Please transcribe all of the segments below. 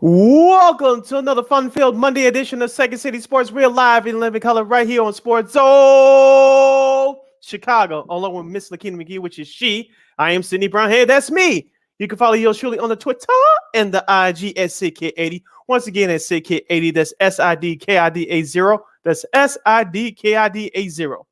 Welcome to another fun-filled Monday edition of Second City Sports, real live in living color right here on Sports Zone Chicago, along with Miss Lakeena McGee, which is she. I am Sydney Brown. Hey, that's me. You can follow yours truly on the Twitter and the IG at SidKid80. Once again, at SidKid80. That's SIDKID80. That's SIDKID80. You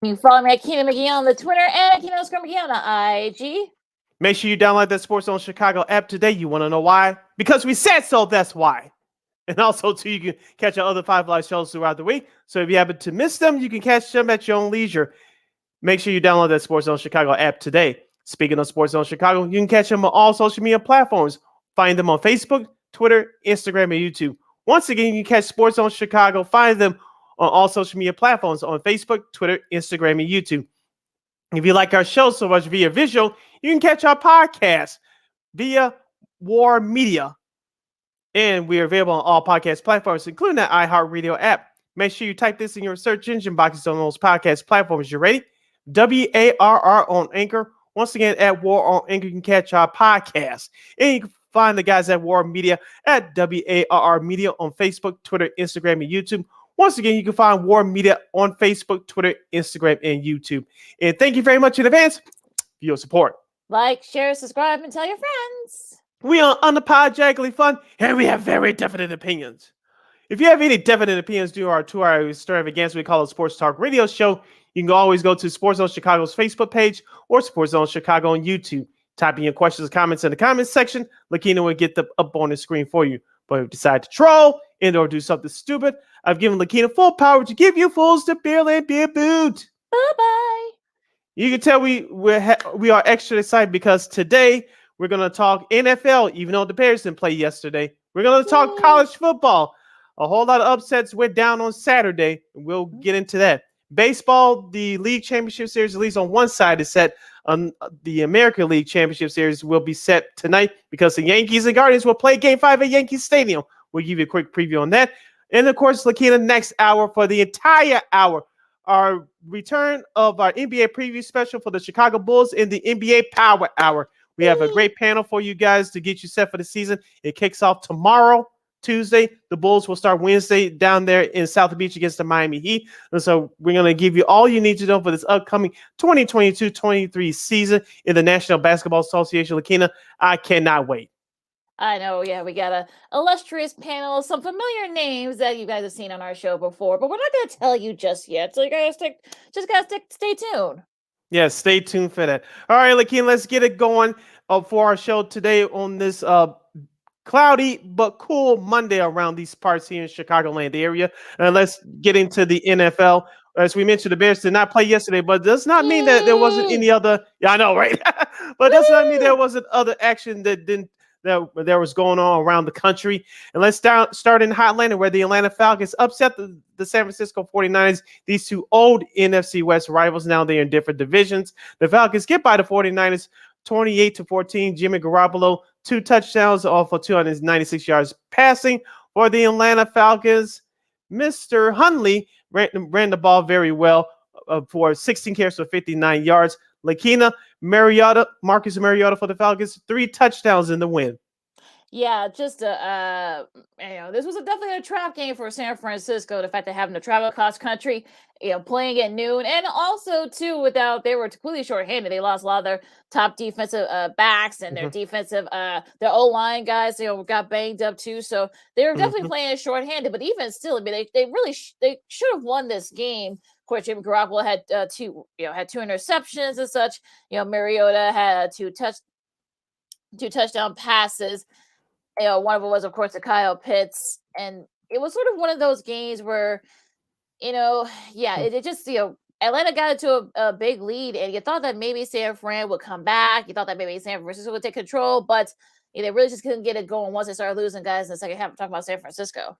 can follow me at Lakeena McGee on the Twitter and Lakeena_McGee on the IG. Make sure you download that Sports Zone Chicago app today. You want to know why? Because we said so, that's why. And also, too, you can catch our other 5 live shows throughout the week. So if you happen to miss them, you can catch them at your own leisure. Make sure you download that Sports Zone Chicago app today. Speaking of Sports Zone Chicago, you can catch them on all social media platforms. Find them on Facebook, Twitter, Instagram, and YouTube. Once again, you can catch Sports Zone Chicago. Find them on all social media platforms on Facebook, Twitter, Instagram, and YouTube. If you like our show so much via visual, you can catch our podcast via Warr Media. And we are available on all podcast platforms, including that iHeartRadio app. Make sure you type this in your search engine boxes on those podcast platforms. You ready? WARR on Anchor. Once again, at Warr on Anchor, you can catch our podcast. And you can find the guys at Warr Media at WARR Media on Facebook, Twitter, Instagram, and YouTube. Once again, you can find Warr Media on Facebook, Twitter, Instagram, and YouTube. And thank you very much in advance for your support. Like, share, subscribe, and tell your friends. We are unapologetically fun, and we have very definite opinions. If you have any definite opinions due to our 2-hour extravaganza we call a Sports Talk Radio Show, you can always go to Sports Zone Chicago's Facebook page or Sports Zone Chicago on YouTube. Type in your questions and comments in the comments section. Lakeena will get them up on the screen for you. But if you decide to troll and or do something stupid, I've given Lakeena full power to give you fools the barely be a boot. Bye-bye. You can tell we are extra excited because today we're going to talk NFL, even though the Bears didn't play yesterday. We're going to talk college football. A whole lot of upsets went down on Saturday, and we'll get into that. Baseball, the League Championship Series, at least on one side, is set. The American League Championship Series will be set tonight because the Yankees and Guardians will play Game 5 at Yankee Stadium. We'll give you a quick preview on that. And, of course, Lakeena, next hour for the entire hour, our return of our NBA preview special for the Chicago Bulls in the NBA Power Hour. We have a great panel for you guys to get you set for the season. It kicks off tomorrow, Tuesday. The Bulls will start Wednesday down there in South Beach against the Miami Heat. And so we're going to give you all you need to know for this upcoming 2022-23 season in the National Basketball Association. Lakeena, I cannot wait. I know, yeah, we got a illustrious panel, some familiar names that you guys have seen on our show before, but we're not going to tell you just yet. So you guys stay tuned. Yeah, stay tuned for that. All right, Lakeena, let's get it going for our show today on this cloudy but cool Monday around these parts here in Chicagoland area. And let's get into the NFL. As we mentioned, the Bears did not play yesterday, but it does not mean that there wasn't any other. Yeah, I know, right? But it does not mean there wasn't other action that there was going on around the country. And let's start in Atlanta, where the Atlanta Falcons upset the San Francisco 49ers. These two old NFC West rivals. Now they're in different divisions. The Falcons get by the 49ers 28-14. Jimmy Garoppolo, 2 touchdowns off of 296 yards passing for the Atlanta Falcons. Mr. Hundley ran the ball very well for 16 carries for 59 yards. Lakeena, Marcus Mariota for the Falcons, 3 touchdowns in the win. Yeah, just this was definitely a trap game for San Francisco. The fact that having to travel across country, playing at noon, and also too they were completely shorthanded. They lost a lot of their top defensive backs and their defensive their O-line guys. Got banged up too, so they were definitely playing shorthanded. But even still, I mean, they really they should have won this game. Of course, Jimmy Garoppolo had two interceptions and such. Mariota had two touchdown passes. One of them was, of course, to Kyle Pitts. And it was sort of one of those games where, it just, Atlanta got into a big lead, and you thought that maybe San Fran would come back. You thought that maybe San Francisco would take control, but they really just couldn't get it going once they started losing guys in the second half. I'm talking about San Francisco.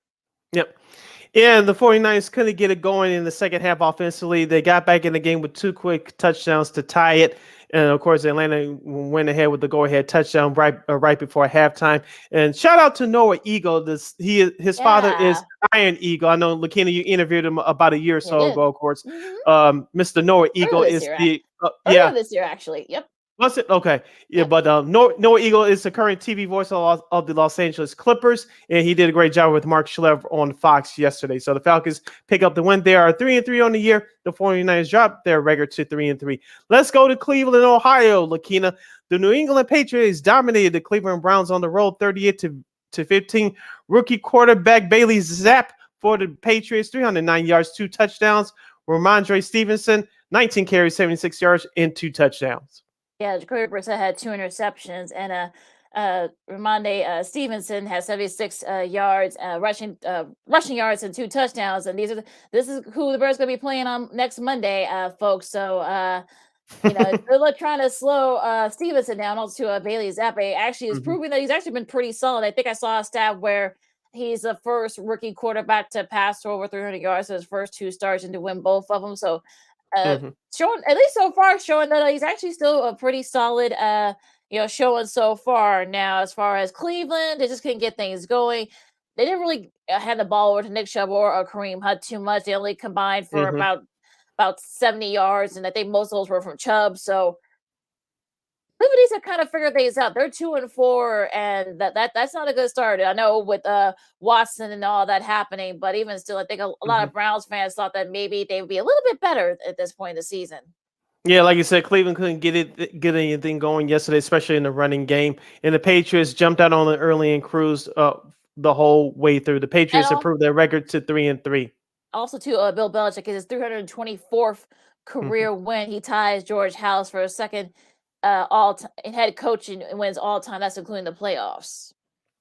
Yep. Yeah, the 49ers couldn't get it going in the second half offensively. They got back in the game with 2 quick touchdowns to tie it. And, of course, Atlanta went ahead with the go-ahead touchdown right before halftime. And shout out to Noah Eagle. His father is Iron Eagle. I know, Lakeena, you interviewed him about a year or so ago, of course. Mr. Noah Eagle is this year, actually. Yep. Was it? Okay. Yeah, but Noah Eagle is the current TV voice of the Los Angeles Clippers, and he did a great job with Mark Schlev on Fox yesterday. So the Falcons pick up the win. They are 3-3 on the year. The 49ers dropped their record to 3-3. Let's go to Cleveland, Ohio, Lakeena. The New England Patriots dominated the Cleveland Browns on the road 38-15. Rookie quarterback Bailey Zapp for the Patriots, 309 yards, 2 touchdowns. Ramondre Stevenson, 19 carries, 76 yards, and 2 touchdowns. Yeah, Jacoby Brissett had 2 interceptions, and Ramondre Stevenson has 76 yards, rushing yards, and 2 touchdowns. And this is who the Bears going to be playing on next Monday, folks. So they're trying to slow Stevenson down. Also, Bailey Zappa actually is proving that he's actually been pretty solid. I think I saw a stat where he's the first rookie quarterback to pass for over 300 yards in his first 2 starts and to win both of them. So showing, at least so far, showing that he's actually still a pretty solid showing so far. Now, as far as Cleveland, they just couldn't get things going. They didn't really hand the ball over to Nick Chubb or Kareem Hunt too much. They only combined for about 70 yards, and I think most of those were from Chubb. So Cleveland needs to kind of figure things out. They're 2-4, and that's not a good start. I know with Watson and all that happening, but even still, I think a lot of Browns fans thought that maybe they would be a little bit better at this point in the season. Yeah, like you said, Cleveland couldn't get anything going yesterday, especially in the running game. And the Patriots jumped out on it early and cruised the whole way through. The Patriots improved their record to 3-3. Also, too, Bill Belichick is his 324th career win. He ties George House for a second head coaching wins all time. That's including the playoffs.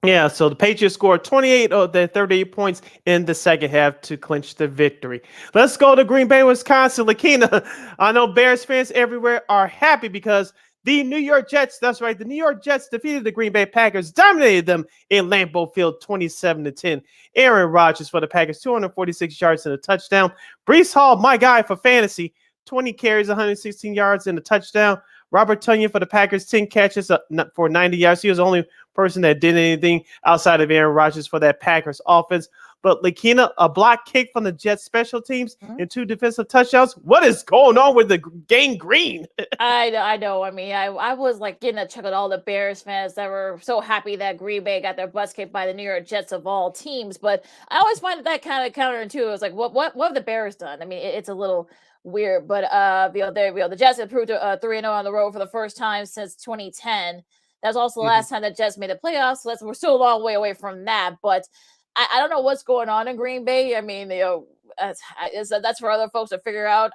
Yeah, so the Patriots scored 28 of their 38 points in the second half to clinch the victory. Let's go to Green Bay, Wisconsin. Lakeena, I know Bears fans everywhere are happy because the New York Jets, that's right, the New York Jets defeated the Green Bay Packers, dominated them in Lambeau Field 27-10. Aaron Rodgers for the Packers, 246 yards and a touchdown. Breece Hall, my guy for fantasy, 20 carries, 116 yards and a touchdown. Robert Tonyan for the Packers, 10 catches for 90 yards. He was the only person that did anything outside of Aaron Rodgers for that Packers offense. But Lakeena, a block kick from the Jets special teams and 2 defensive touchdowns. What is going on with the gang green? I know. I mean, I was like getting a chuckle at all the Bears fans that were so happy that Green Bay got their butts kicked by the New York Jets of all teams. But I always find that kind of counterintuitive. It's like, what have the Bears done? I mean, it's a little weird, but there we go. The Jets improved to 3-0 on the road for the first time since 2010. That's also the last time the Jets made the playoffs. So we're still a long way away from that. But I don't know what's going on in Green Bay. I mean, that's for other folks to figure out.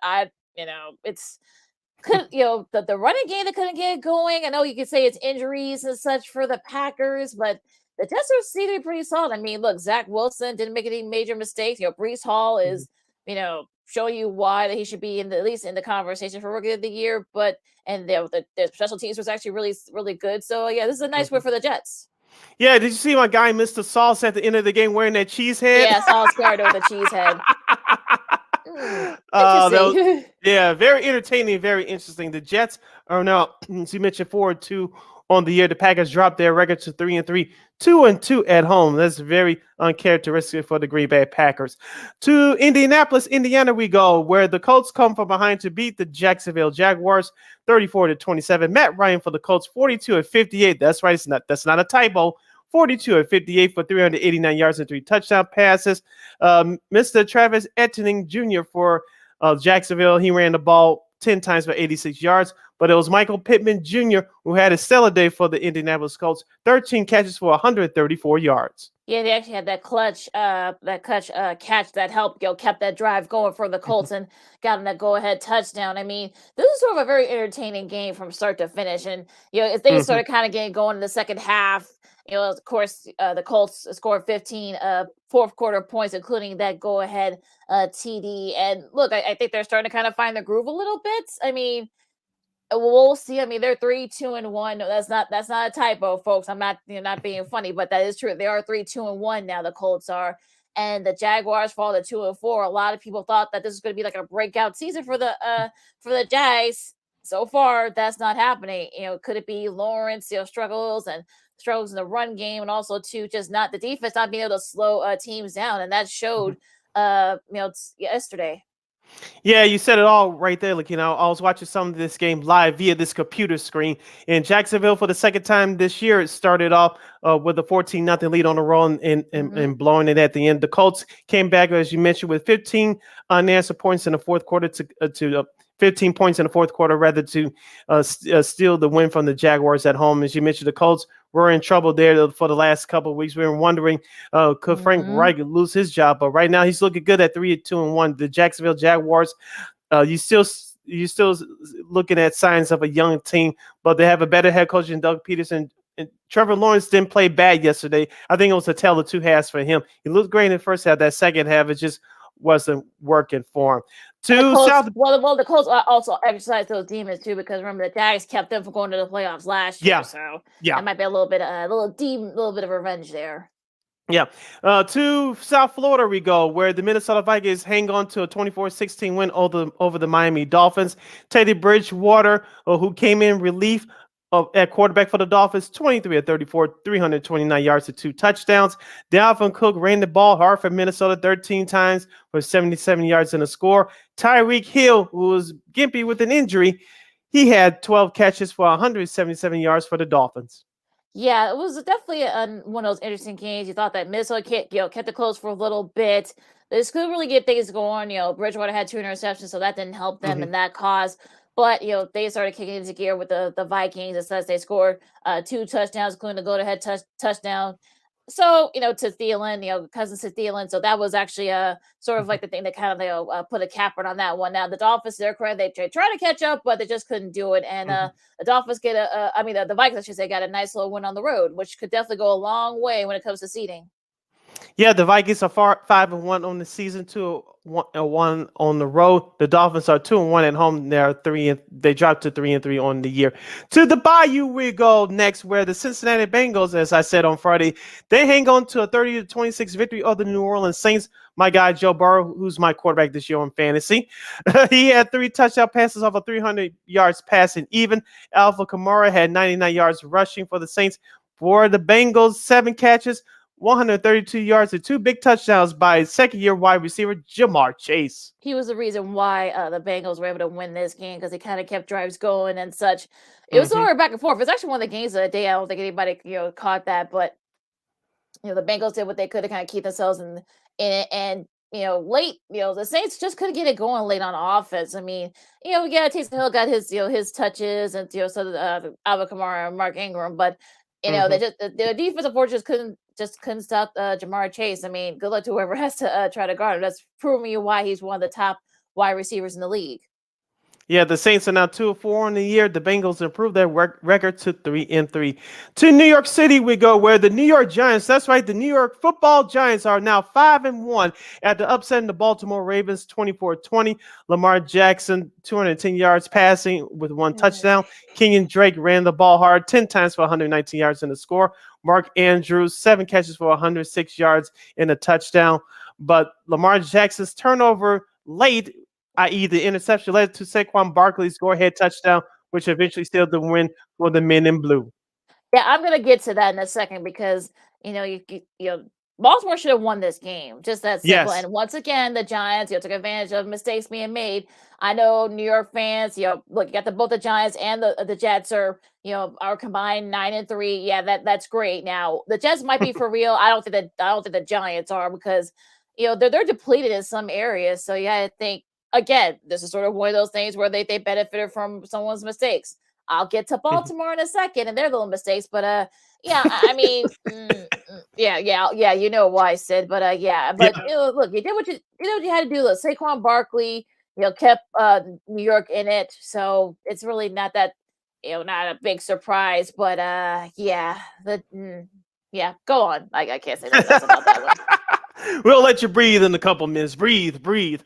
It's the running game that couldn't get going. I know you could say it's injuries and such for the Packers, but the Jets seem to be pretty solid. I mean, look, Zach Wilson didn't make any major mistakes. Breece Hall is, show you why that he should be at least in the conversation for Rookie of the Year. And the special teams was actually really, really good. So yeah, this is a nice win for the Jets. Yeah, did you see my guy Mr. Sauce at the end of the game wearing that cheese head? Yeah, Sauce Gardner with the cheese head. Yeah, very entertaining, very interesting. The Jets are now, as you mentioned, 4-2 on the year. The Packers dropped their record to 3-3, 2-2 at home. That's very uncharacteristic for the Green Bay Packers. To Indianapolis, Indiana we go, where the Colts come from behind to beat the Jacksonville Jaguars 34-27. Matt Ryan for the Colts, 42-58. That's right, that's not a typo. 42-58 for 389 yards and 3 touchdown passes. Mr. Travis Etienne Jr. for Jacksonville, he ran the ball 10 times for 86 yards, but it was Michael Pittman Jr. who had a stellar day for the Indianapolis Colts, 13 catches for 134 yards. Yeah, they actually had that clutch catch that helped, kept that drive going for the Colts and got them that go-ahead touchdown. I mean, this is sort of a very entertaining game from start to finish, and if they started kind of getting going in the second half, of course, the Colts scored 15 fourth quarter points, including that go-ahead TD. And look, I think they're starting to kind of find the groove a little bit. I mean, we'll see. I mean, they're 3-2-1. No, that's not a typo, folks. I'm not not being funny, but that is true. They are 3-2-1 now. The Colts are, and the Jaguars fall to 2-4. A lot of people thought that this was going to be like a breakout season for the Jags. So far, that's not happening. Could it be Lawrence struggles in the run game, and also too just not the defense not being able to slow teams down, and that showed yesterday. Yeah, you said it all right there. Like, I was watching some of this game live via this computer screen in Jacksonville for the second time this year. It started off with a 14-0 lead on the road Hmm. and blowing it at the end. The Colts came back, as you mentioned, with 15 unanswered points in the fourth quarter to 15 points in the fourth quarter, rather to steal the win from the Jaguars at home. As you mentioned, the Colts were in trouble there for the last couple of weeks. We were wondering, could Frank Hmm. Reich lose his job? But right now, he's looking good at 3-2-1. The Jacksonville Jaguars, you still looking at signs of a young team, but they have a better head coach than Doug Peterson. And Trevor Lawrence didn't play bad yesterday. I think it was a tale of two halves for him. He looked great in the first half. That second half, it just wasn't working for him. And the To Colts, South, well, the Colts also exercised those demons too, because remember the Jags kept them from going to the playoffs last year, yeah, so yeah. that might be a little bit, little bit of revenge there. Yeah. To South Florida we go, where the Minnesota Vikings hang on to a 24-16 win over the Miami Dolphins. Teddy Bridgewater, who came in relief at quarterback for the Dolphins, 23 of 34, 329 yards to 2 touchdowns. Dalvin Cook ran the ball hard for Minnesota 13 times for 77 yards in a score. Tyreek Hill, who was gimpy with an injury, he had 12 catches for 177 yards for the Dolphins. Yeah, it was definitely one of those interesting games. You thought that Minnesota kept it close for a little bit. This could really get things going. Bridgewater had 2 interceptions, so that didn't help them Mhm. in that cause. But they started kicking into gear with the Vikings. It says they scored 2 touchdowns, including the go-to-head touchdown. So to Thielen, cousins to Thielen. So that was actually sort of like the thing that kind of put a capper on that one. Now the Dolphins, they're correct. They tried to catch up, but they just couldn't do it. And Mhm. the Dolphins get I mean, the Vikings, I should say, got a nice little win on the road, which could definitely go a long way when it comes to seeding. Yeah, the Vikings are 5-1 on the season, 2-1 on the road. The Dolphins are 2-1 at home. They dropped to 3-3 on the year. To the Bayou we go next, where the Cincinnati Bengals, as I said on Friday, they hang on to a 30-26 victory of the New Orleans Saints. My guy Joe Burrow, who's my quarterback this year on fantasy, he had 3 touchdown passes off of 300 yards passing. Even Alpha Kamara had 99 yards rushing for the Saints. For the Bengals, 7 catches, 132 yards, and 2 big touchdowns by second-year wide receiver Jamar Chase. He was the reason why the Bengals were able to win this game, because he kind of kept drives going and such. It was Hmm. sort of back and forth. It's actually one of the games of the day. I don't think anybody caught that, but the Bengals did what they could to kind of keep themselves in it. And late, the Saints just couldn't get it going late on offense. I mean, yeah, Taysom Hill got his touches, and so did Alvin Kamara and Mark Ingram, but they Hmm. just the defensive force just couldn't stop Jamar Chase. I mean, good luck to whoever has to try to guard him. That's proving you why he's one of the top wide receivers in the league. Yeah, the Saints are now 2-4 on the year. The Bengals improved their record to 3-3. To New York City we go, where the New York Giants, that's right, the New York Football Giants are now 5-1 after upsetting the Baltimore Ravens 24-20. Lamar Jackson, 210 yards passing with 1 touchdown. Kenyon Drake ran the ball hard 10 times for 119 yards in the score. Mark Andrews, 7 catches for 106 yards in a touchdown. But Lamar Jackson's turnover late, i.e., the interception, led to Saquon Barkley's go-ahead touchdown, which eventually sealed the win for the men in blue. Yeah, I'm gonna get to that in a second, because Baltimore should have won this game. Just that simple. Yes. And once again, the Giants took advantage of mistakes being made. I know New York fans, look, you got both the Giants and the Jets are combined 9-3. Yeah, that's great. Now the Jets might be for real. I don't think the Giants are, because they're depleted in some areas. So yeah, I think again, this is sort of one of those things where they benefited from someone's mistakes. I'll get to Baltimore in a second and their little mistakes, but yeah, I mean, yeah, you know why, Sid, but yeah, Yeah. but look, you did what you had to do. Look, Saquon Barkley, kept New York in it, so it's really not that not a big surprise, but yeah, yeah, go on. I can't say nothing else about that one. We'll let you breathe in a couple minutes. Breathe, breathe.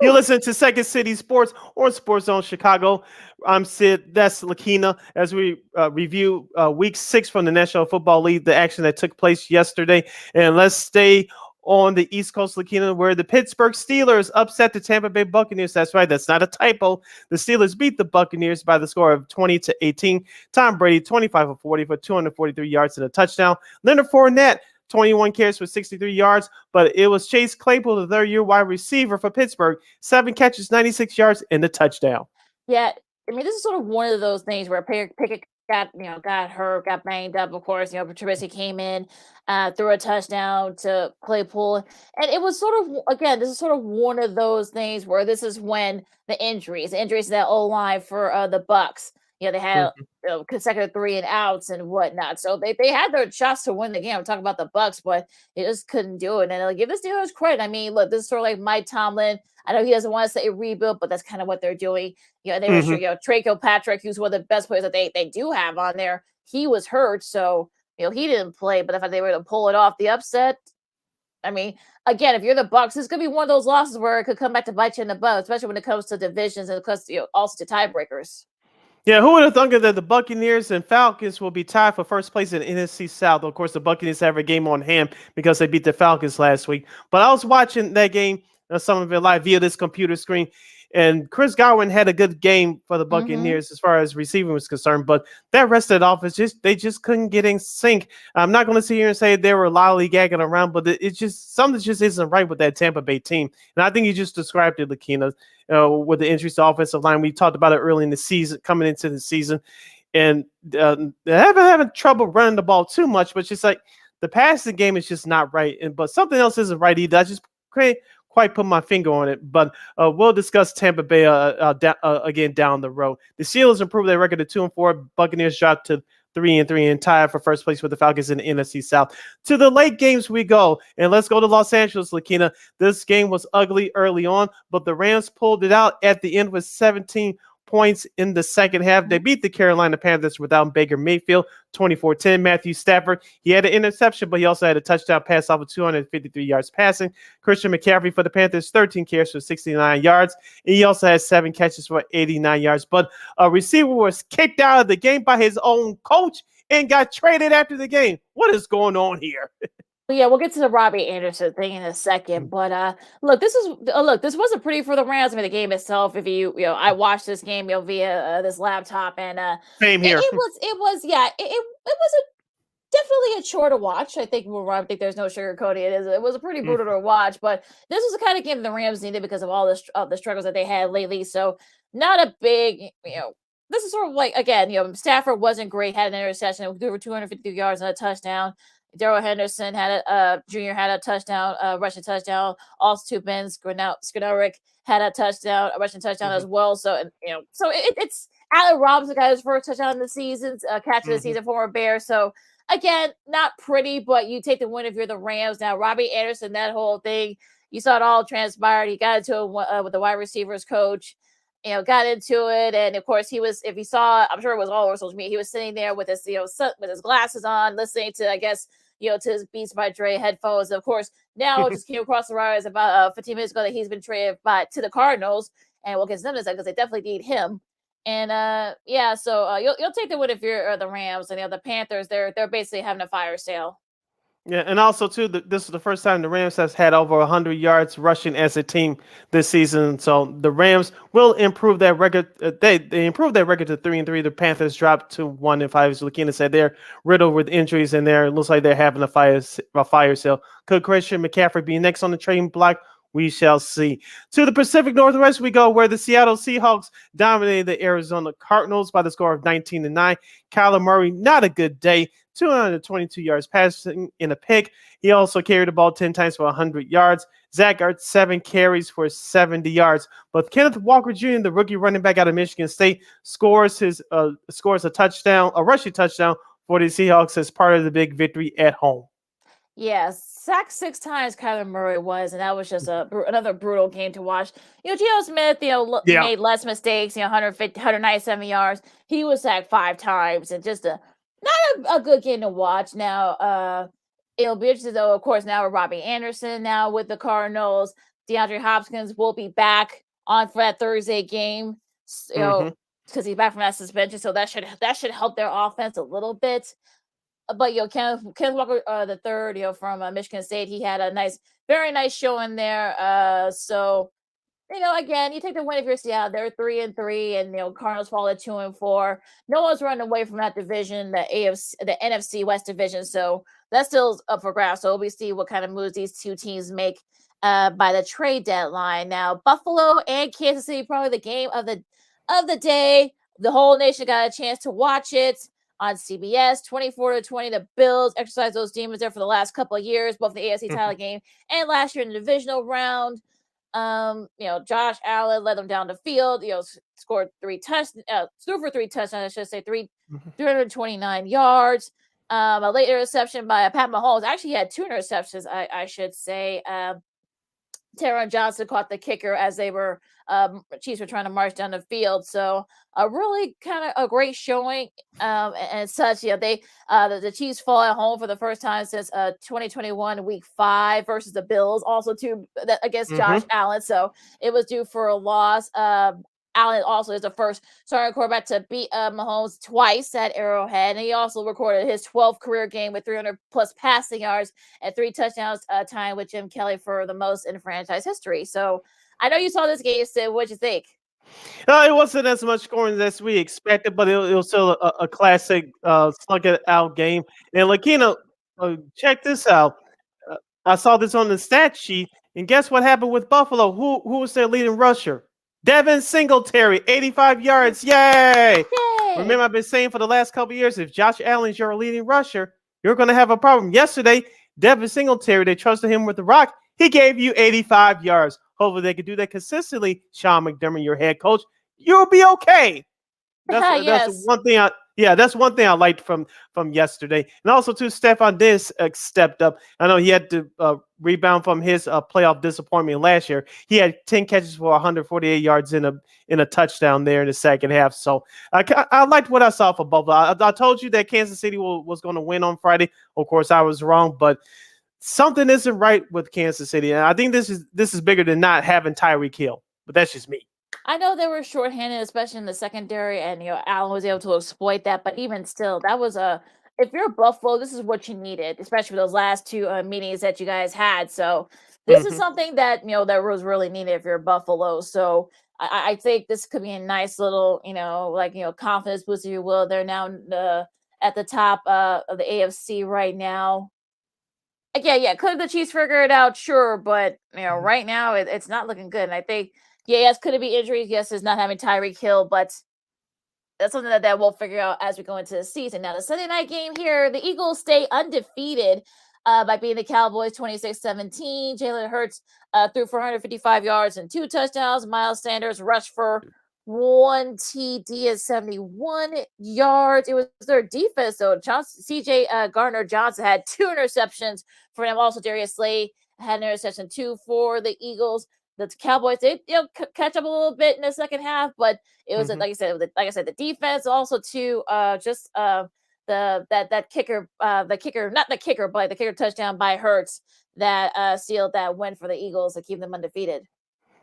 You listen to Second City Sports or Sports Zone Chicago. I'm Sid. That's Lakeena. As we review Week 6 from the National Football League, the action that took place yesterday, and let's stay on the East Coast, Lakeena, where the Pittsburgh Steelers upset the Tampa Bay Buccaneers. That's right. That's not a typo. The Steelers beat the Buccaneers by the score of 20-18. Tom Brady, 25 of 40 for 243 yards and a touchdown. Leonard Fournette, 21 carries for 63 yards, but it was Chase Claypool, the third-year wide receiver for Pittsburgh, 7 catches, 96 yards, and a touchdown. Yeah, I mean, this is sort of one of those things where Pickett got hurt, got banged up. Of course, Trubisky came in, threw a touchdown to Claypool, and it was sort of again, this is sort of one of those things where this is when the injuries to that O line for the Bucks. They had consecutive 3 and outs and whatnot, so they had their shots to win the game. I'm talking about the Bucks, but they just couldn't do it. And like, give the Steelers credit. I mean, look, this is sort of like Mike Tomlin. I know he doesn't want to say rebuild, but that's kind of what they're doing. They were sure, Trey Kilpatrick, who's one of the best players that they do have on there. He was hurt, so he didn't play. But if they were to pull it off, the upset. I mean, again, if you're the Bucks, it's gonna be one of those losses where it could come back to bite you in the butt, especially when it comes to divisions and also to tiebreakers. Yeah, who would have thunk that the Buccaneers and Falcons will be tied for first place in the NFC South? Of course, the Buccaneers have a game on hand because they beat the Falcons last week. But I was watching that game, some of it live via this computer screen, and Chris Godwin had a good game for the Buccaneers as far as receiving was concerned. But that rest of the offense, they just couldn't get in sync. I'm not going to sit here and say they were lollygagging around, but it's just something just isn't right with that Tampa Bay team. And I think you just described it, Lakeena, with the injuries to offensive line. We talked about it early in the season, coming into the season, and they haven't having trouble running the ball too much. But just like the passing game is just not right, but something else isn't right either. I just can't quite put my finger on it, but we'll discuss Tampa Bay again down the road. The Steelers improved their record to 2-4. Buccaneers dropped to 3-3 and tied for first place with the Falcons in the NFC South. To the late games we go, and let's go to Los Angeles, Lakeena. This game was ugly early on, but the Rams pulled it out at the end with 17 points in the second half. They beat the Carolina Panthers without Baker Mayfield, 24-10. Matthew Stafford, he had an interception, but he also had a touchdown pass off of 253 yards passing. Christian McCaffrey for the Panthers, 13 carries for 69 yards. And he also had 7 catches for 89 yards. But a receiver was kicked out of the game by his own coach and got traded after the game. What is going on here? Yeah, we'll get to the Robbie Anderson thing in a second, but look, this wasn't pretty for the Rams. I mean, the game itself. If I watched this game via this laptop, and same here. It was definitely a chore to watch. I think there's no sugarcoating it. It was a pretty brutal to watch, but this was the kind of game the Rams needed because of all the struggles that they had lately. So not a big This is sort of like, again, Stafford wasn't great, had an interception, threw over 250 yards and a touchdown. Darrell Henderson had Jr. had a touchdown, rushing touchdown. Also, Ben Skidoric had a touchdown, a rushing touchdown as well. So, it's Allen Robinson got his first touchdown in the season, catch of the season, former Bear. So, again, not pretty, but you take the win if you're the Rams. Now, Robbie Anderson, that whole thing, you saw it all transpired. He got into it with the wide receivers coach. Got into it, and of course, if you saw, I'm sure it was all over social media. He was sitting there with his, with his glasses on, listening to, I guess, to his Beats by Dre headphones. Of course, now it just came across the wires about 15 minutes ago that he's been traded to the Cardinals, and we'll get to them in a second because they definitely need him. And so you'll take the win if you're the Rams, and the Panthers. They're basically having a fire sale. Yeah, and also too, this is the first time the Rams has had over 100 yards rushing as a team this season. So the Rams will improve that record. They improved their record to 3-3. The Panthers dropped to 1-5. As Lakeena said, they're riddled with injuries, and it looks like they're having a fire sale. Could Christian McCaffrey be next on the trading block? We shall see. To the Pacific Northwest we go, where the Seattle Seahawks dominated the Arizona Cardinals by the score of 19-9. Kyler Murray, not a good day. 222 yards passing in a pick. He also carried the ball 10 times for 100 yards. Zach Ertz, 7 carries for 70 yards. But Kenneth Walker Jr., the rookie running back out of Michigan State, scores a rushing touchdown for the Seahawks as part of the big victory at home. Yes, sacked 6 times Kyler Murray was, and that was just another brutal game to watch. Geno Smith, made less mistakes, 197 yards. He was sacked 5 times, and just not a good game to watch. Now, it'll be interesting, though, of course, now with Robbie Anderson now with the Cardinals. DeAndre Hopkins will be back on for that Thursday game, because he's back from that suspension, so that should help their offense a little bit. But Kenneth Walker the third, from Michigan State, he had a very nice showing there. So again, you take the win if you're Seattle. They're 3-3, and Cardinals fall at 2-4. No one's running away from that division, the NFC West division. So that's still up for grabs. So we'll see what kind of moves these two teams make by the trade deadline. Now, Buffalo and Kansas City, probably the game of the day. The whole nation got a chance to watch it on CBS. 24-20. The Bills exercised those demons there for the last couple of years, both the AFC title game and last year in the divisional round. Josh Allen led them down the field, scored threw for 3 touchdowns, I should say 329 yards. A late interception by Pat Mahomes. Actually, he had 2 interceptions, I should say. Taron Johnson caught the kicker as they were Chiefs were trying to march down the field. So a really kind of a great showing and such. The Chiefs fall at home for the first time since 2021 Week 5 versus the Bills, also against Josh Allen. So it was due for a loss. Allen also is the first starting quarterback to beat Mahomes twice at Arrowhead. And he also recorded his 12th career game with 300-plus passing yards and 3 touchdowns, tying with Jim Kelly for the most in franchise history. So I know you saw this game, Sid. What'd you think? It wasn't as much scoring as we expected, but it was still a classic slug-it-out game. And Lakeena, check this out. I saw this on the stat sheet, and guess what happened with Buffalo? Who was their leading rusher? Devin Singletary, 85 yards. Yay! Remember, I've been saying for the last couple of years, if Josh Allen's your leading rusher, you're going to have a problem. Yesterday, Devin Singletary, they trusted him with the rock. He gave you 85 yards. Hopefully, they could do that consistently. Sean McDermott, your head coach, you'll be okay. That's one thing. That's one thing I liked from yesterday, and also too, Stephon Diggs stepped up. I know he had to rebound from his playoff disappointment last year. He had 10 catches for 148 yards in a touchdown there in the second half. So I liked what I saw for Buffalo. I told you that Kansas City was going to win on Friday. Of course, I was wrong, but something isn't right with Kansas City, and I think this is bigger than not having Tyreek Hill. But that's just me. I know they were shorthanded, especially in the secondary, and Allen was able to exploit that. But even still, that was if you're Buffalo, this is what you needed, especially for those last 2 meetings that you guys had. So this is something that that was really needed if you're Buffalo. So I think this could be a nice little confidence boost, if you will. They're now at the top of the AFC right now. Yeah. Could the Chiefs figure it out? Sure, but right now it's not looking good, and I think. Yes, could it be injuries? Yes, it's not having Tyreek Hill, but that's something that we'll figure out as we go into the season. Now, the Sunday night game here, the Eagles stay undefeated by beating the Cowboys 26-17. Jalen Hurts threw for 155 yards and 2 touchdowns. Miles Sanders rushed for 1 TD and 71 yards. It was their defense, though. CJ Gardner-Johnson had 2 interceptions for them. Also, Darius Slay had an interception, 2 for the Eagles. The Cowboys did catch up a little bit in the second half, but it was like I said, the defense also too. That kicker, not the kicker, but the kicker touchdown by Hurts that sealed that win for the Eagles to keep them undefeated.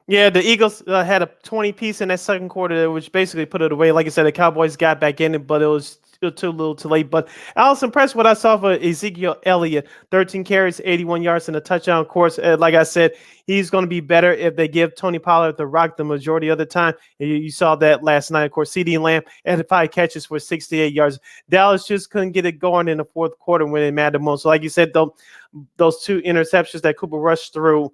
Yeah, the Eagles had a 20-piece in that second quarter, which basically put it away. Like I said, the Cowboys got back in it, but it was too little too late. But I was impressed what I saw for Ezekiel Elliott. 13 carries, 81 yards, and a touchdown. Of course, like I said, he's going to be better if they give Tony Pollard the rock the majority of the time. And you saw that last night. Of course, CeeDee Lamb had 5 catches for 68 yards. Dallas just couldn't get it going in the fourth quarter when it mattered most. So like you said, those 2 interceptions that Cooper rushed through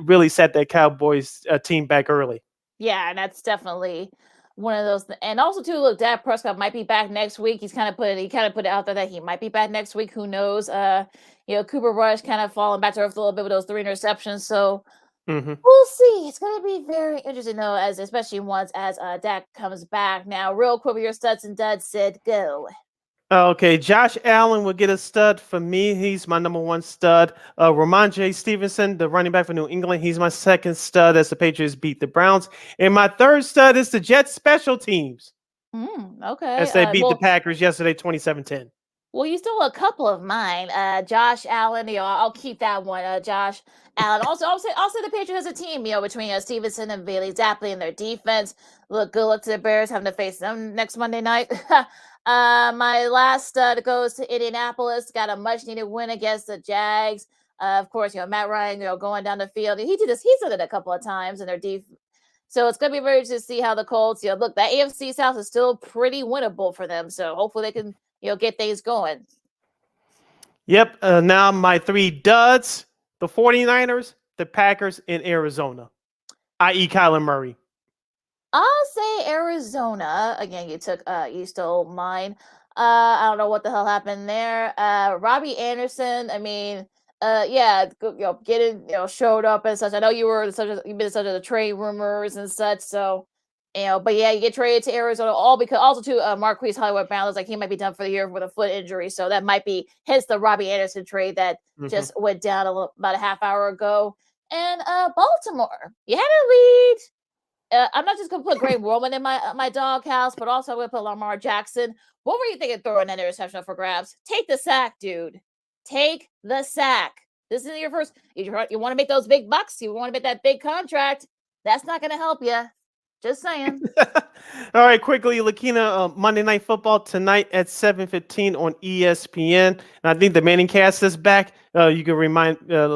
really set that Cowboys team back early. Yeah, and that's definitely one of those. And also, too, look, Dak Prescott might be back next week. He kind of put it out there that he might be back next week. Who knows? Cooper Rush kind of falling back to earth a little bit with those 3 interceptions. So we'll see. It's going to be very interesting, though, especially once Dak comes back. Now, real quick with your studs and duds, Sid, go. Okay, Josh Allen will get a stud for me. He's my number 1 stud. Ramondre Stevenson, the running back for New England, he's my 2nd stud as the Patriots beat the Browns. And my 3rd stud is the Jets special teams. Okay. As they beat the Packers yesterday, 27-10. Well, you stole a couple of mine. Josh Allen, I'll keep that one. Josh Allen. Also, I'll say the Patriots as a team, between Stevenson and Bailey Zappi and their defense. Good luck to the Bears having to face them next Monday night. My last stud goes to Indianapolis. Got a much-needed win against the Jags. Of course, Matt Ryan, going down the field. He did this. He's done it a couple of times in their So it's going to be very interesting to see how the Colts, look, that AFC South is still pretty winnable for them. So hopefully they can, get things going. Yep. Now my 3 duds, the 49ers, the Packers, and Arizona, i.e. Kyler Murray. I'll say Arizona. Again, you stole mine. I don't know what the hell happened there. Robbie Anderson, I mean, getting, showed up and such. I know you've been such a the trade rumors and such. So, but yeah, you get traded to Arizona all because also to Marquise Hollywood Brown looks like he might be done for the year with a foot injury. So that might be hence the Robbie Anderson trade that just went down about a half hour ago. And Baltimore, you had a lead. I'm not just going to put Greg Roman in my doghouse, but also I'm going to put Lamar Jackson. What were you thinking throwing that interception for grabs? Take the sack, dude. Take the sack. This isn't your first. You want to make those big bucks. You want to make that big contract. That's not going to help you. Just saying. All right, quickly, Lakeena, Monday Night Football tonight at 7:15 on ESPN. And I think the Manning cast is back. You can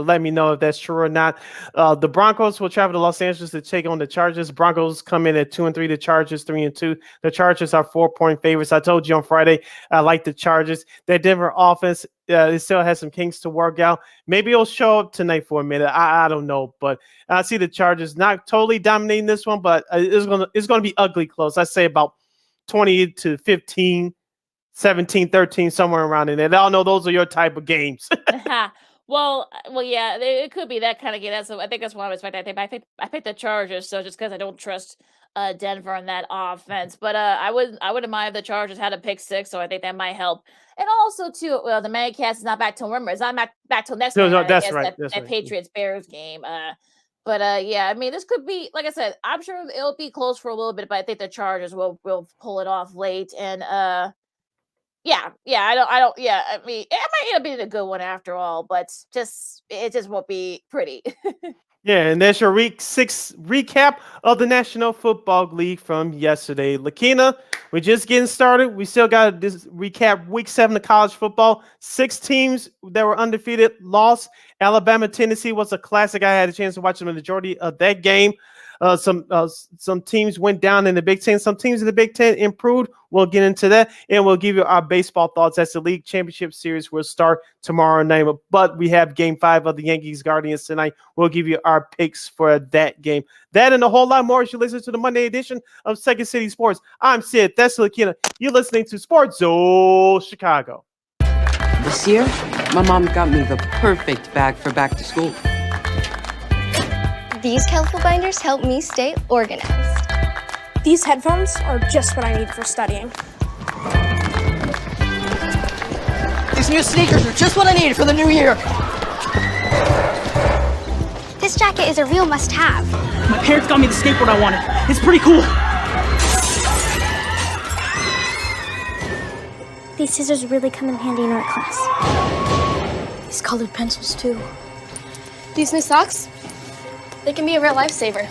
let me know if that's true or not. The Broncos will travel to Los Angeles to take on the Chargers. Broncos come in at 2-3. The Chargers 3-2. The Chargers are 4-point favorites. I told you on Friday I like the Chargers. Their Denver offense, it still has some kinks to work out. Maybe it'll show up tonight for a minute. I don't know, but I see the Chargers not totally dominating this one, but it's gonna be ugly close. I say about 20-15. 17-13, somewhere around in there. I don't know. Those are your type of games. well, yeah, it could be that kind of game. I think that's what I was expecting. I picked the Chargers, so just because I don't trust Denver in that offense. But I wouldn't mind if the Chargers had a pick 6, so I think that might help. And also too, the Mancast is not back till remember. It's not back till next. No, that's right. That's that Patriots Bears game. But yeah, I mean, this could be, like I said, I'm sure it'll be close for a little bit, but I think the Chargers will pull it off late. And I mean, it might end up being a good one after all, but it just won't be pretty. Yeah, and there's your week 6 recap of the National Football League from yesterday. Lakeena, we're just getting started. We still got this recap week 7 of college football. 6 teams that were undefeated lost. Alabama, Tennessee was a classic. I had a chance to watch the majority of that game. Some teams went down in the Big Ten. Some teams in the Big Ten improved. We'll get into that, and we'll give you our baseball thoughts as the league championship series will start tomorrow night. But we have Game 5 of the Yankees Guardians tonight. We'll give you our picks for that game. That and a whole lot more as you listen to the Monday edition of Second City Sports. I'm Sid. That's Lakeena. You're listening to Sports Zone Chicago. This year, my mom got me the perfect bag for back to school. These colorful binders help me stay organized. These headphones are just what I need for studying. These new sneakers are just what I need for the new year. This jacket is a real must-have. My parents got me the skateboard I wanted. It's pretty cool. These scissors really come in handy in art class. These colored pencils, too. These new socks? They can be a real lifesaver.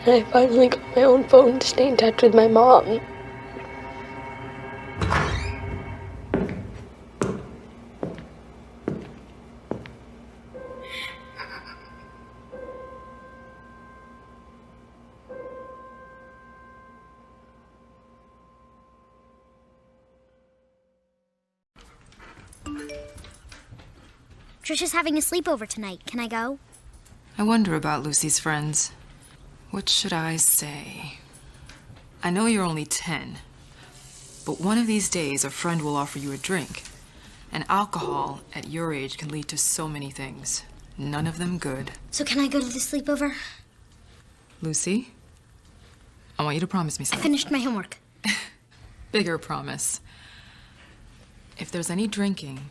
And I finally got my own phone to stay in touch with my mom. Trisha's having a sleepover tonight. Can I go? I wonder about Lucy's friends. What should I say? I know you're only 10, but one of these days a friend will offer you a drink. And alcohol at your age can lead to so many things. None of them good. So can I go to the sleepover? Lucy, I want you to promise me I something. finished my homework. Bigger promise. If there's any drinking,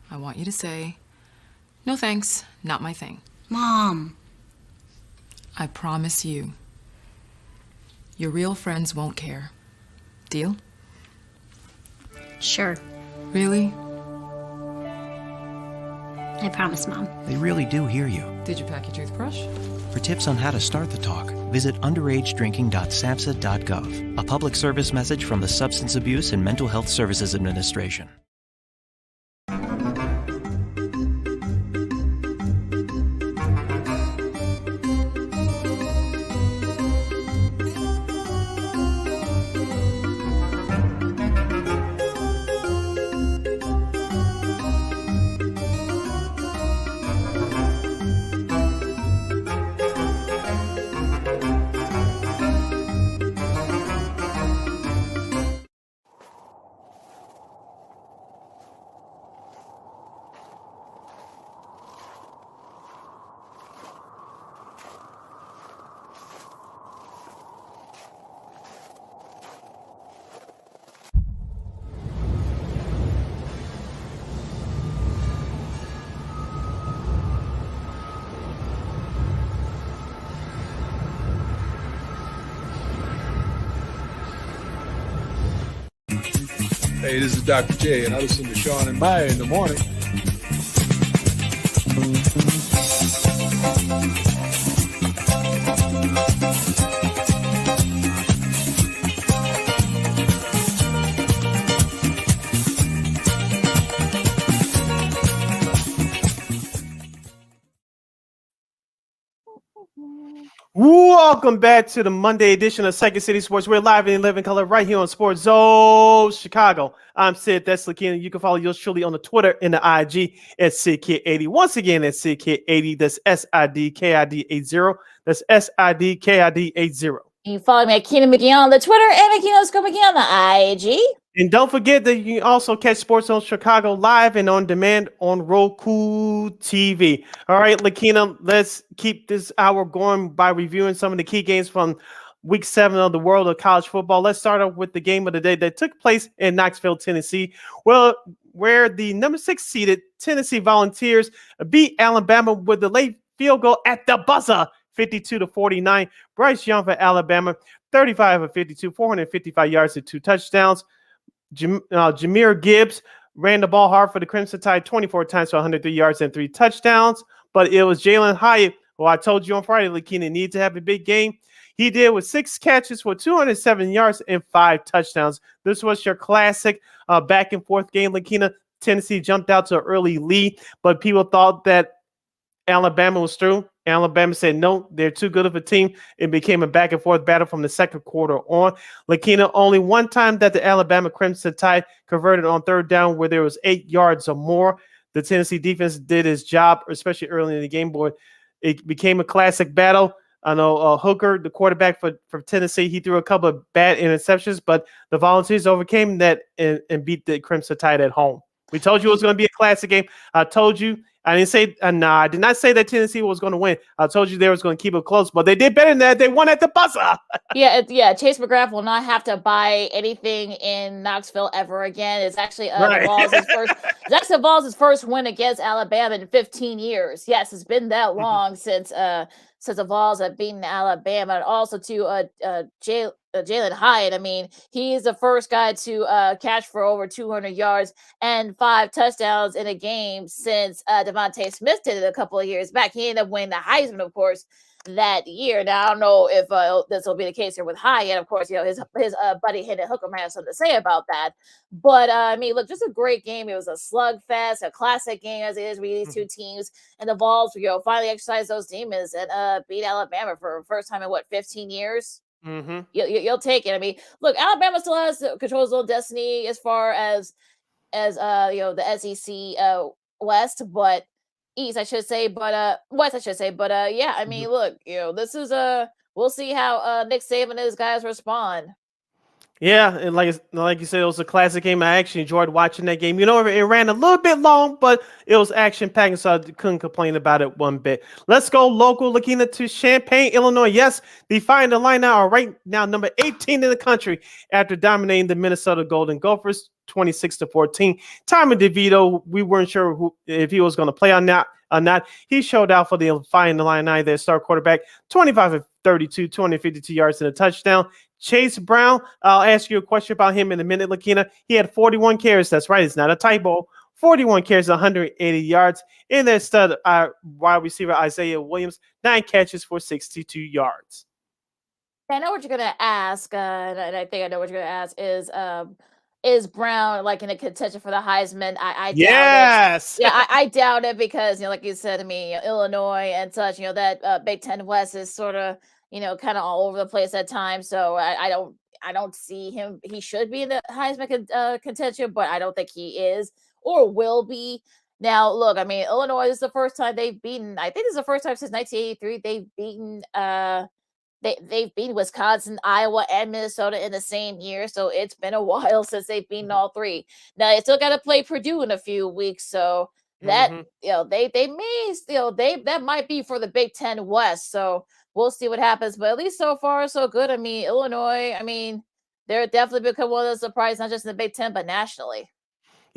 I want you to say, "No thanks, not my thing." Mom. I promise you, your real friends won't care. Deal? Sure. Really? I promise, Mom. They really do hear you. Did you pack your toothbrush? For tips on how to start the talk, visit underagedrinking.samhsa.gov. A public service message from the Substance Abuse and Mental Health Services Administration. Hey, this is Dr. J, and I listen to Sean and Maya in the morning. Welcome back to the Monday edition of Second City Sports. We're live in living color right here on Sports Zone Chicago. I'm Sid, that's Lakeena. You can follow yours truly on the Twitter and the IG at SidKid80. Once again, that's SidKid80. That's SIDKID80. That's SIDKID80. You can follow me at Keena McGee on the Twitter and at Keena_McGee on the IG. And don't forget that you can also catch Sports Zone Chicago live and on demand on Roku TV. All right, Lakeena, let's keep this hour going by reviewing some of the key games from Week 7 of the world of college football. Let's start off with the game of the day that took place in Knoxville, Tennessee, where the number 6 seeded Tennessee Volunteers beat Alabama with the late field goal at the buzzer, 52-49. Bryce Young for Alabama, 35 of 52, 455 yards and 2 touchdowns. Jahmyr Gibbs ran the ball hard for the Crimson Tide 24 times for 103 yards and 3 touchdowns. But it was Jalen Hyatt, who I told you on Friday, Lakeena needed to have a big game. He did with 6 catches for 207 yards and 5 touchdowns. This was your classic back and forth game, Lakeena. Tennessee jumped out to an early lead, but people thought that Alabama was through. Alabama said, no, they're too good of a team. It became a back and forth battle from the second quarter on. Lakeena, only one time that the Alabama Crimson Tide converted on third down where there was 8 yards or more. The Tennessee defense did its job, especially early in the game, boy. It became a classic battle. I know Hooker, the quarterback for Tennessee, he threw a couple of bad interceptions, but the Volunteers overcame that and beat the Crimson Tide at home. We told you it was going to be a classic game. I told you. I didn't say, I did not say that Tennessee was going to win. I told you they was going to keep it close, but they did better than that. They won at the buzzer. Yeah. Chase McGrath will not have to buy anything in Knoxville ever again. It's actually the Vols' first win against Alabama in 15 years. Yes, it's been that long since the Vols have beaten Alabama, and also to Jalen Hyatt. I mean, he's the first guy to catch for over 200 yards and 5 touchdowns in a game since Devontae Smith did it a couple of years back. He ended up winning the Heisman, of course, that year. Now, I don't know if this will be the case here with Hyatt. Of course, his buddy Hendon Hooker might have something to say about that. But, I mean, look, just a great game. It was a slugfest, a classic game as it is with these two teams. And the Vols, finally exercised those demons and beat Alabama for the first time in, 15 years? Mm-hmm. You'll take it. I mean, look, Alabama still has controls their own destiny as far as the SEC West, but East, I should say, but West, I should say, but yeah. I mean, look, this is we'll see how Nick Saban and his guys respond. Yeah, and like you said, it was a classic game. I actually enjoyed watching that game. It ran a little bit long, but it was action-packed, so I couldn't complain about it one bit. Let's go local, Lakeena, to Champaign, Illinois. Yes, the Fighting Illini are right now number 18 in the country after dominating the Minnesota Golden Gophers 26-14. Tommy DeVito, we weren't sure if he was going to play or not. He showed out for the Fighting Illini, their star quarterback, 25 of 32, 252 yards and a touchdown. Chase Brown, I'll ask you a question about him in a minute, Lakeena. He had 41 carries. That's right. It's not a typo. 41 carries, 180 yards. And their stud wide receiver Isaiah Williams, 9 catches for 62 yards. I know what you're gonna ask, and I think I know what you're gonna ask is Brown like in a contention for the Heisman? I doubt it. Yes. Yeah, I doubt it because like you said to me, Illinois and such, that Big Ten West is sort of kind of all over the place at times. So I don't see him. He should be in the Heisman contention, but I don't think he is or will be. Now, look, I mean, Illinois is the first time they've beaten. I think this is the first time since 1983 they've beaten. They've beaten Wisconsin, Iowa, and Minnesota in the same year, so it's been a while since they've beaten all three. Now they still got to play Purdue in a few weeks, so that they may that might be for the Big Ten West. So we'll see what happens. But at least so far so good. I mean, Illinois. I mean, they're definitely become one of the surprises, not just in the Big Ten but nationally.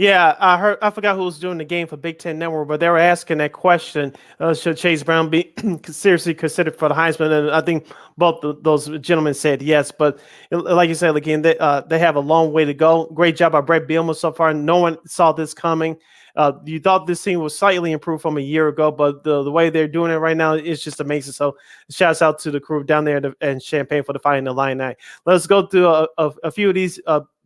Yeah, I forgot who was doing the game for Big Ten Network, but they were asking that question: should Chase Brown be seriously considered for the Heisman? And I think both those gentlemen said yes. But like you said, again, they have a long way to go. Great job by Brett Bielema so far. No one saw this coming. You thought this team was slightly improved from a year ago, but the way they're doing it right now is just amazing. So shouts out to the crew down there in Champaign for the Fighting Illini. Let's go through a few of these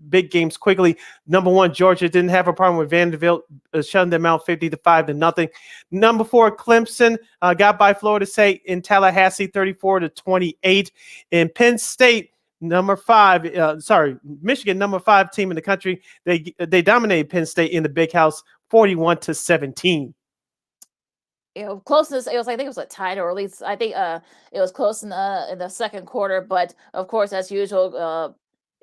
big games quickly. Number 1, Georgia didn't have a problem with Vanderbilt, shutting them out 50-5-0. Number 4, Clemson got by Florida State in Tallahassee 34-28. In Penn State, number 5, Michigan, number 5 team in the country. They dominated Penn State in the Big House 41-17. Closeness. It was, I think it was a tied, or at least I think it was close in the second quarter. But of course, as usual,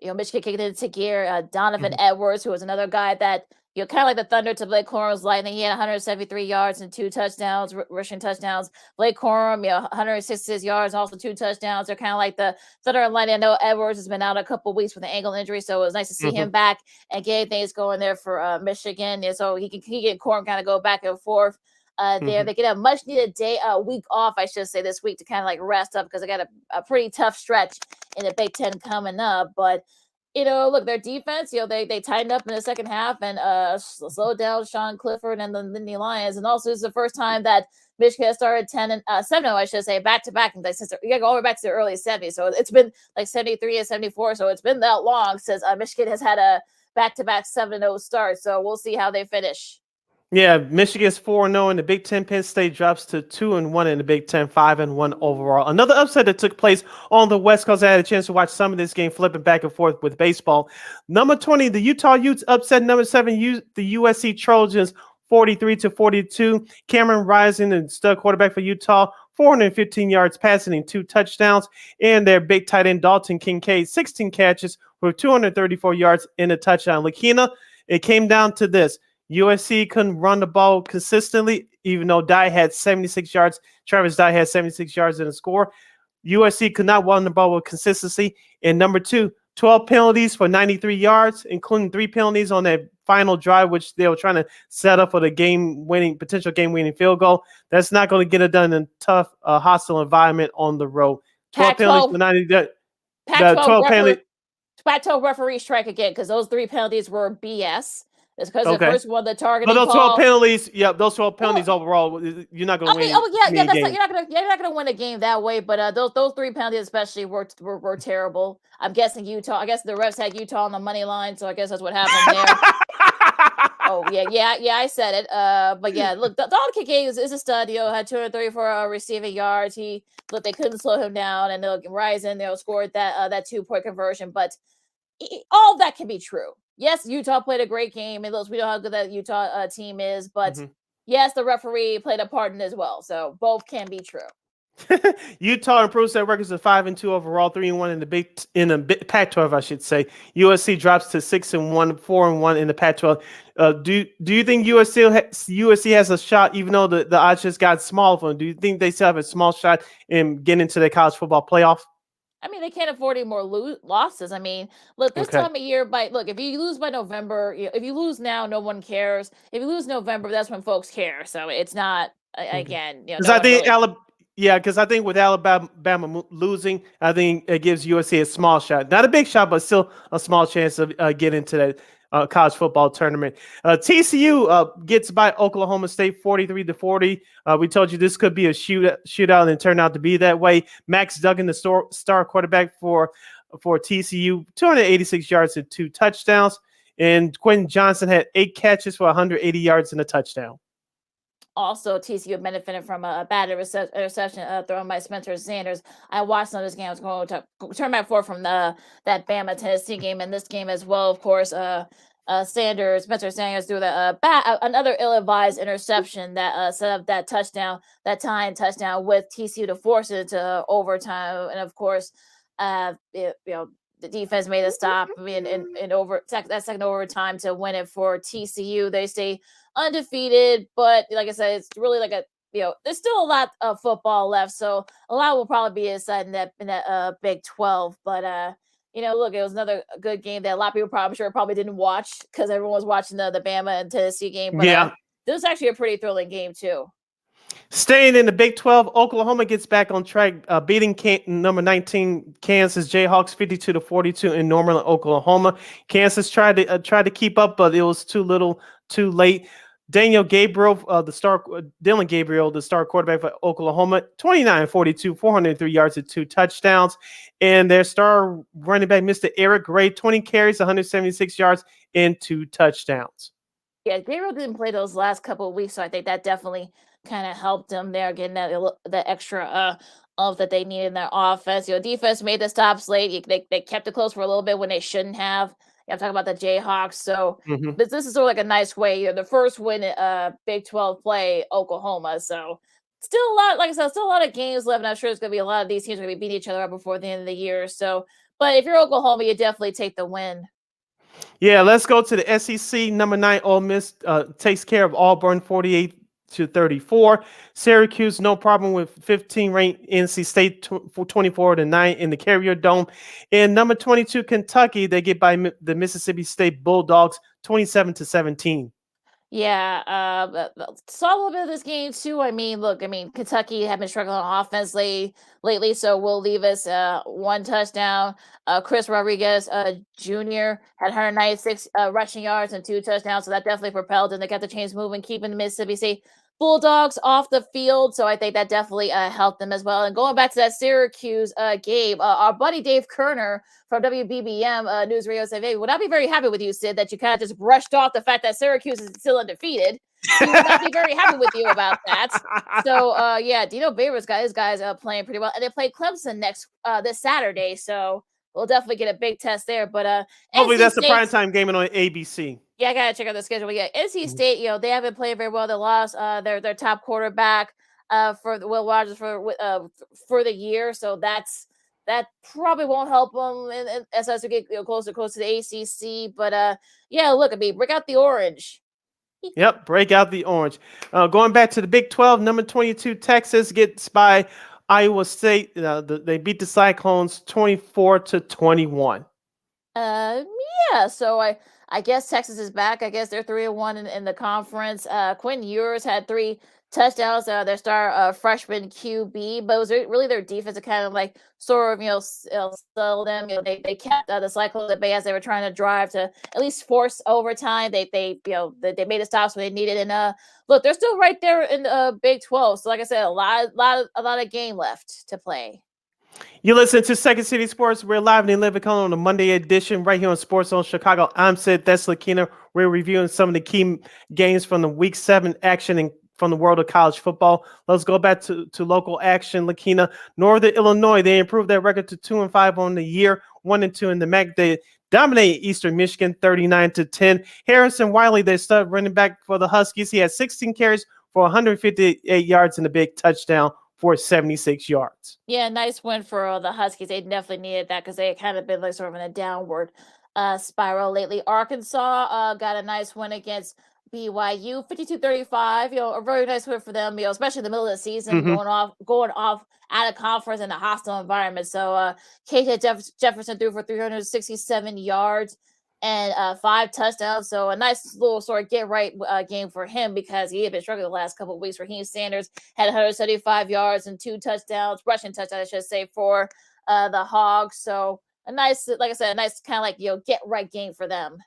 Michigan kicked it into gear. Donovan Edwards, who was another guy that kind of like the Thunder to Blake Corum's Lightning. He had 173 yards and 2 touchdowns, rushing touchdowns. Blake Corum, 166 yards, also 2 touchdowns. They're kind of like the Thunder and Lightning. I know Edwards has been out a couple weeks with an ankle injury, so it was nice to see him back and get things going there for Michigan. And so he and Corum kind of go back and forth. There, they get a much needed week off, I should say, this week to kind of like rest up because they got a pretty tough stretch in the Big Ten coming up. But look, their defense, they tightened up in the second half and slowed down Sean Clifford and the Nittany Lions. And also, this is the first time that Michigan has started 10-7, I should say, back to back. And you got to go all the way back to the early 70s. So it's been like 73 and 74. So it's been that long since Michigan has had a back-to-back 7-0 start. So we'll see how they finish. Yeah, Michigan's 4-0 in the Big Ten. Penn State drops to 2-1 in the Big Ten, 5-1 overall. Another upset that took place on the West Coast. I had a chance to watch some of this game flipping back and forth with baseball. Number 20, the Utah Utes upset number 7, the USC Trojans, 43-42. Cameron Rising, the stud quarterback for Utah, 415 yards passing and 2 touchdowns. And their big tight end, Dalton Kincaid, 16 catches with 234 yards and a touchdown. Lakeena, it came down to this. USC couldn't run the ball consistently, even though Dye had 76 yards. Travis Dye had 76 yards in the score. USC could not run the ball with consistency. And number 2, 12 penalties for 93 yards, including 3 penalties on that final drive, which they were trying to set up for the potential game-winning field goal. That's not going to get it done in a tough, hostile environment on the road. 12 penalties for 90. 12 penalties. Pac-12 referee strike again because those 3 penalties were BS. It's because the first one, the targeting But those 12 call. penalties, those 12 penalties overall, you're not going to win. You're not going to win a game that way. But those 3 penalties especially were terrible. I'm guessing Utah. I guess the refs had Utah on the money line, so I guess that's what happened there. Yeah, I said it. But yeah, look, Dalton Kincaid is a stud. Had 234 receiving yards. They couldn't slow him down, and Rising, scored that 2-point conversion. But all of that can be true. Yes, Utah played a great game, and we know how good that Utah team is. But yes, the referee played a part in it as well. So both can be true. Utah improves their records to 5-2 overall, 3-1 in the Pac-12, I should say. USC drops to 6-1, 4-1 in the Pac-12. Do you think USC has a shot, even though the odds just got small for them? Do you think they still have a small shot in getting into the college football playoff? I mean, they can't afford any more losses. I mean, look, this time of year, if you lose by November, if you lose now, no one cares. If you lose November, that's when folks care. So it's not, again, because I think with Alabama losing, I think it gives USC a small shot. Not a big shot, but still a small chance of getting to college football tournament. TCU gets by Oklahoma State 43-40. We told you this could be a shootout, and it turned out to be that way. Max Duggan, the star quarterback for TCU, 286 yards and 2 touchdowns. And Quentin Johnson had 8 catches for 180 yards and a touchdown. Also, TCU benefited from a bad interception thrown by Spencer Sanders. I watched on this game. I was going to turn back forward from that Bama Tennessee game and this game as well. Of course, Spencer Sanders threw another ill-advised interception that set up that touchdown, that tying touchdown with TCU to force it to overtime. And of course, the defense made a stop in that second overtime to win it for TCU. They stay undefeated, but like I said, it's really like there's still a lot of football left, so a lot will probably be decided in that Big 12. But look, it was another good game that a lot of people probably didn't watch because everyone was watching the Bama and Tennessee game. But this was actually a pretty thrilling game too. Staying in the Big 12, Oklahoma gets back on track, beating number 19 Kansas Jayhawks 52-42 in Norman, Oklahoma. Kansas tried to keep up, but it was too little, too late. Dylan Gabriel, the star quarterback for Oklahoma, 29-42, 403 yards and 2 touchdowns. And their star running back, Mr. Eric Gray, 20 carries, 176 yards and 2 touchdowns. Yeah, Gabriel didn't play those last couple of weeks, so I think that definitely kind of helped them there, getting that extra that they needed in their offense. Defense made the stops late. They kept it close for a little bit when they shouldn't have. I'm talking about the Jayhawks. So this is sort of like a nice way. The first win Big 12 play, Oklahoma. So still a lot, like I said, still a lot of games left. And I'm sure it's going to be a lot of these teams are going to be beating each other up before the end of the year. So, but if you're Oklahoma, you definitely take the win. Yeah, let's go to the SEC. Number 9, Ole Miss takes care of Auburn 48-34. Syracuse, no problem with 15-ranked NC State 24-9 in the Carrier Dome. And number 22, Kentucky, they get by the Mississippi State Bulldogs 27-17. Yeah, saw a little bit of this game too. Kentucky have been struggling on offense lately, so Will Levis, 1 touchdown. Chris Rodriguez, Jr. had 196 rushing yards and 2 touchdowns, so that definitely propelled them. They got the chains moving, keeping the Mississippi State Bulldogs off the field, so I think that definitely helped them as well. And going back to that Syracuse game, our buddy Dave Kerner from WBBM News Radio said, "Hey, would I be very happy with you, Sid, that you kind of just brushed off the fact that Syracuse is still undefeated? He would not be very happy with you about that." So, Dino Babers got his guys playing pretty well, and they play Clemson this Saturday, so we'll definitely get a big test there. But hopefully that's the primetime game on ABC. Yeah, I gotta check out the schedule. Yeah, NC State, they haven't played very well. They lost their top quarterback for Will Rogers for the year, so that probably won't help them as we get closer to the ACC. But break out the orange. Yep, break out the orange. Going back to the Big 12, number 22 Texas gets by Iowa State. They beat the Cyclones 24-21. So I guess Texas is back. I guess they're 3-1 in the conference. Quinn Ewers had 3 touchdowns. Their star freshman QB, but it was really their defense that kind of settled them. They kept the Cyclones at bay as they were trying to drive to at least force overtime. They made the stops when they needed. And look, they're still right there in the Big 12. So like I said, a lot of game left to play. You listen to Second City Sports. We're live in Living Color on the Monday edition right here on Sports Zone Chicago. I'm Sid, that's Lakeena. We're reviewing some of the key games from the Week 7 action and from the world of college football. Let's go back to local action, Lakeena. Northern Illinois, they improved their record to 2-5 on the year, 1-2 in the MAC. They dominate Eastern Michigan 39-10. Harrison Wiley, their stud running back for the Huskies, he had 16 carries for 158 yards and a big touchdown for 76 yards. Yeah, nice win for the Huskies. They definitely needed that because they had kind of been sort of in a downward spiral lately. Arkansas got a nice win against BYU, 52-35. A very nice win for them. Especially in the middle of the season, going off out of conference in a hostile environment. So KJ Jefferson threw for 367 yards and 5 touchdowns. So a nice little sort of get right game for him because he had been struggling the last couple of weeks. Raheem Sanders had 175 yards and 2 touchdowns, rushing touchdowns, I should say, for the Hogs. So a nice, like I said, a nice kind of get right game for them.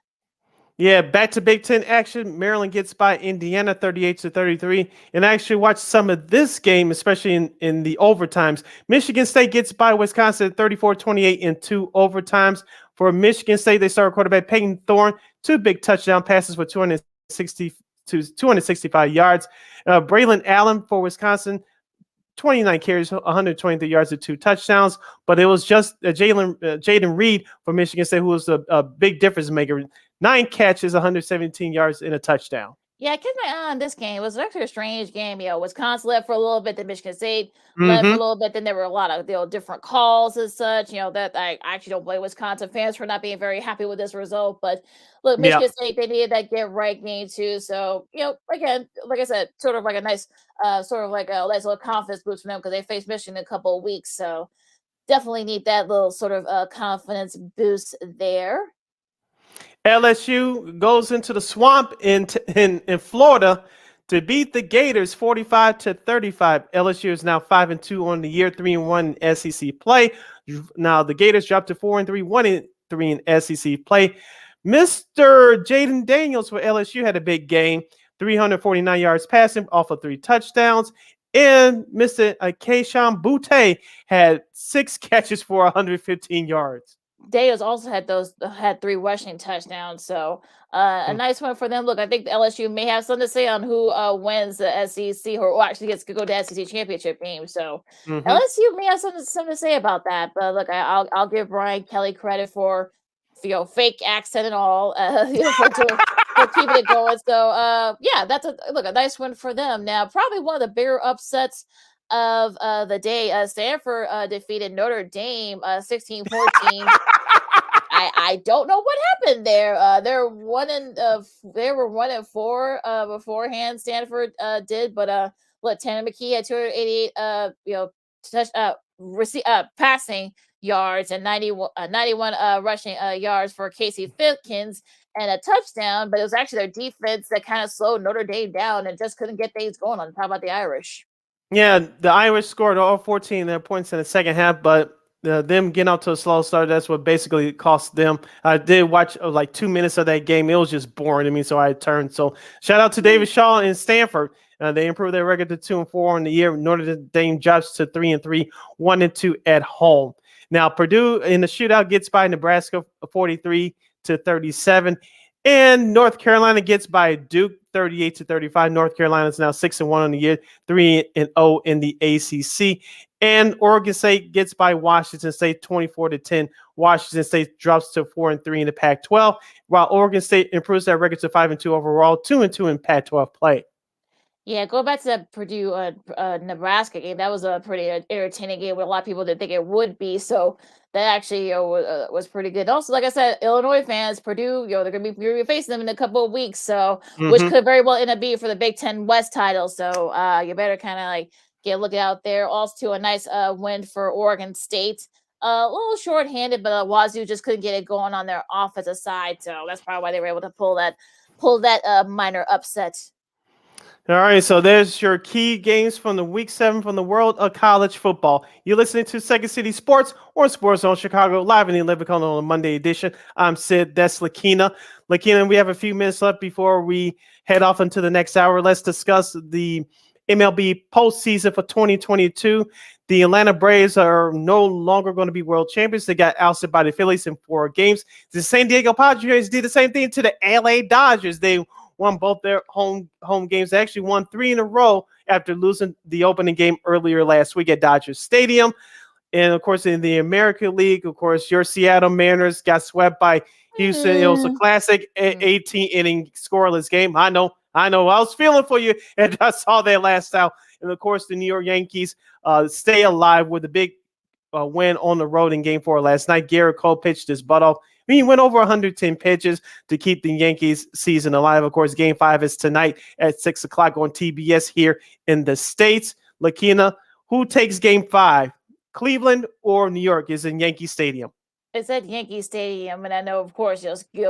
Yeah, back to Big Ten action. Maryland gets by Indiana 38-33. And I actually watched some of this game, especially in the overtimes. Michigan State gets by Wisconsin 34-28 in 2 overtimes. For Michigan State, they started quarterback Peyton Thorne, 2 big touchdown passes for 265 yards. Braylon Allen for Wisconsin, 29 carries, 123 yards, and 2 touchdowns. But it was just Jaden Reed for Michigan State who was a big difference maker. 9 catches, 117 yards, and a touchdown. Yeah, I kept my eye on this game. It was actually a strange game. Wisconsin led for a little bit, then Michigan State led for a little bit. Then there were a lot of different calls and such. That I actually don't blame Wisconsin fans for not being very happy with this result. But look, Michigan State, they needed that get right game too. So again, like I said, sort of like a nice, nice little confidence boost for them because they faced Michigan in a couple of weeks. So definitely need that little sort of confidence boost there. LSU goes into the swamp in Florida to beat the Gators 45-35. LSU is now 5-2 on the year, 3-1 in SEC play. Now the Gators dropped to 4-3, 1-3 in SEC play. Mr. Jaden Daniels for LSU had a big game, 349 yards passing off of 3 touchdowns. And Mr. Keishawn Butte had 6 catches for 115 yards. Daniels also had 3 rushing touchdowns, so a nice one for them. Look, I think the LSU may have something to say on who wins the SEC or actually gets to go to SEC championship game. So LSU may have something to say about that. But look, I'll give Brian Kelly credit for fake accent and all for keeping it going. So that's a nice one for them. Now, probably one of the bigger upsets of the day, Stanford defeated Notre Dame 16-14. I don't know what happened there. They were 1-4 beforehand. Stanford did, but look, Tanner McKee had 288 passing yards and 91 rushing yards for Casey Fitkins and a touchdown. But it was actually their defense that kind of slowed Notre Dame down and just couldn't get things going on top about the Irish. Yeah, the Irish scored all 14 of their points in the second half, but them getting out to a slow start, that's what basically cost them. I did watch like 2 minutes of that game. It was just boring to me, so I turned. So shout out to David Shaw and Stanford. They improved their record to 2-4 in the year. Notre Dame drops to 3-3, 1-2 at home. Now, Purdue in the shootout gets by Nebraska 43-37. And North Carolina gets by Duke 38-35. North Carolina is now 6-1 on the year, 3-0 in the ACC. And Oregon State gets by Washington State 24-10. Washington State drops to 4-3 in the Pac-12, while Oregon State improves their record to 5-2 overall, 2-2 in Pac-12 play. Yeah, go back to that Purdue Nebraska game. That was a pretty entertaining game. What a lot of people didn't think it would be. So that actually was pretty good. Also, like I said, Illinois fans, Purdue, they're going to be facing them in a couple of weeks. So which could very well end up being for the Big Ten West title. So you better kind of get a look out there. Also, a nice win for Oregon State. A little shorthanded, but Wazoo just couldn't get it going on their offensive side. So that's probably why they were able to pull that minor upset. All right, so there's your key games from the Week 7 from the world of college football. You're listening to Second City Sports or Sports Zone Chicago live in the Olympic on a Monday edition. I'm Sid, that's Lakeena. Lakeena, we have a few minutes left before we head off into the next hour. Let's discuss the MLB postseason for 2022. The Atlanta Braves are no longer going to be world champions. They got ousted by the Phillies in 4 games. The San Diego Padres did the same thing to the LA Dodgers. They won both their home games. They actually won 3 in a row after losing the opening game earlier last week at Dodger Stadium. And, of course, in the American League, of course, your Seattle Mariners got swept by Houston. It was a classic 18-inning scoreless game. I know. I was feeling for you, and I saw that last out. And, of course, the New York Yankees stay alive with a big win on the road in Game 4 last night. Garrett Cole pitched his butt off. He went over 110 pitches to keep the Yankees season alive. Of course, Game 5 is tonight at 6 o'clock on TBS here in the States. Lakeena, who takes Game 5? Cleveland or New York is in Yankee Stadium? It's at Yankee Stadium, and I know, of course,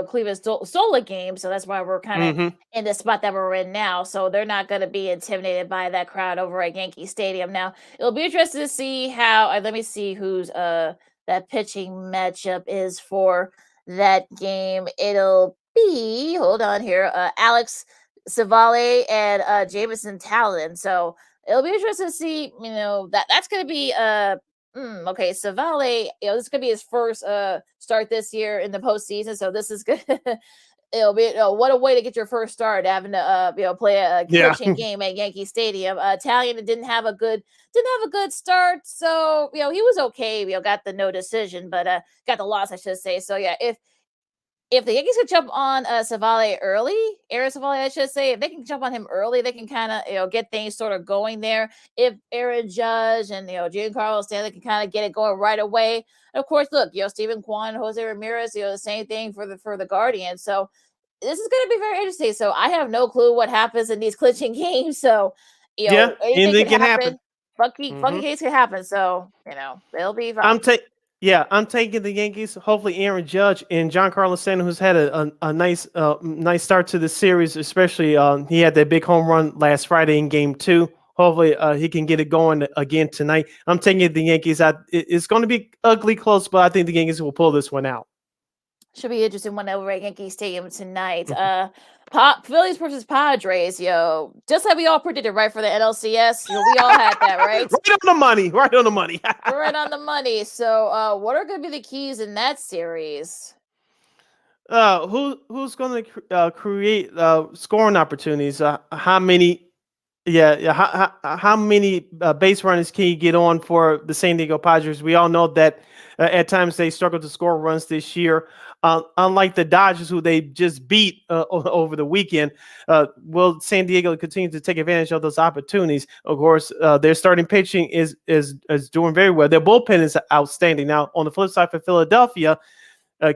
Cleveland stole a game, so that's why we're kind of in the spot that we're in now. So they're not going to be intimidated by that crowd over at Yankee Stadium. Now, it'll be interesting to see how. Let me see who's that pitching matchup is for that game. It'll be be, hold on here, Alex Savale and Jameson Talon. So it'll be interesting to see, that's going to be okay, Savale, this is going to be his first start this year in the postseason. So this is good. It'll be what a way to get your first start, having to play a clinching game at Yankee Stadium. Italian didn't have a good start, so he was okay. Got the no decision, but got the loss, I should say. So yeah, if the Yankees could jump on Savale early, Aaron Savale, I should say, if they can jump on him early, they can kind of get things sort of going there. If Aaron Judge and Giancarlo Stanley can kind of get it going right away. And of course, look, Stephen Kwan, Jose Ramirez, the same thing for the Guardians. So this is going to be very interesting. So I have no clue what happens in these clinching games. So anything can happen. Funky games can happen. So they'll be fine. I'm taking the Yankees. Hopefully, Aaron Judge and Giancarlo Stanton, who's had a nice start to the series, especially he had that big home run last Friday in Game 2. Hopefully, he can get it going again tonight. I'm taking the Yankees out. It's going to be ugly close, but I think the Yankees will pull this one out. Should be interesting one over at Yankee Stadium tonight. Phillies versus Padres, just like we all predicted, right, for the NLCS. We all had that, right? Right on the money. Right on the money. Right on the money. So, what are going to be the keys in that series? Who's going to create scoring opportunities? How many? How many base runners can you get on for the San Diego Padres? We all know that at times they struggle to score runs this year. Unlike the Dodgers, who they just beat over the weekend, will San Diego continue to take advantage of those opportunities? Of course, their starting pitching is doing very well. Their bullpen is outstanding. Now, on the flip side for Philadelphia,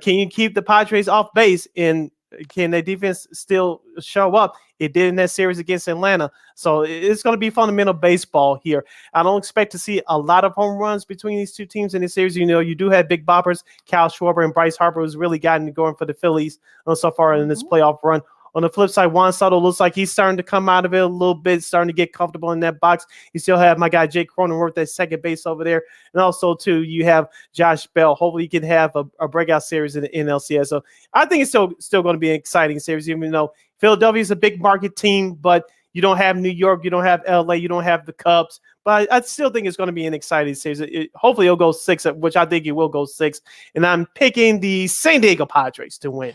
can you keep the Padres off base, and can their defense still show up? It did in that series against Atlanta. So it's going to be fundamental baseball here. I don't expect to see a lot of home runs between these two teams in this series. You do have big boppers, Kyle Schwarber and Bryce Harper, who's really gotten it going for the Phillies so far in this playoff run. On the flip side, Juan Soto looks like he's starting to come out of it a little bit, starting to get comfortable in that box. You still have my guy Jake Cronenworth at second base over there. And also, too, you have Josh Bell. Hopefully he can have a breakout series in the NLCS. So I think it's still going to be an exciting series, even though Philadelphia is a big market team, but you don't have New York, you don't have LA, you don't have the Cubs. But I still think it's going to be an exciting series. Hopefully it'll go 6, which I think it will go 6. And I'm picking the San Diego Padres to win.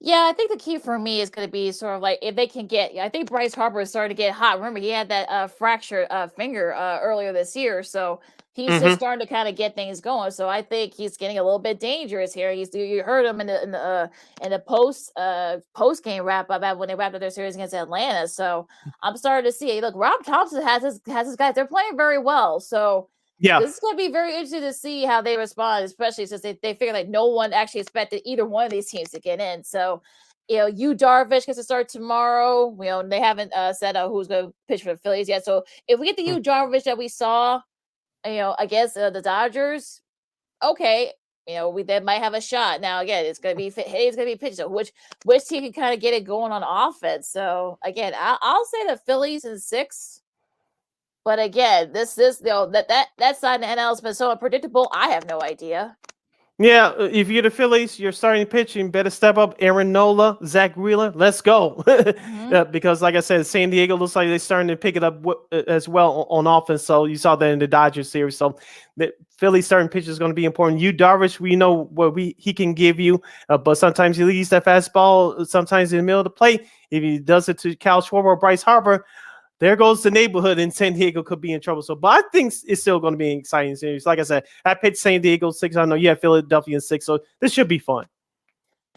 Yeah, I think the key for me is going to be sort of like if they can get. I think Bryce Harper is starting to get hot. Remember, he had that fractured finger earlier this year, so he's just starting to kind of get things going. So I think he's getting a little bit dangerous here. You heard him in the post game wrap up when they wrapped up their series against Atlanta. So I'm starting to see. Look, Rob Thompson has his guys. They're playing very well. So. Yeah, this is going to be very interesting to see how they respond, especially since they figure like no one actually expected either one of these teams to get in. So, Yu Darvish gets to start tomorrow. They haven't said who's going to pitch for the Phillies yet. So, if we get the Yu Darvish that we saw, against the Dodgers, okay, they might have a shot. Now, again, it's going to be pitched. So, which team can kind of get it going on offense? So, again, I'll say the Phillies in 6. But again, that side of the NL has been so unpredictable. I have no idea. Yeah, if you're the Phillies, you're starting pitching, better step up. Aaron Nola, Zach Wheeler, let's go. Because like I said, San Diego looks like they're starting to pick it up as well on offense. So you saw that in the Dodgers series. So the Philly starting pitch is going to be important. Yu Darvish, we know what he can give you, but sometimes he leaves that fastball, sometimes in the middle of the plate. If he does it to Kyle Schwarber or Bryce Harper, there goes the neighborhood, and San Diego could be in trouble. So, but I think it's still going to be an exciting series. Like I said, I picked San Diego 6. I know you have Philadelphia 6, so this should be fun.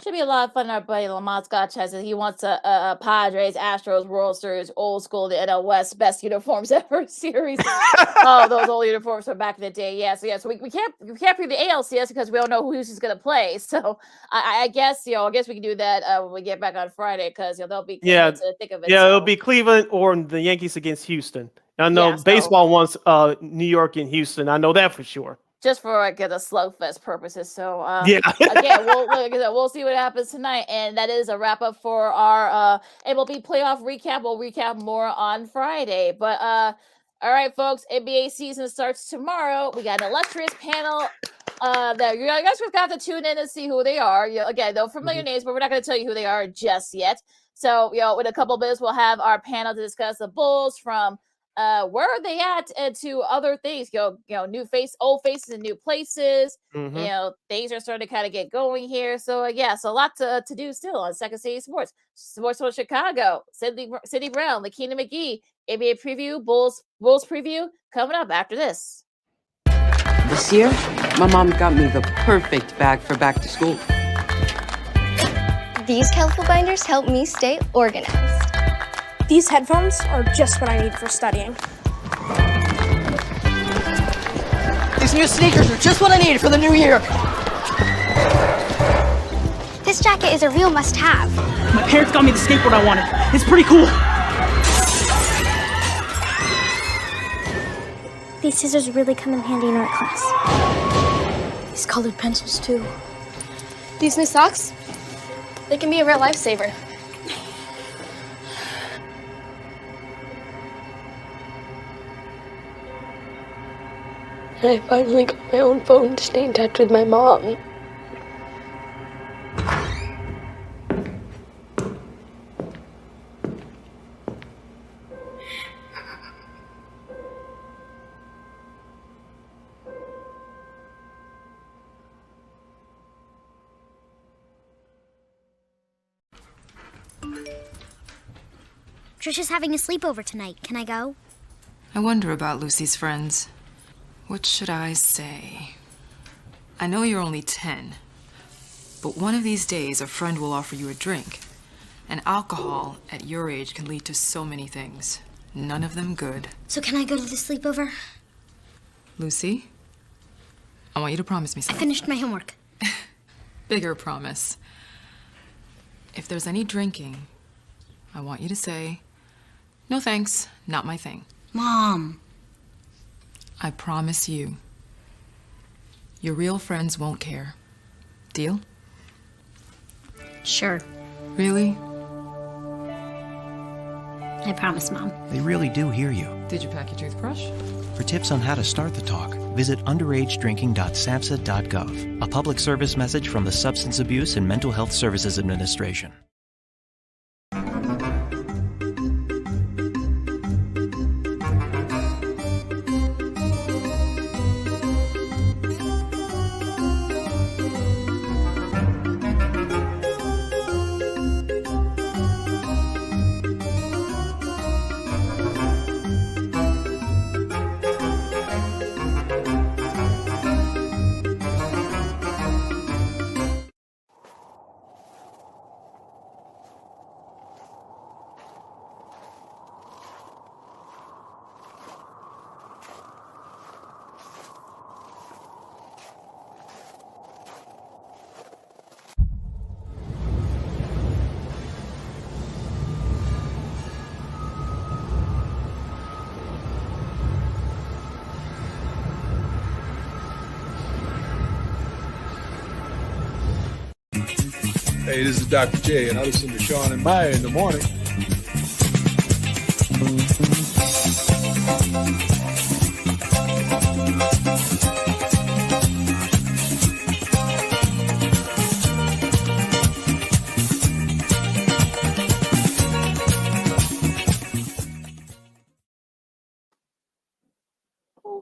Should be a lot of fun. Our buddy Lamont Scott says he wants a Padres, Astros, World Series, old school, the NL West, best uniforms ever series. Oh, those old uniforms from back in the day. Yeah, so we can't pick the ALCS because we don't know who's going to play. So I guess we can do that when we get back on Friday because they'll be to think of it. Yeah, it'll be Cleveland or the Yankees against Houston. I know baseball wants New York and Houston. I know that for sure. Just for the slugfest purposes. So again, we'll see what happens tonight, and that is a wrap up for our MLB playoff recap. We'll recap more on Friday, but all right, folks, NBA season starts tomorrow. We got an illustrious panel that you guys just got to tune in and see who they are. Again, they're familiar names, but we're not going to tell you who they are just yet. So, in a couple of minutes, we'll have our panel to discuss the Bulls from where are they at to other things. New old faces in new places. Things are starting to kind of get going here. So, so a lot to do still on Second City Sports. Sports from Chicago, Sidney Brown, Lakeena McGee, NBA preview, Bulls preview coming up after this. This year, my mom got me the perfect bag for back to school. These colorful binders help me stay organized. These headphones are just what I need for studying. These new sneakers are just what I need for the new year. This jacket is a real must-have. My parents got me the skateboard I wanted. It's pretty cool. These scissors really come in handy in art class. These colored pencils, too. These new socks, they can be a real lifesaver. I finally got my own phone to stay in touch with my mom. Trisha's having a sleepover tonight. Can I go? I wonder about Lucy's friends. What should I say? I know you're only 10, but one of these days a friend will offer you a drink. And alcohol at your age can lead to so many things. None of them good. So can I go to the sleepover? Lucy, I want you to promise me I something. finished my homework. Bigger promise. If there's any drinking, I want you to say, "No thanks, not my thing." Mom. I promise you, your real friends won't care. Deal? Sure. Really? I promise, Mom. They really do hear you. Did you pack your toothbrush? For tips on how to start the talk, visit underagedrinking.samhsa.gov, a public service message from the Substance Abuse and Mental Health Services Administration. Hey, this is Dr. J, and I listen to Sean and Maya in the morning.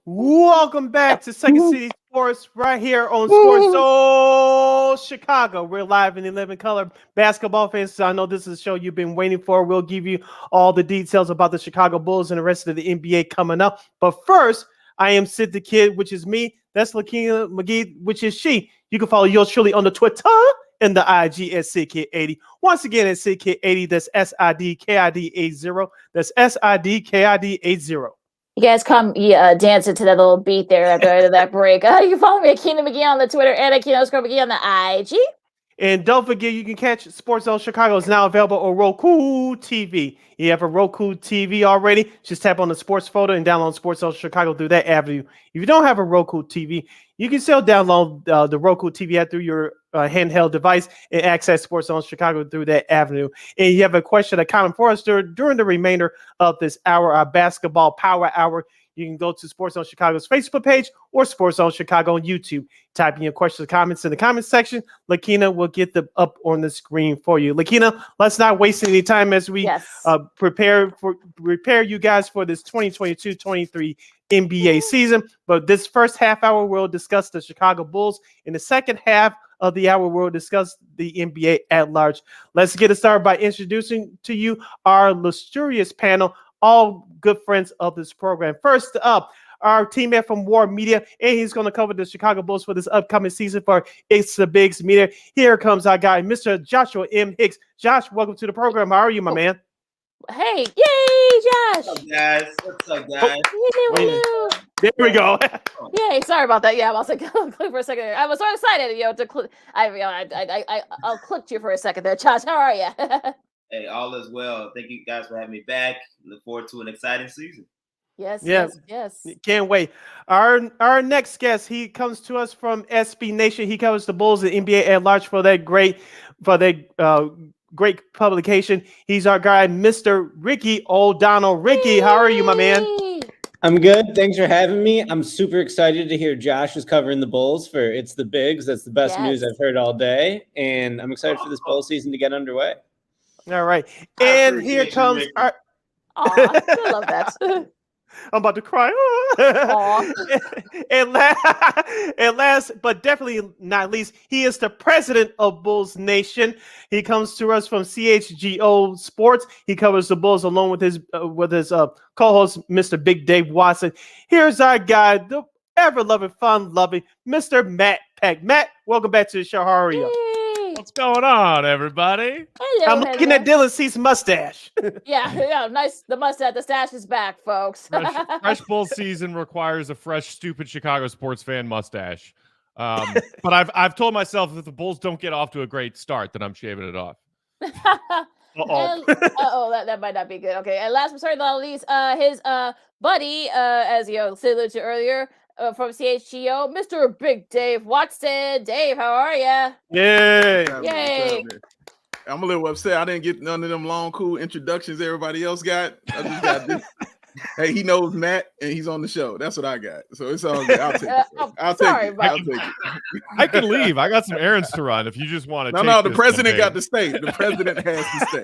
Welcome back to Second City Sports right here on Sports Zone Chicago. We're live in 11 color basketball fans. So I know this is a show you've been waiting for. We'll give you all the details about the Chicago Bulls and the rest of the NBA coming up. But first, I am Sid the Kid, which is me. That's Lakeena McGee, which is she. You can follow yours truly on the Twitter and the IG at SidKid80. Once again, at SidKid80, that's SIDKID80. That's SIDKID80. You guys come dancing to that little beat there at the end of that break. You can follow me at Lakeena McGee on the Twitter and at Lakeena_McGee on the IG. And don't forget, you can catch Sports Zone Chicago. Is now available on Roku TV. You have a Roku TV already, just tap on the sports photo and download Sports Zone Chicago through that avenue. If you don't have a Roku TV, you can still download the Roku TV app through your handheld device and access Sports Zone Chicago through that avenue. And you have a question, a comment for us during the remainder of this hour, our basketball power hour. you can go to Sports Zone Chicago's Facebook page or Sports Zone Chicago on YouTube. Type in your questions or comments in the comments section. Lakeena will get them up on the screen for you. Lakeena, let's not waste any time as we prepare you guys for this 2022-23 NBA season. But this first half hour, we'll discuss the Chicago Bulls. In the second half of the hour, we'll discuss the NBA at large. Let's get it started by introducing to you our illustrious panel, all good friends of this program. First up, our teammate from Warr Media, and he's going to cover the Chicago Bulls for this upcoming season for It's the Bigs Media. Here comes our guy, Mr. Joshua M. Hicks. Josh, welcome to the program. How are you, my man? Hey, yay, Josh! What's up, guys? What's up, guys? There we go. Yay! Sorry about that. Yeah, I was like, click for a second. I was so excited, to click. I'll clicked you for a second there, Josh. How are you? Hey, all is well. Thank you guys for having me back. Look forward to an exciting season. Yes. Can't wait. Our next guest, he comes to us from SBNation. He covers the Bulls and NBA at large for that great publication. He's our guy, Mr. Ricky O'Donnell. Ricky, how are you, my man? I'm good. Thanks for having me. I'm super excited to hear Josh is covering the Bulls for It's the Bigs. That's the best news I've heard all day. And I'm excited for this Bull season to get underway. All right. And here comes our... I love that. I'm about to cry. and last, but definitely not least, he is the president of Bulls Nation. He comes to us from CHGO Sports. He covers the Bulls along with his co-host, Mr. Big Dave Watson. Here's our guy, the ever-loving, fun-loving Mr. Matt Peck. Matt, welcome back to the show. How are you? What's going on, everybody? Hello, I'm looking at Dylan C's mustache. Yeah, nice. The mustache, the stash is back, folks. Fresh Bull season requires a fresh, stupid Chicago sports fan mustache. But I've told myself if the Bulls don't get off to a great start, then I'm shaving it off. That might not be good. Okay, and last but certainly not least, his buddy, as Sid alluded to earlier, from CHGO, Mr. Big Dave Watson. Dave, how are ya? Yay! I'm a little upset. I didn't get none of them long, cool introductions everybody else got. I just got this. Hey, he knows Matt, and he's on the show. That's what I got. So it's all good. I'll take it. I'll take it. I can leave. I got some errands to run if you just want to. No, the president got to stay. The president has to stay.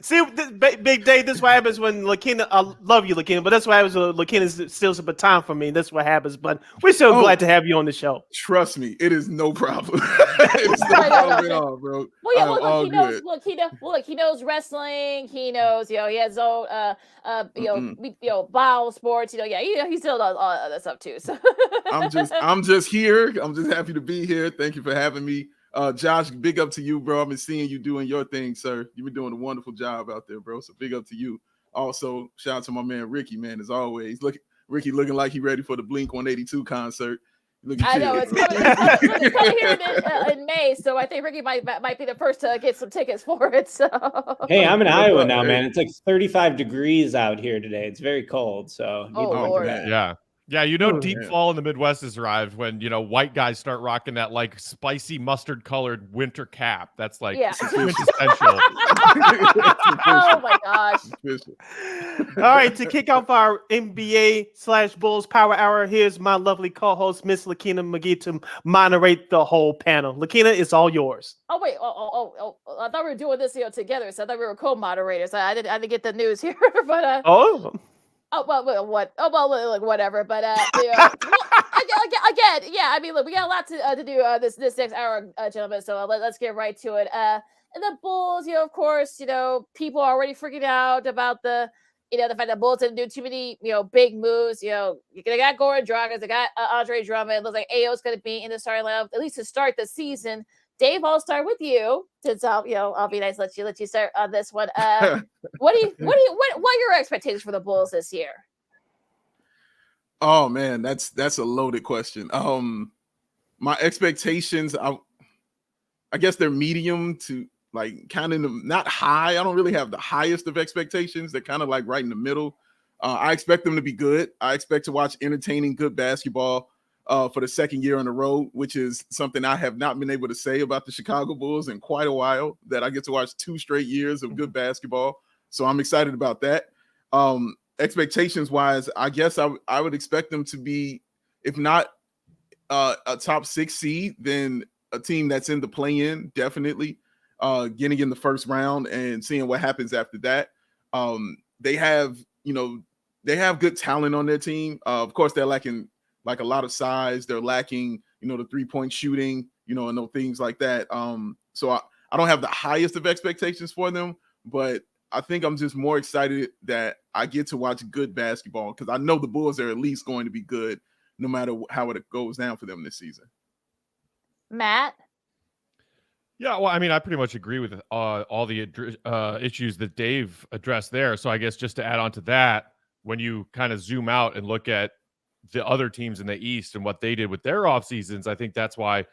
See, Big Dave, this is what happens when Lakeena, I love you, Lakeena, but that's what happens when Lakeena steals a baton from me. That's what happens, but we're so glad to have you on the show. Trust me, it is no problem. It's no problem at all, bro. Well, yeah, he knows wrestling. He knows, he has his own, bowel sports. He still does all that stuff too. So I'm just here. I'm just happy to be here. Thank you for having me. Josh, big up to you, bro. I've been seeing you doing your thing, sir. You've been doing a wonderful job out there, bro. So big up to you. Also, shout out to my man Ricky, man, as always. Ricky looking like he ready for the Blink 182 concert. I know it's coming here in May, so I think Ricky might be the first to get some tickets for it. So hey, I'm in Iowa now, man. It's like 35 degrees out here today. It's very cold, so Yeah, deep fall in the Midwest has arrived when, white guys start rocking that, like, spicy mustard-colored winter cap. That's, like, quintessential. Oh, my gosh. All right, to kick off our NBA/Bulls Power Hour, here's my lovely co-host, Miss Lakeena McGee, to moderate the whole panel. Lakeena, it's all yours. Oh, wait. I thought we were doing this together, so I thought we were co-moderators. I didn't get the news here, but... Oh, well, what? Oh, well, like, whatever. But, again, yeah, I mean, look, we got a lot to do this next hour, gentlemen, so let's get right to it. And the Bulls, of course, people are already freaking out about the fact that Bulls didn't do too many, big moves. They got Goran Dragic, they got Andre Drummond. It looks like Ayo's going to be in the starting lineup, at least to start the season. Dave, I'll start with you since I'll be nice. Let you start on this one. What are your expectations for the Bulls this year? Oh man, that's a loaded question. My expectations, I guess they're medium to like kind of not high. I don't really have the highest of expectations. They're kind of like right in the middle. I expect them to be good. I expect to watch entertaining, good basketball. For the second year in a row, which is something I have not been able to say about the Chicago Bulls in quite a while, that I get to watch 2 straight years of good basketball. So I'm excited about that. Expectations wise, I guess I would expect them to be, if not a top 6 seed, then a team that's in the play-in, definitely getting in the first round and seeing what happens after that. They have good talent on their team. Of course, they're lacking like a lot of size. They're lacking, the 3-point shooting, and those things like that. So I don't have the highest of expectations for them, but I think I'm just more excited that I get to watch good basketball because I know the Bulls are at least going to be good no matter how it goes down for them this season. Matt? Yeah, well, I mean, I pretty much agree with all the issues that Dave addressed there. So I guess just to add on to that, when you kind of zoom out and look at the other teams in the East and what they did with their off seasons, I think that's why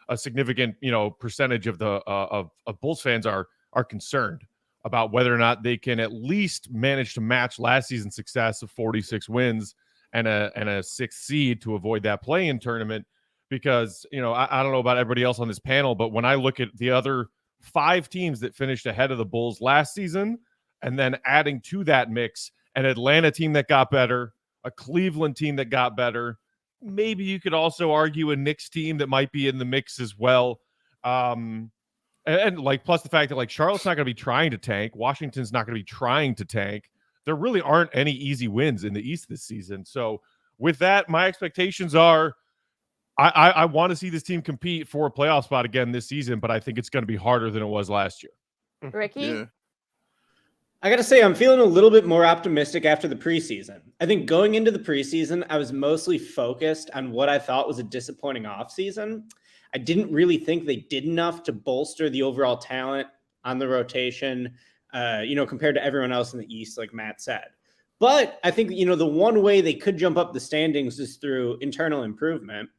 a significant, percentage of the of Bulls fans are concerned about whether or not they can at least manage to match last season's success of 46 wins and a 6th seed to avoid that play-in tournament. Because, I don't know about everybody else on this panel, but when I look at the other 5 teams that finished ahead of the Bulls last season, and then adding to that mix an Atlanta team that got better, a Cleveland team that got better, maybe you could also argue a Knicks team that might be in the mix as well. And like, plus the fact that like Charlotte's not going to be trying to tank. Washington's not going to be trying to tank. There really aren't any easy wins in the East this season. So with that, my expectations are I want to see this team compete for a playoff spot again this season, but I think it's going to be harder than it was last year. Ricky? Yeah. I got to say, I'm feeling a little bit more optimistic after the preseason. I think going into the preseason, I was mostly focused on what I thought was a disappointing offseason. I didn't really think they did enough to bolster the overall talent on the rotation, compared to everyone else in the East, like Matt said. But I think, the one way they could jump up the standings is through internal improvement.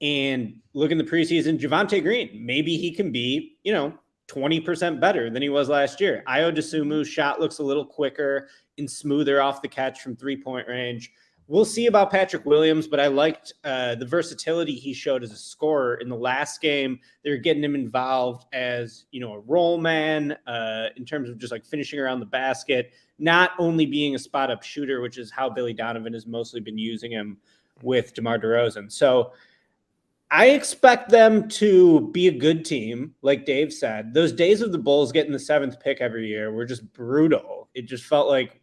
And look in the preseason, Javonte Green, maybe he can be, 20% better than he was last year. Ayo Dosunmu's shot looks a little quicker and smoother off the catch from 3-point range. We'll see about Patrick Williams, but I liked the versatility he showed as a scorer in the last game. They're getting him involved as, a roll man in terms of just like finishing around the basket, not only being a spot up shooter, which is how Billy Donovan has mostly been using him with DeMar DeRozan. So I expect them to be a good team, like Dave said. Those days of the Bulls getting the 7th pick every year were just brutal. It just felt like,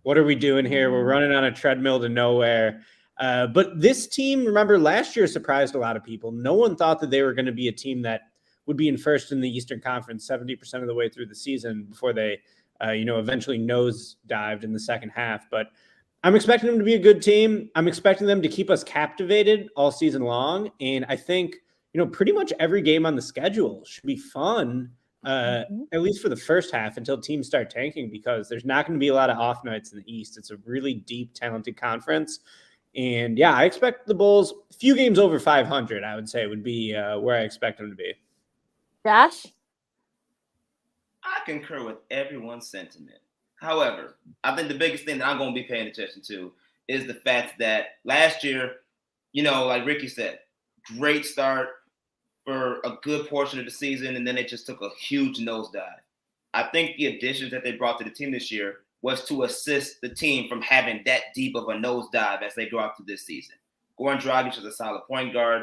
what are we doing here? We're running on a treadmill to nowhere. But this team, remember, last year surprised a lot of people. No one thought that they were going to be a team that would be in first in the Eastern Conference 70% of the way through the season before they, eventually nosedived in the second half. But I'm expecting them to be a good team. I'm expecting them to keep us captivated all season long. And I think, pretty much every game on the schedule should be fun, at least for the first half until teams start tanking, because there's not going to be a lot of off nights in the East. It's a really deep, talented conference. And yeah, I expect the Bulls, a few games over 500, I would say would be where I expect them to be. Josh? I concur with everyone's sentiment. However, I think the biggest thing that I'm going to be paying attention to is the fact that last year, like Ricky said, great start for a good portion of the season, and then it just took a huge nosedive. I think the additions that they brought to the team this year was to assist the team from having that deep of a nosedive as they go out through this season. Goran Dragic is a solid point guard,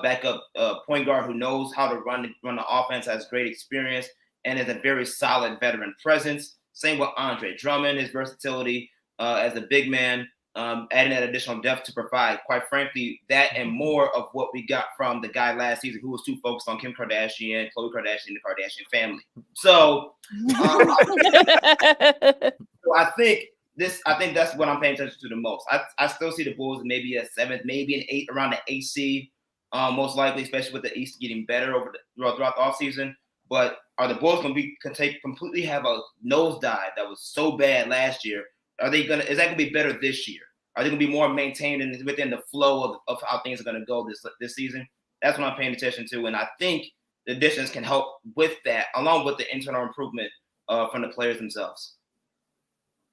backup point guard who knows how to run the offense, has great experience, and is a very solid veteran presence. Same with Andre Drummond, his versatility as a big man, adding that additional depth to provide, quite frankly, that and more of what we got from the guy last season who was too focused on Kim Kardashian, Khloe Kardashian, the Kardashian family. So I think that's what I'm paying attention to the most. I still see the Bulls maybe a 7th, maybe an 8th, around the 8th seed, most likely, especially with the East getting better throughout the offseason. But are the Bulls going to completely have a nosedive that was so bad last year? Is that going to be better this year? Are they going to be more maintained and within the flow of how things are going to go this season? That's what I'm paying attention to. And I think the additions can help with that, along with the internal improvement from the players themselves.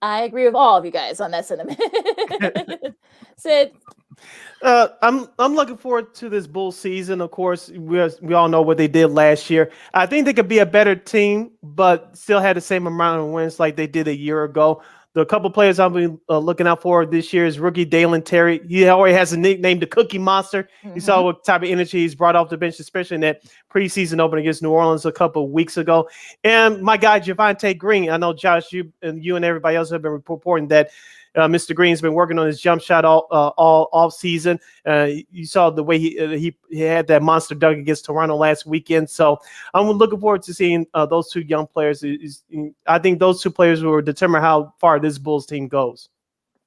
I agree with all of you guys on that sentiment. Sid? I'm looking forward to this Bulls season. Of course, we all know what they did last year. I think they could be a better team, but still had the same amount of wins like they did a year ago. the couple players I'll be looking out for this year is rookie Dalen Terry. He already has a nickname, the Cookie Monster. You saw what type of energy he's brought off the bench, especially in that preseason opener against New Orleans a couple of weeks ago. And my guy, Javonte Green. I know, Josh, you and everybody else have been reporting that Mr. Green's been working on his jump shot all off season. You saw the way he had that monster dunk against Toronto last weekend. So I'm looking forward to seeing those two young players. I think those two players will determine how far this Bulls team goes.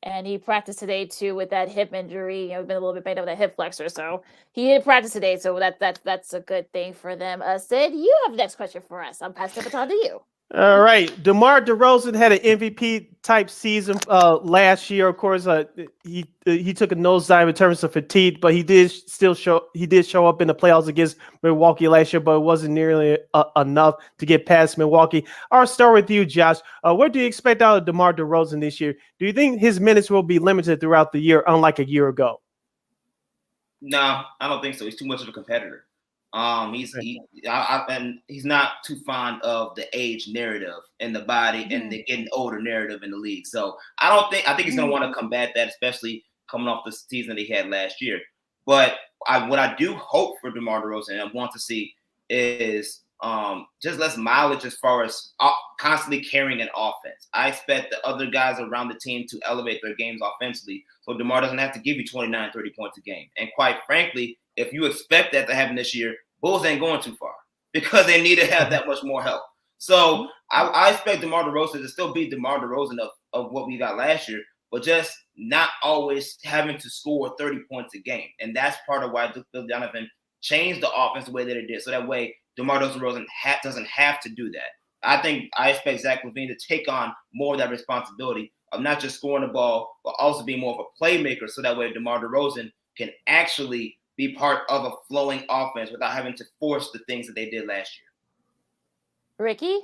And he practiced today too with that hip injury. You know, been a little bit banged up with that hip flexor, so he did practice today. So that's a good thing for them. Sid, you have the next question for us. I'm passing the baton to you. All right, DeMar DeRozan had an MVP type season last year. Of course, he took a nosedive in terms of fatigue, but he did show up in the playoffs against Milwaukee last year, but it wasn't nearly enough to get past Milwaukee. I'll start with you, Josh. What do you expect out of DeMar DeRozan this year? Do you think his minutes will be limited throughout the year, unlike a year ago? No, I don't think so. He's too much of a competitor. He's not too fond of the age narrative and the body and the getting older narrative in the league. So I think he's going to want to combat that, especially coming off the season that he had last year. But what I do hope for DeMar DeRozan and I want to see is just less mileage as far as constantly carrying an offense. I expect the other guys around the team to elevate their games offensively, so DeMar doesn't have to give you 29, 30 points a game. And quite frankly, if you expect that to happen this year, Bulls ain't going too far because they need to have that much more help. So I expect DeMar DeRozan to still be DeMar DeRozan of what we got last year, but just not always having to score 30 points a game. And that's part of why Bill Donovan changed the offense the way that it did. So that way DeMar DeRozan doesn't have to do that. I expect Zach LaVine to take on more of that responsibility of not just scoring the ball, but also being more of a playmaker. So that way DeMar DeRozan can actually be part of a flowing offense without having to force the things that they did last year. Ricky?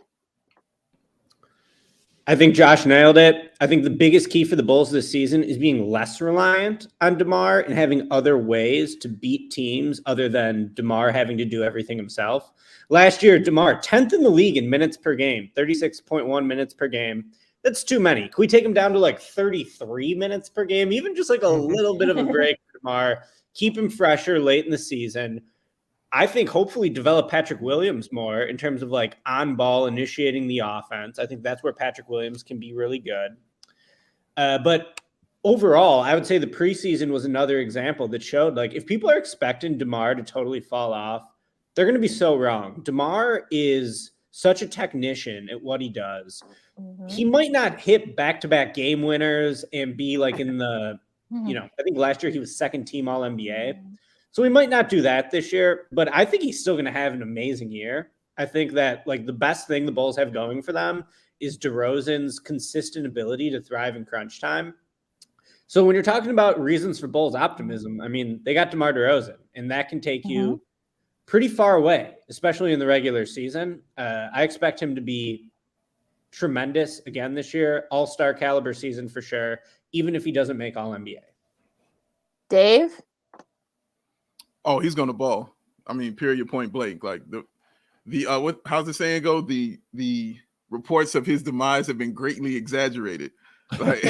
I think Josh nailed it. I think the biggest key for the Bulls this season is being less reliant on DeMar and having other ways to beat teams other than DeMar having to do everything himself. Last year, DeMar, 10th in the league in minutes per game, 36.1 minutes per game. That's too many. Can we take him down to like 33 minutes per game? Even just like a little bit of a break for DeMar. Keep him fresher late in the season. I think hopefully develop Patrick Williams more in terms of like on ball initiating the offense. I think that's where Patrick Williams can be really good. But overall, I would say the preseason was another example that showed like if people are expecting DeMar to totally fall off, they're going to be so wrong. DeMar is such a technician at what he does. He might not hit back-to-back game winners and be like in the I think last year he was second team All-NBA. So we might not do that this year, but I think he's still going to have an amazing year. I think that like the best thing the Bulls have going for them is DeRozan's consistent ability to thrive in crunch time. So when you're talking about reasons for Bulls optimism, I mean, they got DeMar DeRozan, and that can take you pretty far away, especially in the regular season. I expect him to be tremendous again this year, all-star caliber season for sure, even if he doesn't make All-NBA. Dave? Oh, he's gonna ball. I mean, period, point blank. Like the how's the saying go? The reports of his demise have been greatly exaggerated. Like,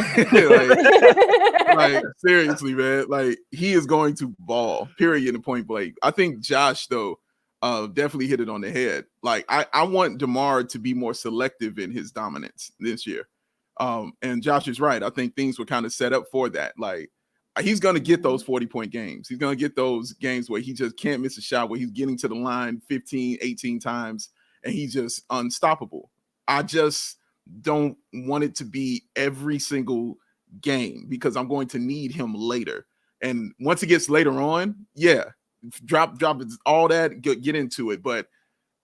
like seriously, man. Like he is going to ball. Period, and point blank. I think Josh though definitely hit it on the head. Like I want DeMar to be more selective in his dominance this year. And Josh is right. I think things were kind of set up for that. Like he's going to get those 40-point games. He's going to get those games where he just can't miss a shot, where he's getting to the line 15, 18 times, and he's just unstoppable. I just don't want it to be every single game because I'm going to need him later. And once he gets later on, yeah, drop all that, get into it. But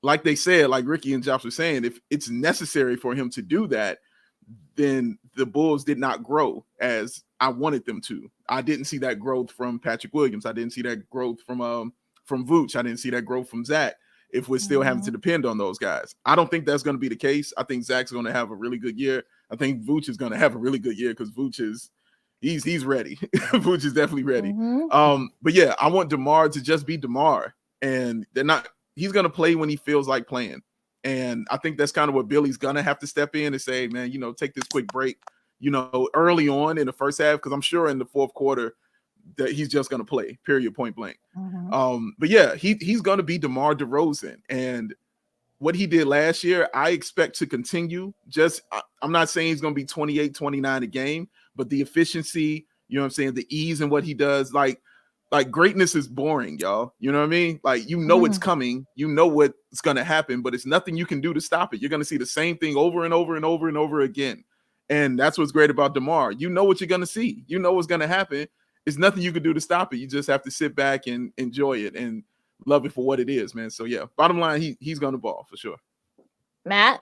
like they said, like Ricky and Josh were saying, if it's necessary for him to do that, then the Bulls did not grow as I wanted them to. I didn't see that growth from Patrick Williams. I didn't see that growth from Vooch. I didn't see that growth from Zach. If we're still having to depend on those guys, I don't think that's going to be the case. I think Zach's going to have a really good year. I think Vooch is going to have a really good year because Vooch is he's ready. Vooch is definitely ready. But yeah, I want DeMar to just be DeMar, and he's going to play when he feels like playing. And I think that's kind of what Billy's going to have to step in and say, man, take this quick break. early on in the first half, because I'm sure in the fourth quarter that he's just going to play, period, point blank. But yeah, he's going to be DeMar DeRozan. And what he did last year, I expect to continue. I'm not saying he's going to be 28, 29 a game, but the efficiency, the ease in what he does, like greatness is boring, y'all. You know what I mean? Like, it's coming, what's going to happen, but it's nothing you can do to stop it. You're going to see the same thing over and over and over and over again. And that's what's great about DeMar. You know what you're going to see. You know what's going to happen. There's nothing you can do to stop it. You just have to sit back and enjoy it and love it for what it is, man. So yeah, bottom line, he's going to ball for sure. Matt?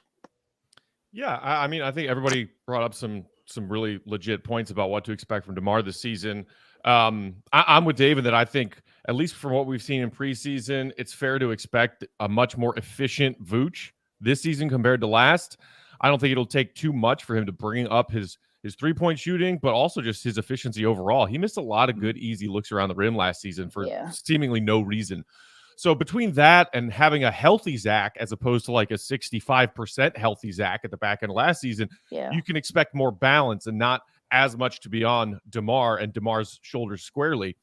Yeah, I mean, I think everybody brought up some really legit points about what to expect from DeMar this season. I'm with Dave in that I think, at least from what we've seen in preseason, it's fair to expect a much more efficient Vooch this season compared to last. I don't think it'll take too much for him to bring up his three-point shooting, but also just his efficiency overall. He missed a lot of good, easy looks around the rim last season for seemingly no reason. So between that and having a healthy Zach, as opposed to like a 65% healthy Zach at the back end of last season, you can expect more balance and not as much to be on DeMar and DeMar's shoulders squarely.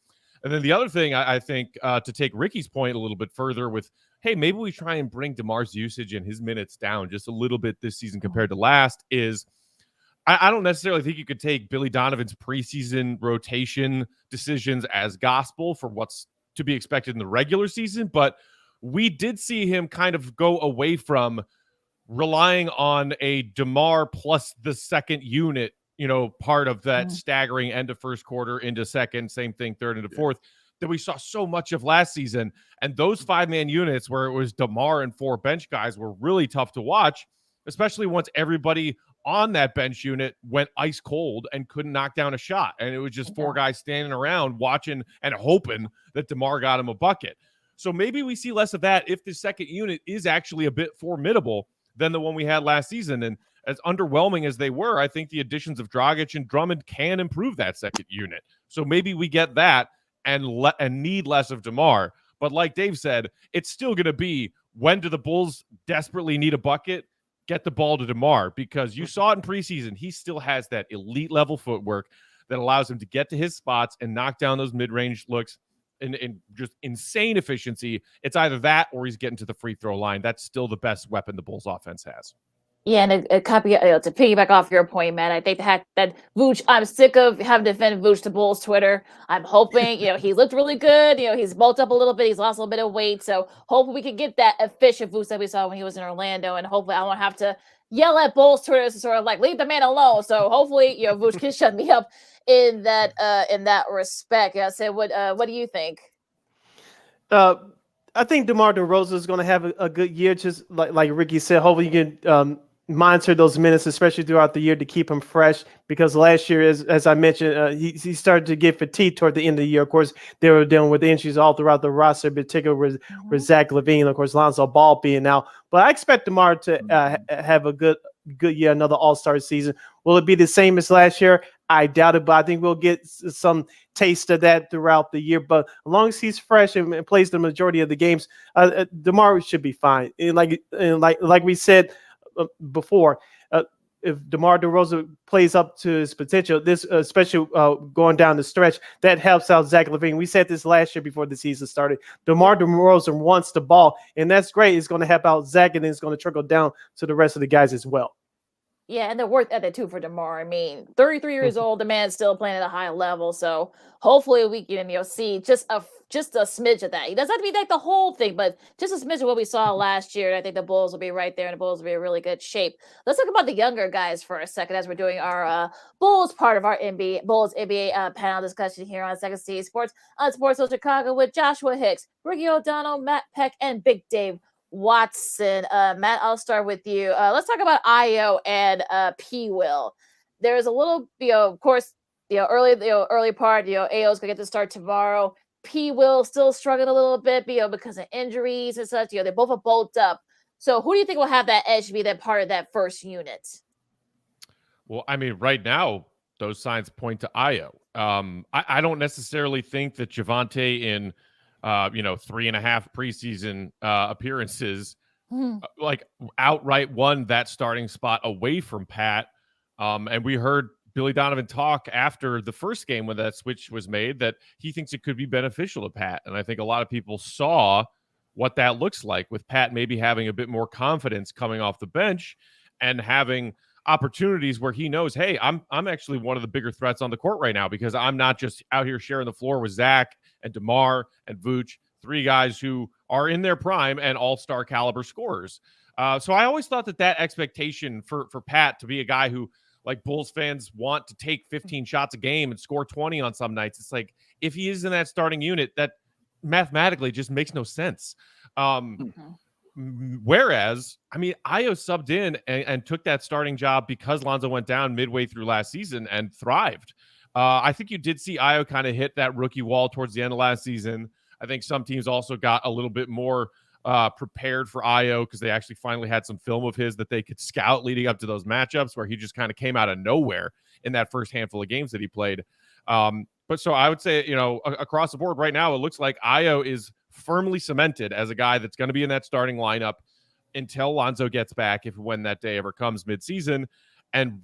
And then the other thing I think, to take Ricky's point a little bit further with, hey, maybe we try and bring DeMar's usage and his minutes down just a little bit this season compared to last, is I don't necessarily think you could take Billy Donovan's preseason rotation decisions as gospel for what's to be expected in the regular season, but we did see him kind of go away from relying on a DeMar plus the second unit, part of that staggering end of first quarter into second, same thing, third into fourth, that we saw so much of last season. And those 5-man units where it was DeMar and 4 bench guys were really tough to watch, especially once everybody on that bench unit went ice cold and couldn't knock down a shot. And it was just 4 guys standing around watching and hoping that DeMar got him a bucket. So maybe we see less of that if the second unit is actually a bit formidable than the one we had last season. And as underwhelming as they were, I think the additions of Dragic and Drummond can improve that second unit. So maybe we get that and need less of DeMar. But like Dave said, it's still going to be, when do the Bulls desperately need a bucket? Get the ball to DeMar, because you saw it in preseason. He still has that elite level footwork that allows him to get to his spots and knock down those mid-range looks in just insane efficiency. It's either that or he's getting to the free throw line. That's still the best weapon the Bulls offense has. Yeah, and to piggyback off your point, Matt, I think that Vooch, I'm sick of having to defend Vooch to Bulls Twitter. I'm hoping, he looked really good. He's bulked up a little bit. He's lost a little bit of weight. So hopefully we can get that efficient Vooch that we saw when he was in Orlando. And hopefully I won't have to yell at Bulls Twitter to sort of like, leave the man alone. So hopefully, Vooch can shut me up in that respect. Yeah, so what do you think? I think DeMar DeRozan is going to have a good year, just like Ricky said. Hopefully you can monitor those minutes, especially throughout the year, to keep him fresh, because last year, as I mentioned, he started to get fatigued toward the end of the year. Of course, they were dealing with injuries all throughout the roster, particularly with Zach LaVine, of course, Lonzo Ball being out. But I expect DeMar to have a good year, another all-star season. Will it be the same as last year? I doubt it, but I think we'll get some taste of that throughout the year. But as long as he's fresh and plays the majority of the games, DeMar should be fine. And like we said before, if DeMar DeRozan plays up to his potential, this especially going down the stretch, that helps out Zach LaVine. We said this last year before the season started. DeMar DeRozan wants the ball, and that's great. It's going to help out Zach, and it's going to trickle down to the rest of the guys as well. Yeah, and they're worth at that too for DeMar. I mean, 33 years old, the man's still playing at a high level. So hopefully we can, see just a smidge of that. He doesn't have to be like the whole thing, but just a smidge of what we saw last year. And I think the Bulls will be right there, and the Bulls will be in really good shape. Let's talk about the younger guys for a second as we're doing our Bulls part of our Bulls NBA panel discussion here on Second City Sports on Sports Zone Chicago with Joshua Hicks, Ricky O'Donnell, Matt Peck, and Big Dave Watson. Matt, I'll start with you. Let's talk about Io and P. Will. There's a little, of course, early part, Ayo's gonna get to start tomorrow. P. Will still struggling a little bit, because of injuries and such. They both are bulked up. So who do you think will have that edge to be that part of that first unit? Well, I mean, right now, those signs point to Io. I don't necessarily think that Javonte in 3.5 preseason appearances, outright won that starting spot away from Pat. And we heard Billy Donovan talk after the first game when that switch was made that he thinks it could be beneficial to Pat. And I think a lot of people saw what that looks like with Pat maybe having a bit more confidence coming off the bench and having opportunities where he knows, hey, I'm actually one of the bigger threats on the court right now because I'm not just out here sharing the floor with Zach and DeMar and Vooch, 3 guys who are in their prime and all-star caliber scorers. So I always thought that expectation for Pat to be a guy who, like, Bulls fans want to take 15 shots a game and score 20 on some nights. It's like, if he is in that starting unit, that mathematically just makes no sense. Whereas, I mean, Ayo subbed in and took that starting job because Lonzo went down midway through last season and thrived. I think you did see Ayo kind of hit that rookie wall towards the end of last season. I think some teams also got a little bit more prepared for Ayo because they actually finally had some film of his that they could scout leading up to those matchups where he just kind of came out of nowhere in that first handful of games that he played. But so I would say, you know, across the board right now, it looks like Ayo is firmly cemented as a guy that's going to be in that starting lineup until Lonzo gets back, when that day ever comes midseason. And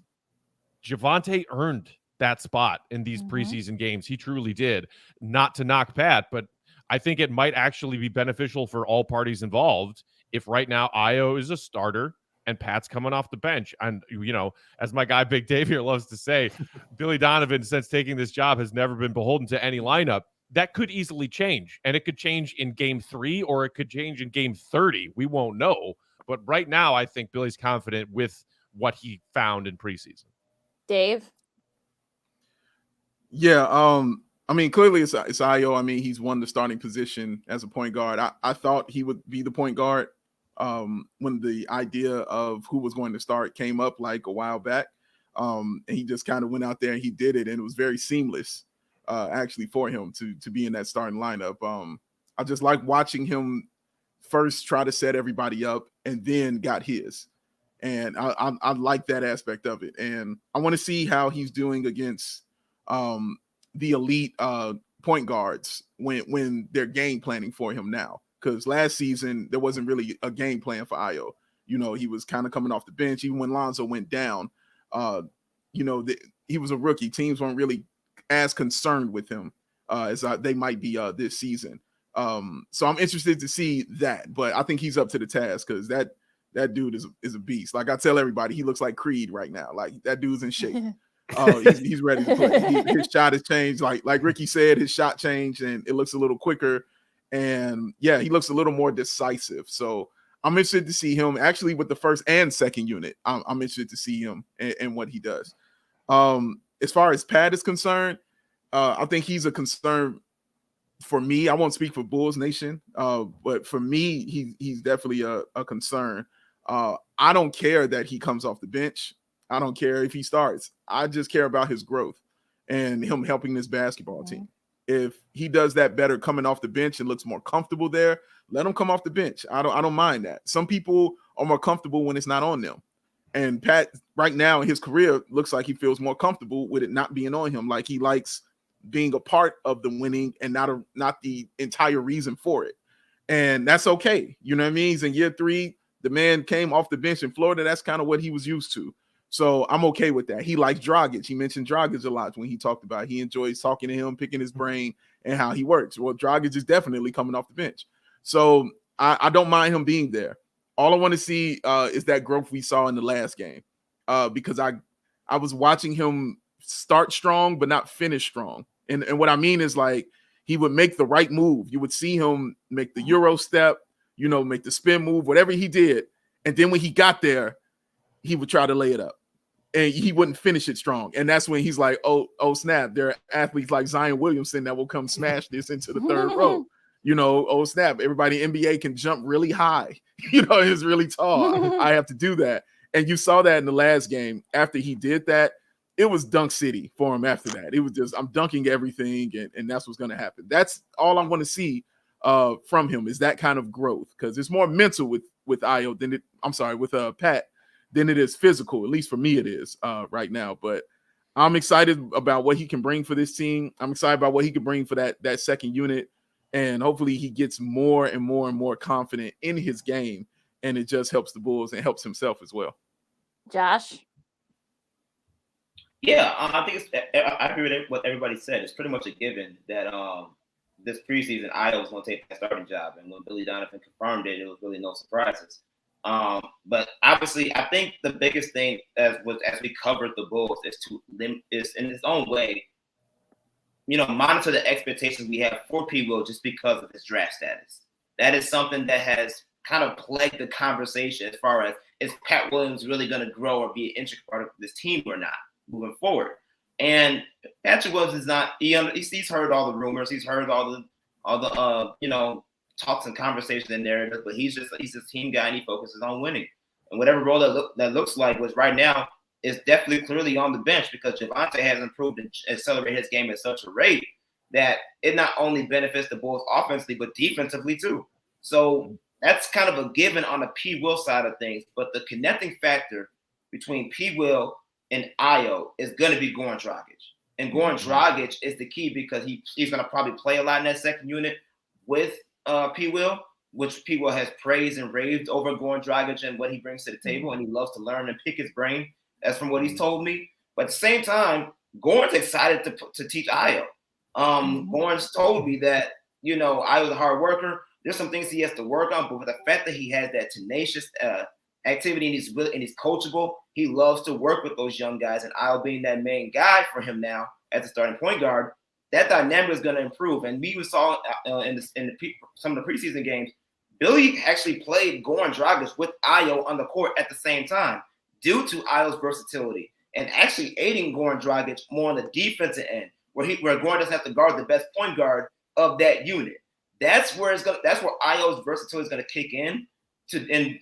Javonte earned that spot in these preseason games. He truly did. Not to knock Pat, but I think it might actually be beneficial for all parties involved if right now Ayo is a starter and Pat's coming off the bench. And, you know, as my guy Big Dave here loves to say, Billy Donovan, since taking this job, has never been beholden to any lineup. That could easily change. And it could change in game 3 or it could change in game 30. We won't know. But right now, I think Billy's confident with what he found in preseason. Dave? Yeah, I mean, clearly it's Ayo. I mean, he's won the starting position as a point guard. I thought he would be the point guard when the idea of who was going to start came up like a while back. And he just kind of went out there and he did it. And it was very seamless, actually, for him to be in that starting lineup. I just like watching him first try to set everybody up and then got his. And I like that aspect of it. And I want to see how he's doing against the elite point guards when they're game planning for him now. Because last season, there wasn't really a game plan for Ayo. You know, he was kind of coming off the bench. Even when Lonzo went down, you know, he was a rookie. Teams weren't really as concerned with him as they might be this season. So I'm interested to see that. But I think he's up to the task because that dude is a beast. Like I tell everybody, he looks like Creed right now. Like that dude's in shape. He's ready to play. His shot has changed. Like Ricky said, his shot changed and it looks a little quicker. And yeah, he looks a little more decisive. So I'm interested to see him actually with the first and second unit. I'm interested to see him and what he does. As far as Pat is concerned, I think he's a concern for me. I won't speak for Bulls Nation, but for me, he's definitely a concern. I don't care that he comes off the bench. I don't care if he starts. I just care about his growth and him helping this basketball team. If he does that better coming off the bench and looks more comfortable there, let him come off the bench. I don't mind that. Some people are more comfortable when it's not on them. And Pat, right now in his career, looks like he feels more comfortable with it not being on him. Like he likes being a part of the winning and not the entire reason for it. And that's okay. You know what I mean? He's in year 3. The man came off the bench in Florida. That's kind of what he was used to. So I'm okay with that. He likes Dragic. He mentioned Dragic a lot when he talked about it. He enjoys talking to him, picking his brain and how he works. Well, Dragic is definitely coming off the bench. So I don't mind him being there. All I want to see is that growth we saw in the last game because I was watching him start strong but not finish strong. And what I mean is like he would make the right move. You would see him make the Euro step, you know, make the spin move, whatever he did. And then when he got there, he would try to lay it up. And he wouldn't finish it strong. And that's when he's like, oh, snap. There are athletes like Zion Williamson that will come smash this into the third row. You know, oh, snap. Everybody in NBA can jump really high. You know, it's really tall. I have to do that. And you saw that in the last game. After he did that, it was dunk city for him after that. It was just, I'm dunking everything, and that's what's going to happen. That's all I want to see from him is that kind of growth because it's more mental with Ayo than with Pat than it is physical. At least for me, it is right now. But I'm excited about what he can bring for this team. I'm excited about what he can bring for that second unit. And hopefully he gets more and more and more confident in his game. And it just helps the Bulls and helps himself as well. Josh? Yeah, I think I agree with what everybody said. It's pretty much a given that this preseason Iowa was going to take that starting job, and when Billy Donovan confirmed it, it was really no surprises. But obviously, I think the biggest thing as we covered the Bulls is in its own way, monitor the expectations we have for P. Will just because of his draft status. That is something that has kind of plagued the conversation as far as is Pat Williams really going to grow or be an integral part of this team or not moving forward. And Patrick Williams is not. He's heard all the rumors. He's heard all the talks and conversations and narratives. But he's a team guy and he focuses on winning. And whatever role that looks like was right now is definitely clearly on the bench because Javonte has improved and accelerated his game at such a rate that it not only benefits the Bulls offensively but defensively too. So that's kind of a given on the P. Will side of things. But the connecting factor between P. Will and Ayo is going to be Goran Dragic. And Goran Dragic is the key because he's going to probably play a lot in that second unit with P. Will, which P. Will has praised and raved over Goran Dragic and what he brings to the table, and he loves to learn and pick his brain. That's from what he's told me. But at the same time, Goran's excited to teach Ayo. Goran's told me that, Ayo's a hard worker. There's some things he has to work on, but with the fact that he has that tenacious activity and he's coachable, he loves to work with those young guys. And Ayo being that main guy for him now as a starting point guard, that dynamic is going to improve. And we even saw in some of the preseason games, Billy actually played Goran Dragic with Ayo on the court at the same time due to Ayo's versatility and actually aiding Goran Dragic more on the defensive end, where Goran doesn't have to guard the best point guard of that unit. That's where Ayo's versatility is going to kick in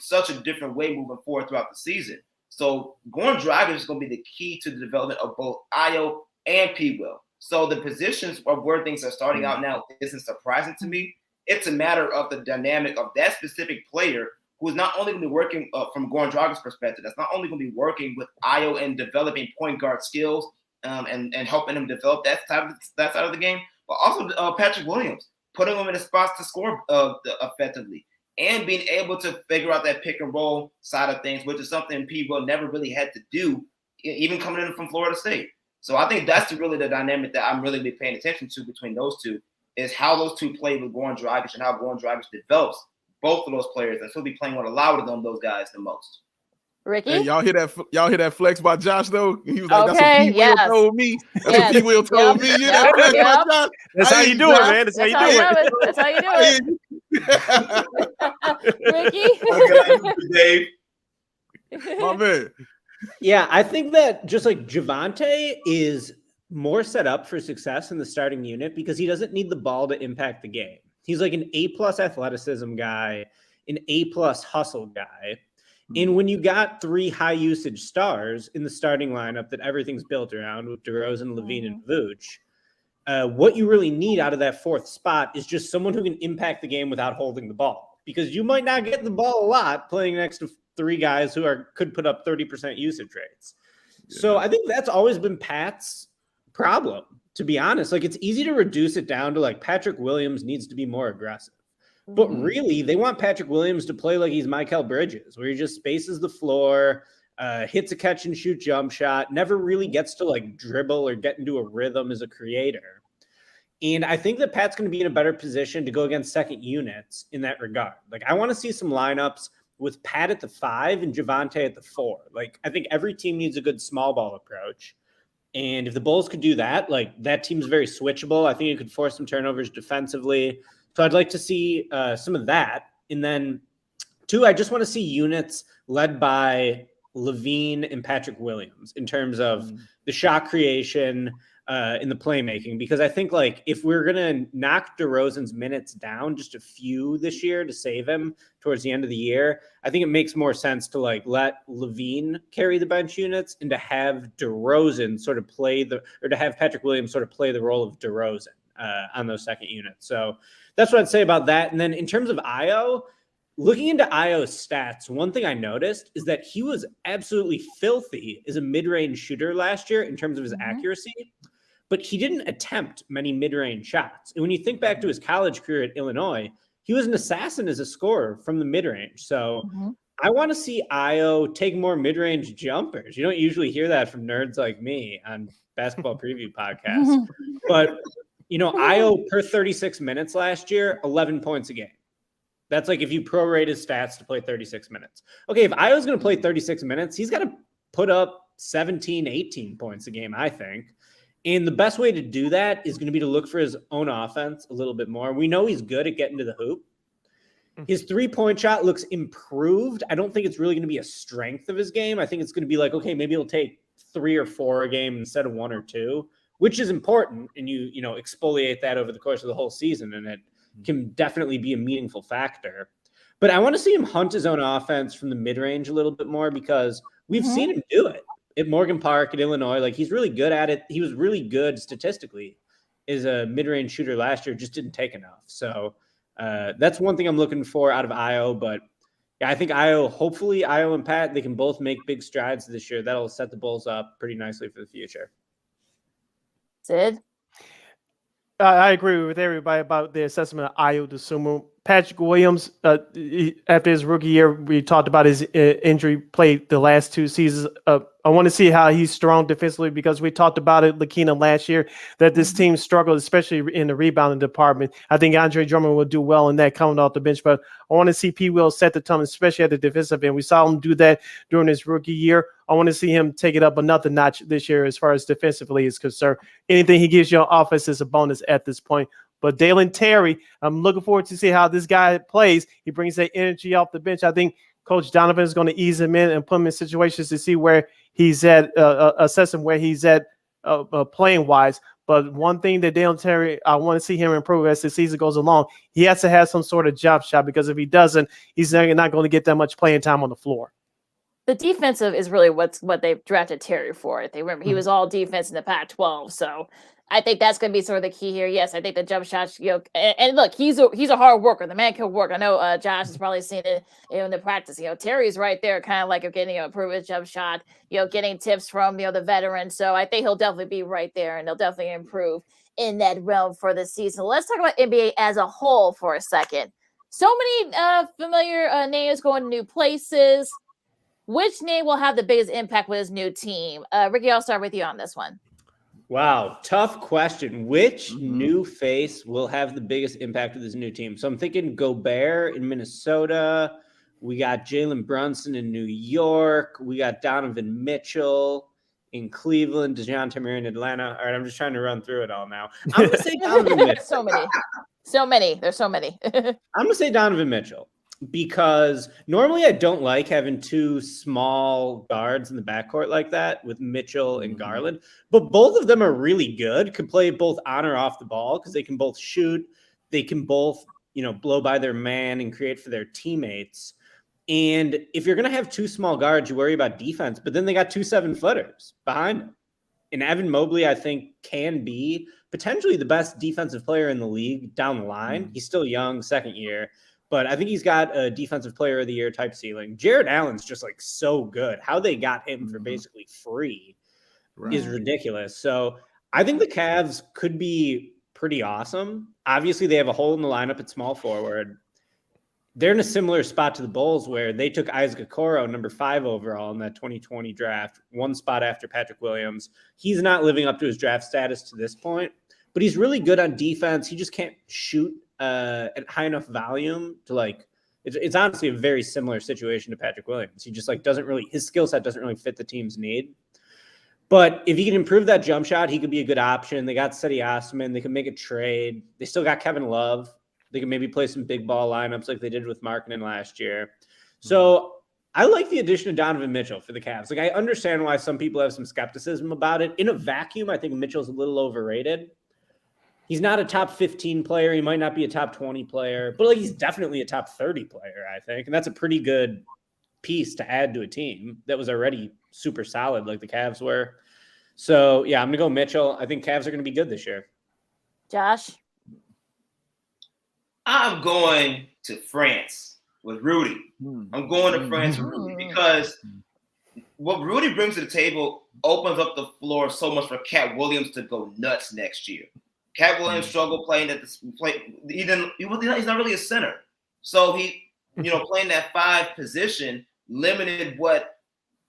such a different way moving forward throughout the season. So Goran Dragic is going to be the key to the development of both Ayo and P. Will. So the positions of where things are starting out now isn't surprising to me. It's a matter of the dynamic of that specific player who is not only going to be working from Goran Dragic's perspective, that's not only going to be working with Ayo and developing point guard skills and helping him develop that side of the game, but also Patrick Williams, putting him in a spot to score effectively and being able to figure out that pick and roll side of things, which is something P. Will never really had to do, even coming in from Florida State. So I think that's really the dynamic that I'm really paying attention to between those two, is how those two play with Goran Dragic and how Goran Dragic develops both of those players. And he'll be playing with a lot of those guys the most. Ricky? Hey, y'all hear that flex by Josh though? He was like, okay, "That's what P. Will told me. That's what P. Will told me." You know that flex by Josh? That's how you do it, man. That's how you do it. That's how you do it. Ricky? Dave. My man. Yeah, I think that just like Javonte is more set up for success in the starting unit because he doesn't need the ball to impact the game. He's like an A+ athleticism guy, an A+ hustle guy. And when you got three high usage stars in the starting lineup that everything's built around with DeRozan, Levine, and Vooch, what you really need out of that fourth spot is just someone who can impact the game without holding the ball, because you might not get the ball a lot playing next to three guys who could put up 30% usage rates. Yeah. So I think that's always been Pat's problem, to be honest. Like, it's easy to reduce it down to like Patrick Williams needs to be more aggressive. But really, they want Patrick Williams to play like he's Mikal Bridges, where he just spaces the floor, hits a catch and shoot jump shot, never really gets to like dribble or get into a rhythm as a creator. And I think that Pat's going to be in a better position to go against second units in that regard. Like, I want to see some lineups with Pat at the 5 and Javonte at the 4. Like, I think every team needs a good small ball approach. And if the Bulls could do that, like, that team's very switchable. I think it could force some turnovers defensively. So I'd like to see some of that. And then 2, I just want to see units led by Levine and Patrick Williams in terms of the shot creation in the playmaking, because I think like if we're going to knock DeRozan's minutes down just a few this year to save him towards the end of the year, I think it makes more sense to like let Levine carry the bench units and to have DeRozan sort of to have Patrick Williams sort of play the role of DeRozan on those second units. So that's what I'd say about that. And then in terms of Ayo, looking into Ayo's stats, one thing I noticed is that he was absolutely filthy as a mid-range shooter last year in terms of his accuracy, but he didn't attempt many mid-range shots. And when you think back to his college career at Illinois, he was an assassin as a scorer from the mid-range. So I want to see Io take more mid-range jumpers. You don't usually hear that from nerds like me on basketball preview podcasts. But, Io per 36 minutes last year, 11 points a game. That's like if you prorate his stats to play 36 minutes. Okay, if Io's going to play 36 minutes, he's got to put up 17, 18 points a game, I think. And the best way to do that is going to be to look for his own offense a little bit more. We know he's good at getting to the hoop. His three-point shot looks improved. I don't think it's really going to be a strength of his game. I think it's going to be like, okay, maybe he'll take 3 or 4 a game instead of 1 or 2, which is important. And you exfoliate that over the course of the whole season, and it can definitely be a meaningful factor. But I want to see him hunt his own offense from the mid-range a little bit more because we've seen him do it at Morgan Park at Illinois. Like, he's really good at it. He was really good statistically as a mid-range shooter last year, just didn't take enough. So that's one thing I'm looking for out of Io. But yeah, I think hopefully Io and Pat, they can both make big strides this year. That'll set the Bulls up pretty nicely for the future. Sid? I agree with everybody about the assessment of Io DeSumo. Patrick Williams, after his rookie year, we talked about his injury, played the last 2 seasons. I want to see how he's strong defensively because we talked about it, Lakeena, last year, that this team struggled, especially in the rebounding department. I think Andre Drummond will do well in that coming off the bench, but I want to see P. Will set the tone, especially at the defensive end. We saw him do that during his rookie year. I want to see him take it up another notch this year as far as defensively is concerned. Anything he gives you on offense is a bonus at this point. But Dalen Terry, I'm looking forward to see how this guy plays. He brings that energy off the bench. I think Coach Donovan is going to ease him in and put him in situations to see where he's at, assess him where he's at playing wise. But one thing that Dalen Terry, I want to see him improve as the season goes along. He has to have some sort of jump shot because if he doesn't, he's not going to get that much playing time on the floor. The defensive is really what they've drafted Terry for. They remember he was all defense in the Pac-12, so I think that's going to be sort of the key here. Yes, I think the jump shots, and look, he's a hard worker. The man can work. I know Josh has probably seen it in the practice. Terry's right there, kind of like getting improve his jump shot. Getting tips from the veterans. So I think he'll definitely be right there, and he'll definitely improve in that realm for the season. Let's talk about NBA as a whole for a second. So many familiar names going to new places. Which name will have the biggest impact with his new team? Ricky, I'll start with you on this one. Wow, tough question. Which new face will have the biggest impact with his new team? So I'm thinking Gobert in Minnesota. We got Jalen Brunson in New York. We got Donovan Mitchell in Cleveland. DeJounte Murray in Atlanta. All right, I'm just trying to run through it all now. I'm going to say Donovan Mitchell. So many. There's so many. I'm going to say Donovan Mitchell. Because normally I don't like having 2 small guards in the backcourt like that with Mitchell and Garland, but both of them are really good, can play both on or off the ball because they can both shoot. They can both, blow by their man and create for their teammates. And if you're going to have 2 small guards, you worry about defense, but then they got 2 7-footers behind them. And Evan Mobley, I think, can be potentially the best defensive player in the league down the line. He's still young, second year. But I think he's got a defensive player of the year type ceiling. Jared Allen's just so good. How they got him for basically free is ridiculous. So I think the Cavs could be pretty awesome. Obviously, they have a hole in the lineup at small forward. They're in a similar spot to the Bulls where they took Isaac Okoro, number 5 overall in that 2020 draft, 1 spot after Patrick Williams. He's not living up to his draft status to this point, but he's really good on defense. He just can't shoot at high enough volume to it's honestly a very similar situation to Patrick Williams. He just doesn't really, his skill set doesn't really fit the team's need. But if he can improve that jump shot, he could be a good option. They got Seti Osman. They can make a trade. They still got Kevin Love. They can maybe play some big ball lineups like they did with Markkanen last year. So I like the addition of Donovan Mitchell for the Cavs. I understand why some people have some skepticism about it. In a vacuum, I think Mitchell's a little overrated. He's not a top 15 player. He might not be a top 20 player, but he's definitely a top 30 player, I think. And that's a pretty good piece to add to a team that was already super solid like the Cavs were. So, yeah, I'm going to go Mitchell. I think Cavs are going to be good this year. Josh? I'm going to France with Rudy. I'm going to France with Rudy because what Rudy brings to the table opens up the floor so much for Cat Williams to go nuts next year. Cat Williams struggled playing at this play. He's not really a center. So he, playing that 5 position limited what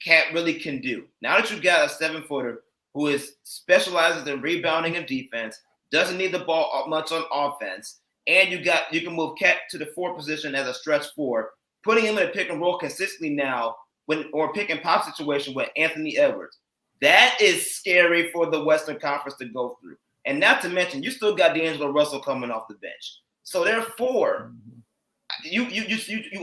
Cat really can do. Now that you've got a 7-footer who specializes in rebounding and defense, doesn't need the ball much on offense, and you can move Cat to the 4 position as a stretch 4, putting him in a pick and roll consistently now or pick and pop situation with Anthony Edwards. That is scary for the Western Conference to go through. And not to mention, you still got D'Angelo Russell coming off the bench. So therefore, you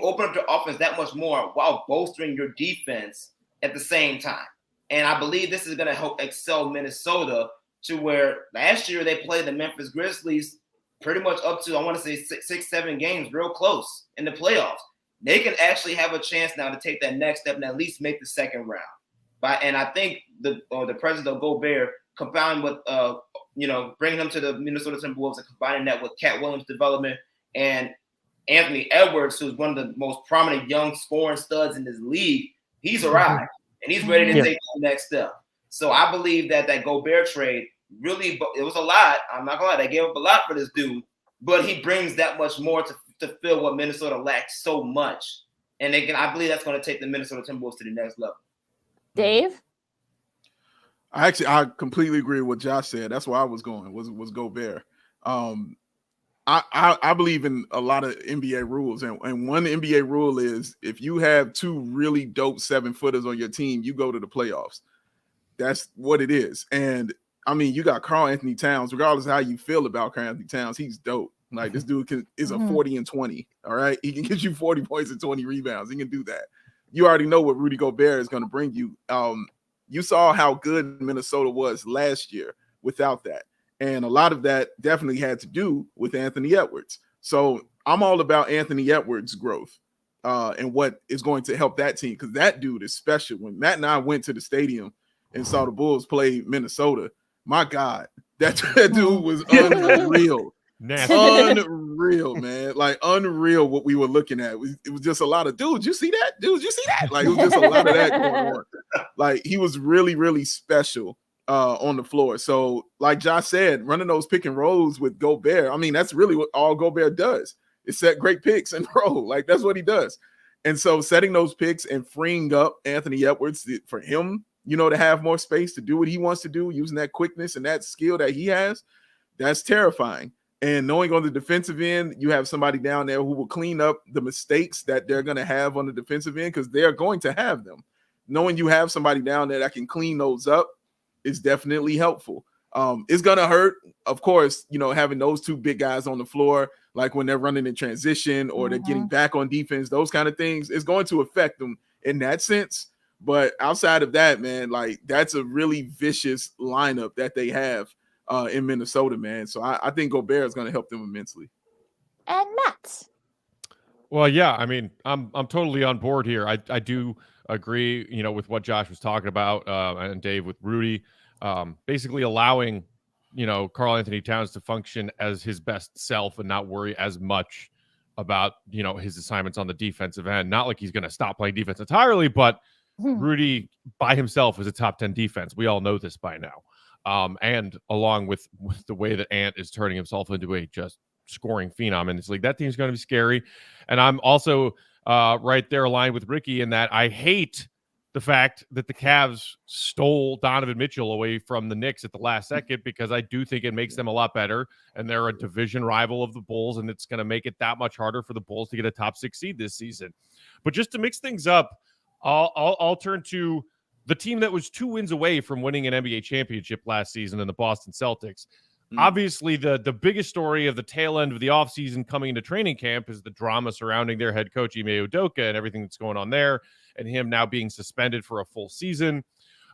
open up your offense that much more while bolstering your defense at the same time. And I believe this is going to help excel Minnesota to where last year they played the Memphis Grizzlies pretty much up to, I want to say, 6-7 games, real close in the playoffs. They can actually have a chance now to take that next step and at least make the second round. And I think the presence of Gobert combined with bringing them to the Minnesota Timberwolves and combining that with Cat Williams' development and Anthony Edwards, who's one of the most prominent young scoring studs in this league, he's arrived and he's ready to take the next step. So I believe that Gobert trade really, it was a lot. I'm not gonna lie, they gave up a lot for this dude, but he brings that much more to fill what Minnesota lacks so much. And I believe that's going to take the Minnesota Timberwolves to the next level. Dave? I completely agree with what Josh said. That's where I was going, was Gobert. I believe in a lot of NBA rules, and one NBA rule is if you have 2 really dope 7-footers on your team, you go to the playoffs. That's what it is. And I mean, you got Karl Anthony Towns. Regardless of how you feel about Karl Anthony Towns, he's dope. Like this dude is a 40 and 20. All right, he can get you 40 points and 20 rebounds. He can do that. You already know what Rudy Gobert is going to bring you. You saw how good Minnesota was last year without that. And a lot of that definitely had to do with Anthony Edwards. So I'm all about Anthony Edwards' growth and what is going to help that team, because that dude is special. When Matt and I went to the stadium and saw the Bulls play Minnesota, my God, that dude was unreal. Unreal, man. Like unreal what we were looking at. It was just a lot of, dudes, you see that? Dudes, you see that? Like it was just a lot of that going on. Like he was really, really special on the floor. So like Josh said, running those pick and rolls with Gobert, I mean, that's really what all Gobert does is set great picks and roll. Like that's what he does. And so setting those picks and freeing up Anthony Edwards for him, to have more space to do what he wants to do, using that quickness and that skill that he has, that's terrifying. And knowing on the defensive end, you have somebody down there who will clean up the mistakes that they're going to have on the defensive end, because they're going to have them. Knowing you have somebody down there that can clean those up is definitely helpful. It's going to hurt, of course, having those 2 big guys on the floor, like when they're running in transition or they're getting back on defense, those kind of things. It's going to affect them in that sense. But outside of that, man, like that's a really vicious lineup that they have in Minnesota, man. So I think Gobert is going to help them immensely. And Matt. Well, yeah, I mean, I'm totally on board here. I do agree, with what Josh was talking about and Dave with Rudy, basically allowing, Karl Anthony Towns to function as his best self and not worry as much about, his assignments on the defensive end. Not like he's going to stop playing defense entirely, but Rudy by himself is a top 10 defense. We all know this by now. And along with the way that Ant is turning himself into a just scoring phenom in this league, that team's going to be scary. And I'm also right there aligned with Ricky in that I hate the fact that the Cavs stole Donovan Mitchell away from the Knicks at the last second, because I do think it makes them a lot better, and they're a division rival of the Bulls, and it's going to make it that much harder for the Bulls to get a top 6 seed this season. But just to mix things up, I'll turn to the team that was 2 wins away from winning an NBA championship last season in the Boston Celtics. Obviously, the biggest story of the tail end of the offseason coming into training camp is the drama surrounding their head coach, Ime Udoka, and everything that's going on there, and him now being suspended for a full season.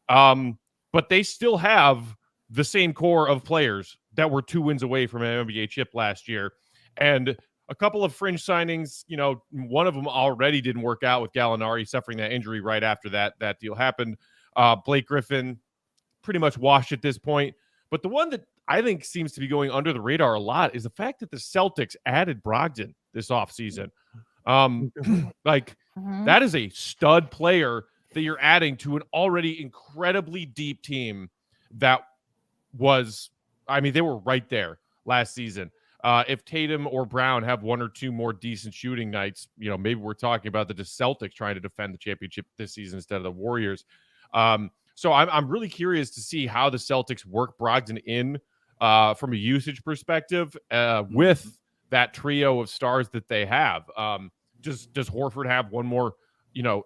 But they still have the same core of players that were 2 wins away from an NBA chip last year. And a couple of fringe signings, one of them already didn't work out with Gallinari suffering that injury right after that deal happened. Blake Griffin pretty much washed at this point. But the one that I think seems to be going under the radar a lot is the fact that the Celtics added Brogdon this offseason. That is a stud player that you're adding to an already incredibly deep team that was, they were right there last season. If Tatum or Brown have one or two more decent shooting nights, maybe we're talking about the Celtics trying to defend the championship this season instead of the Warriors. So I'm really curious to see how the Celtics work Brogdon in from a usage perspective with that trio of stars that they have. Does Horford have one more,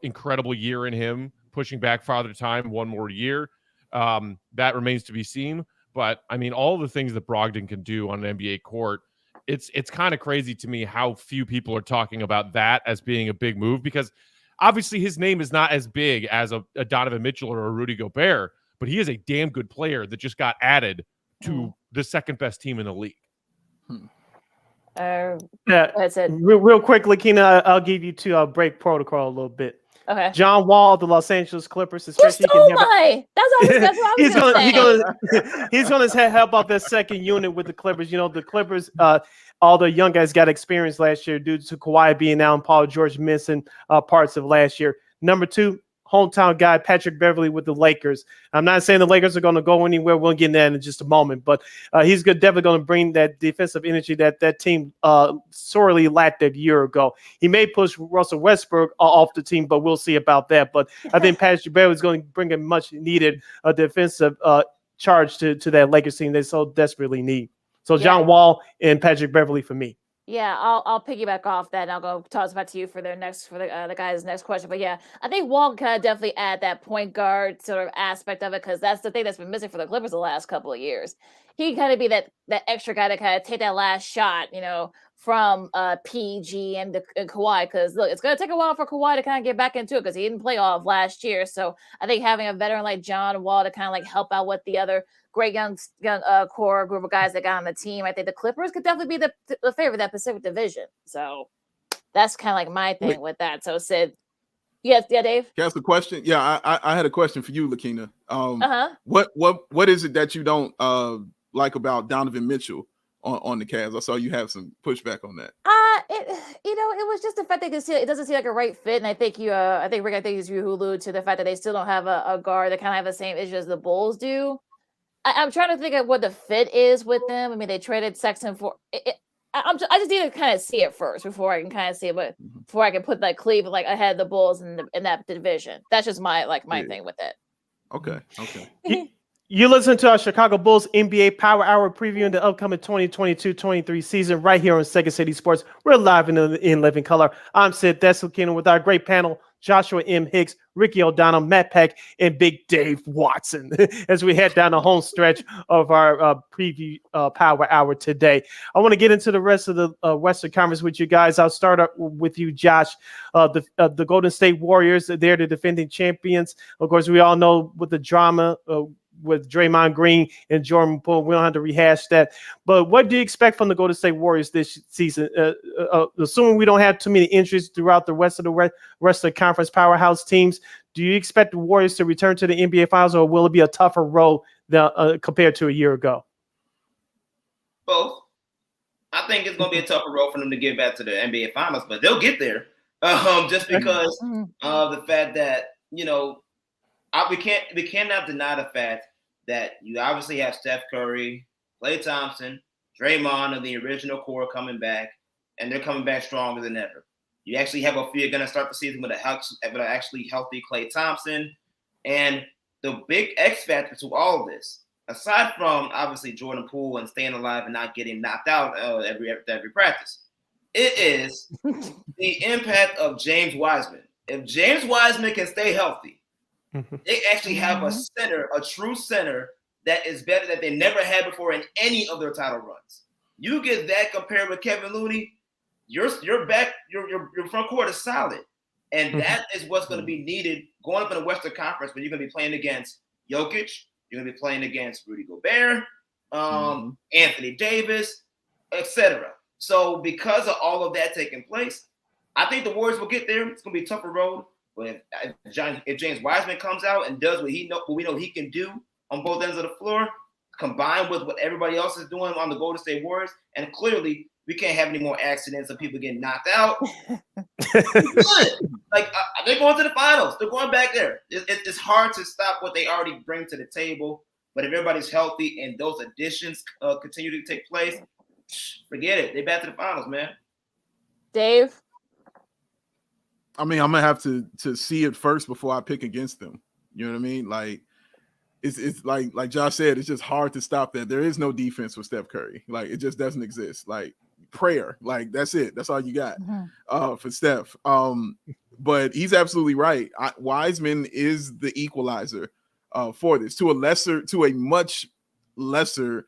incredible year in him, pushing back Father Time one more year? That remains to be seen. But I mean, all the things that Brogdon can do on an NBA court, it's kind of crazy to me how few people are talking about that as being a big move, because obviously his name is not as big as a Donovan Mitchell or a Rudy Gobert, but he is a damn good player that just got added to the second best team in the league. That's it. Real quick, Lakeena, I'll give you to break protocol a little bit. Okay. John Wall of the Los Angeles Clippers. That's what I was he's going to help out that second unit with the Clippers. The Clippers, all the young guys got experience last year due to Kawhi being out and Paul George missing parts of last year. Number 2, hometown guy Patrick Beverly with the Lakers. I'm not saying the Lakers are going to go anywhere. We'll get into that in just a moment, but he's definitely going to bring that defensive energy that team sorely lacked a year ago. He may push Russell Westbrook off the team, but we'll see about that. But I think Patrick Beverly is going to bring a much needed defensive charge to that Lakers team they so desperately need. So John Wall and Patrick Beverly for me. Yeah, I'll piggyback off that, and I'll go toss back to you for the guy's next question. But yeah, I think Wall kind of definitely add that point guard sort of aspect of it, because that's the thing that's been missing for the Clippers the last couple of years. He kind of be that extra guy to kind of take that last shot, from PG and Kawhi. Because look, it's going to take a while for Kawhi to kind of get back into it, because he didn't play all of last year. So I think having a veteran like John Wall to kind of like help out with the other great young core group of guys that got on the team, I think the Clippers could definitely be the favorite of that Pacific Division. So that's kind of like my thing with that. So Sid, yeah, Dave. Can I ask a question? Yeah, I had a question for you, Lakeena. What is it that you don't like about Donovan Mitchell on the Cavs? I saw you have some pushback on that. It was just the fact that it doesn't seem like a right fit, and I think Rick, you who allude to the fact that they still don't have a guard that kind of have the same issue as the Bulls do. I'm trying to think of what the fit is with them. I mean, they traded Sexton for it. I just need to kind of see it first before I can kind of see it, before I can put like Cleveland like ahead of the Bulls in that division. That's just my thing with it. Okay. You listen to our Chicago Bulls NBA Power Hour previewing the upcoming 2022-23 season right here on Sega City Sports. We're live in living color. I'm Sid, that's Lakeena, with our great panel, Joshua M. Hicks, Ricky O'Donnell, Matt Peck, and Big Dave Watson as we head down the home stretch of our preview Power Hour today. I want to get into the rest of the Western Conference with you guys. I'll start up with you, Josh. The Golden State Warriors, they're the defending champions. Of course, we all know with the drama with Draymond Green and Jordan Poole. We don't have to rehash that. But what do you expect from the Golden State Warriors this season? Assuming we don't have too many injuries throughout the rest of the conference powerhouse teams, do you expect the Warriors to return to the NBA Finals, or will it be a tougher road compared to a year ago? Both. I think it's going to be a tougher road for them to get back to the NBA Finals, but they'll get there. Just because of the fact that, we cannot deny the fact that you obviously have Steph Curry, Klay Thompson, Draymond, and the original core coming back, and they're coming back stronger than ever. You actually have you're going to start the season with an actually healthy Klay Thompson, and the big X factor to all of this, aside from obviously Jordan Poole and staying alive and not getting knocked out every practice, it is the impact of James Wiseman. If James Wiseman can stay healthy, they actually have a true center that is better that they never had before in any of their title runs. You get that compared with Kevin Looney, your front court is solid. And that is what's going to be needed going up in the Western Conference, when you're going to be playing against Jokic, you're going to be playing against Rudy Gobert, Anthony Davis, etc. So because of all of that taking place, I think the Warriors will get there. It's going to be a tougher road. But if James Wiseman comes out and does what we know he can do on both ends of the floor, combined with what everybody else is doing on the Golden State Warriors, and clearly we can't have any more accidents of people getting knocked out. Good. They're going to the finals. They're going back there. It's hard to stop what they already bring to the table. But if everybody's healthy and those additions continue to take place, forget it. They back to the finals, man. Dave? I mean, I'm gonna have to see it first before I pick against them. You know what I mean? Like it's like Josh said, it's just hard to stop that. There is no defense for Steph Curry. Like it just doesn't exist. Like prayer, like that's it. That's all you got for Steph. But he's absolutely right. Wiseman is the equalizer for this to a much lesser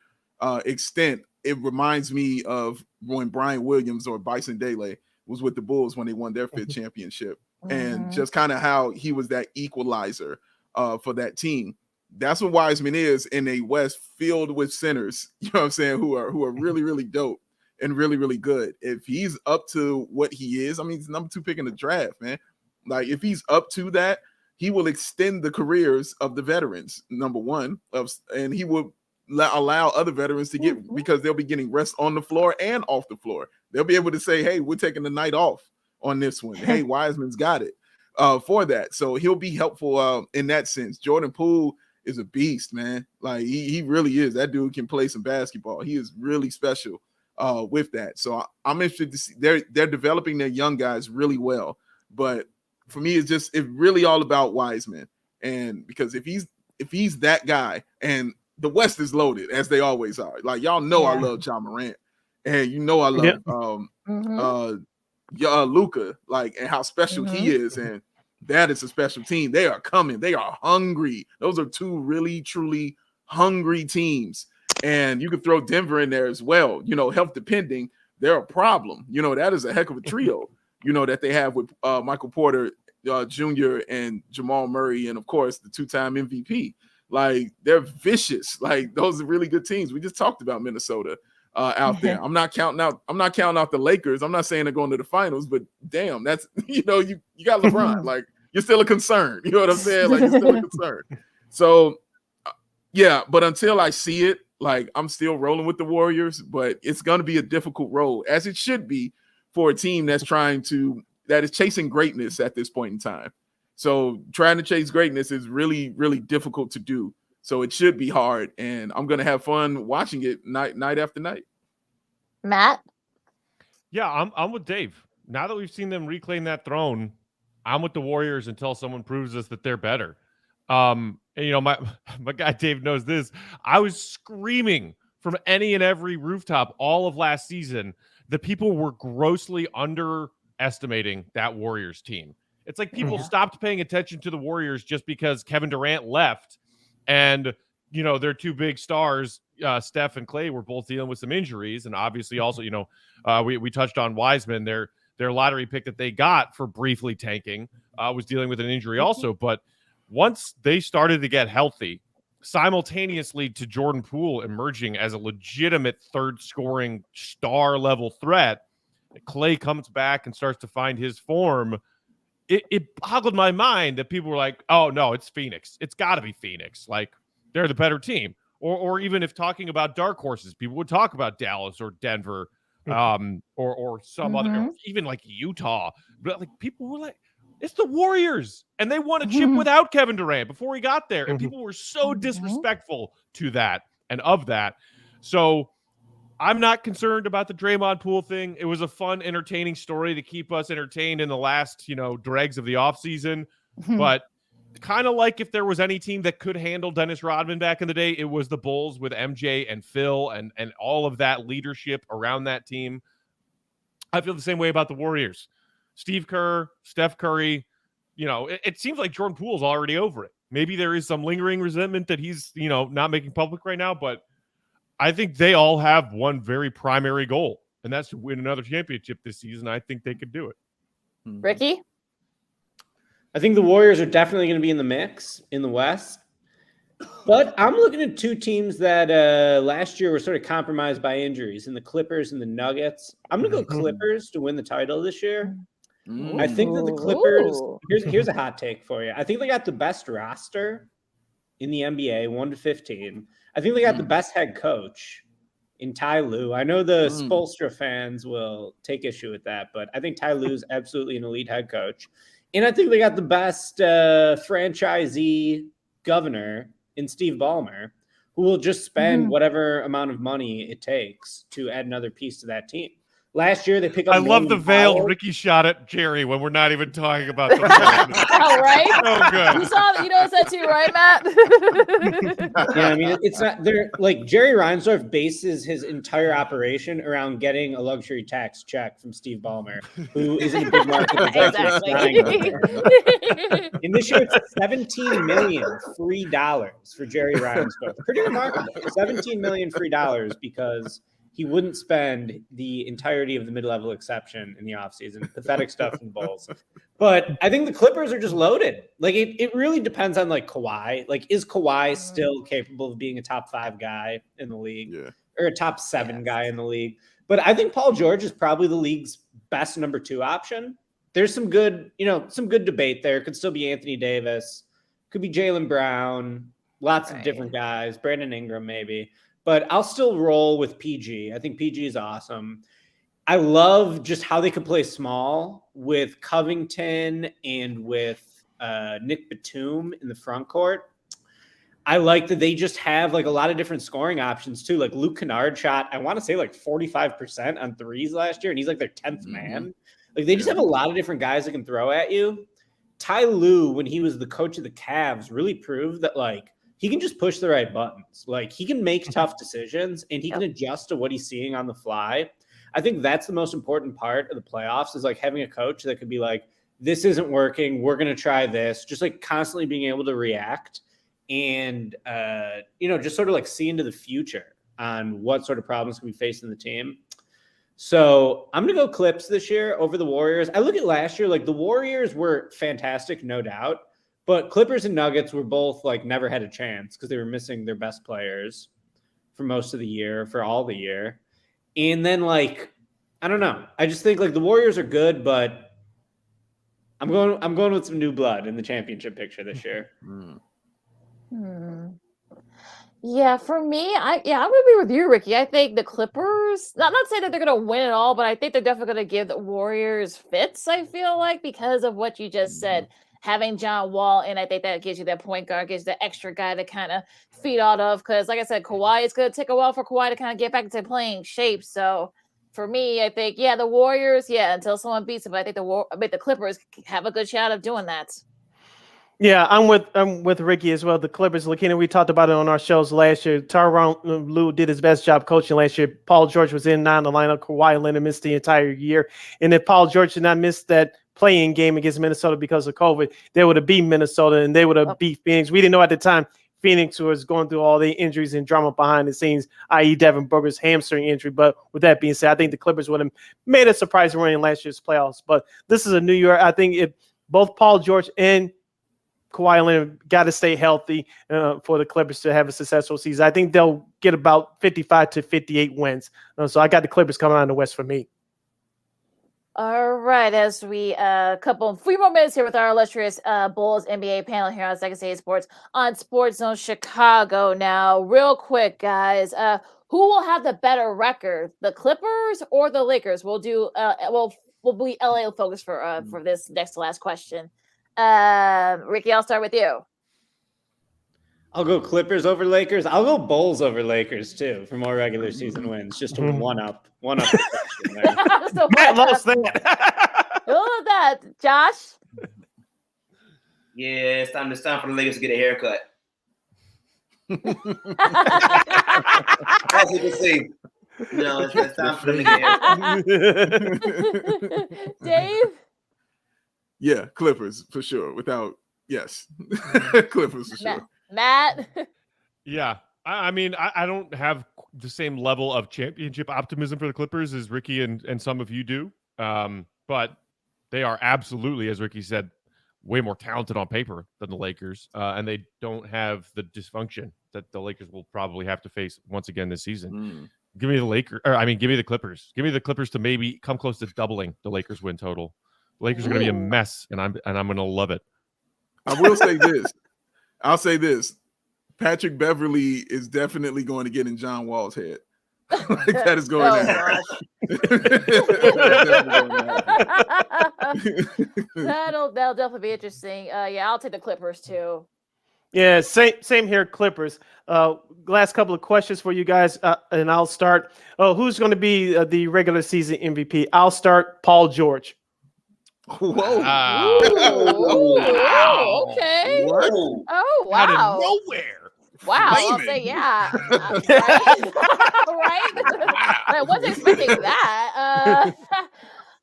extent. It reminds me of when Brian Williams or Bison Dele was with the Bulls when they won their 5th championship, and just kind of how he was that equalizer for that team. That's what Wiseman is in a West filled with centers, you know what I'm saying, who are really, really dope and really, really good. If he's up to what he is, I mean, he's number 2 pick in the draft, man. Like if he's up to that, he will extend the careers of the veterans, number one, and he will allow other veterans to get, because they'll be getting rest on the floor and off the floor. They'll be able to say, hey, we're taking the night off on this one. Hey, Wiseman's got it for that. So he'll be helpful in that sense. Jordan Poole is a beast, man. Like he really is. That dude can play some basketball. He is really special with that. So I'm interested to see they're developing their young guys really well. But for me, it's really all about Wiseman. And because if he's that guy, and the West is loaded as they always are. Like y'all know, I love John Morant, and you know I love Luka, like, and how special he is, and that is a special team. They are coming. They are hungry. Those are 2 really, truly hungry teams. And you could throw Denver in there as well. You know, health depending, they're a problem. You know, that is a heck of a trio, you know, that they have with Michael Porter Jr. and Jamal Murray, and of course the 2-time MVP. Like they're vicious. Like those are really good teams. We just talked about Minnesota out there. I'm not counting out the Lakers. I'm not saying they're going to the finals, but damn, that's, you know, you got LeBron. Like you're still a concern. You know what I'm saying? Like you're still a concern. So yeah, but until I see it, like I'm still rolling with the Warriors, but it's going to be a difficult road, as it should be for a team that is chasing greatness at this point in time. So trying to chase greatness is really, really difficult to do. So it should be hard, and I'm going to have fun watching it night after night. Matt? Yeah, I'm with Dave. Now that we've seen them reclaim that throne, I'm with the Warriors until someone proves us that they're better. And, you know, my guy Dave knows this. I was screaming from any and every rooftop all of last season that people were grossly underestimating that Warriors team. It's like people stopped paying attention to the Warriors just because Kevin Durant left, and you know their 2 big stars, Steph and Klay, were both dealing with some injuries, and obviously also, you know, we touched on Wiseman. Their lottery pick that they got for briefly tanking was dealing with an injury also. But once they started to get healthy, simultaneously to Jordan Poole emerging as a legitimate 3rd scoring star level threat, Klay comes back and starts to find his form. It boggled my mind that people were like, oh, no, it's Phoenix. It's got to be Phoenix. Like, they're the better team. Or even if talking about dark horses, people would talk about Dallas or Denver or some other, even like Utah. But like people were like, it's the Warriors. And they won a chip without Kevin Durant before he got there. And people were so disrespectful to that and of that. So I'm not concerned about the Draymond Poole thing. It was a fun, entertaining story to keep us entertained in the last, you know, dregs of the offseason. But kind of like if there was any team that could handle Dennis Rodman back in the day, it was the Bulls with MJ and Phil and all of that leadership around that team. I feel the same way about the Warriors. Steve Kerr, Steph Curry, you know, it seems like Jordan Poole's already over it. Maybe there is some lingering resentment that he's, you know, not making public right now, but I think they all have one very primary goal, and that's to win another championship this season. I think they could do it. Ricky? I think the Warriors are definitely going to be in the mix in the West. But I'm looking at 2 teams that last year were sort of compromised by injuries, in the Clippers and the Nuggets. I'm going to go Clippers to win the title this year. I think that the Clippers, here's a hot take for you. I think they got the best roster in the NBA, 1-15. I think they got the best head coach in Ty Lue. I know the Spoelstra fans will take issue with that, but I think Ty Lue is absolutely an elite head coach. And I think they got the best franchisee governor in Steve Ballmer, who will just spend whatever amount of money it takes to add another piece to that team. Last year, they picked up. I love the Norman veiled Powell. Ricky shot at Jerry when we're not even talking about the Oh, right? So good. You saw that. You noticed that too, right, Matt? Yeah, I mean, it's not there. Like Jerry Reinsdorf bases his entire operation around getting a luxury tax check from Steve Ballmer, who is in a big market. Exactly. And this year, it's $17 million free dollars for Jerry Reinsdorf. Pretty remarkable. $17 million free dollars because he wouldn't spend the entirety of the mid-level exception in the offseason. Pathetic stuff from Bulls. But I think the Clippers are just loaded. Like, it really depends on, like, Kawhi. Like, is Kawhi still capable of being a top 5 guy in the league? Yeah. Or a top 7 guy in the league? But I think Paul George is probably the league's best number 2 option. There's some good debate there. Could still be Anthony Davis. Could be Jaylen Brown. Lots of different guys. Brandon Ingram, maybe. But I'll still roll with PG. I think PG is awesome. I love just how they could play small with Covington and with Nick Batum in the front court. I like that they just have like a lot of different scoring options too. Like Luke Kennard shot, I want to say like 45% on threes last year, and he's like their 10th man. Like they just have a lot of different guys that can throw at you. Ty Lue, when he was the coach of the Cavs, really proved that like he can just push the right buttons. Like he can make tough decisions and he can adjust to what he's seeing on the fly. I think that's the most important part of the playoffs is like having a coach that could be like, this isn't working. We're going to try this. Just like constantly being able to react and, just sort of like see into the future on what sort of problems can be facing the team. So I'm going to go Clips this year over the Warriors. I look at last year, like the Warriors were fantastic, no doubt. But Clippers and Nuggets were both like never had a chance because they were missing their best players for most of the year, for all the year. And then like, I don't know. I just think like the Warriors are good, but I'm going with some new blood in the championship picture this year. Yeah, for me, I'm gonna be with you, Ricky. I think the Clippers, not saying that they're gonna win it all, but I think they're definitely gonna give the Warriors fits, I feel like, because of what you just said. Having John Wall, and I think that gives you that point guard, gives the extra guy to kind of feed out of. Because, like I said, Kawhi, it's going to take a while for Kawhi to kind of get back into playing shape. So, for me, I think, the Warriors, until someone beats them, I think the Clippers have a good shot of doing that. Yeah, I'm with Ricky as well. The Clippers, Lakeena, we talked about it on our shows last year. Tyronn Lue did his best job coaching last year. Paul George was in the lineup. Kawhi Leonard missed the entire year. And if Paul George did not miss that playing game against Minnesota because of COVID, they would have beat Minnesota and they would have beat Phoenix. We didn't know at the time Phoenix was going through all the injuries and drama behind the scenes, i.e. Devin Booker's hamstring injury. But with that being said, I think the Clippers would have made a surprising run in last year's playoffs. But this is a new year. I think if both Paul George and Kawhi Leonard got to stay healthy for the Clippers to have a successful season. I think they'll get about 55 to 58 wins. So I got the Clippers coming out in the West for me. All right, as we few more minutes here with our illustrious Bulls NBA panel here on Second City Sports on Sports Zone Chicago. Now, real quick, guys, who will have the better record, the Clippers or the Lakers? We'll do we'll be LA focused for this next to last question. Ricky, I'll start with you. I'll go Clippers over Lakers. I'll go Bulls over Lakers too for more regular season wins, just to one up. So Matt lost that. Who was that, Josh? Yeah, it's time for the Lakers to get a haircut. As you can see, it's time for them to get a haircut. Dave? Yeah, Clippers for sure. Clippers for sure. Matt? Yeah. I mean, I don't have the same level of championship optimism for the Clippers as Ricky and some of you do. But they are absolutely, as Ricky said, way more talented on paper than the Lakers. And they don't have the dysfunction that the Lakers will probably have to face once again this season. Give me the Clippers. Give me the Clippers to maybe come close to doubling the Lakers win total. The Lakers are going to be a mess, and I'm going to love it. I will say this. I'll say this. Patrick Beverly is definitely going to get in John Wall's head. That is going to happen. That'll definitely be interesting. I'll take the Clippers too. Yeah, same here, Clippers. Last couple of questions for you guys, and I'll start. Who's going to be the regular season MVP? I'll start. Paul George. Whoa! Ooh, okay. What? Oh wow! Out of nowhere. Wow, I'll Flaming. say yeah. Right? Right? I wasn't expecting that.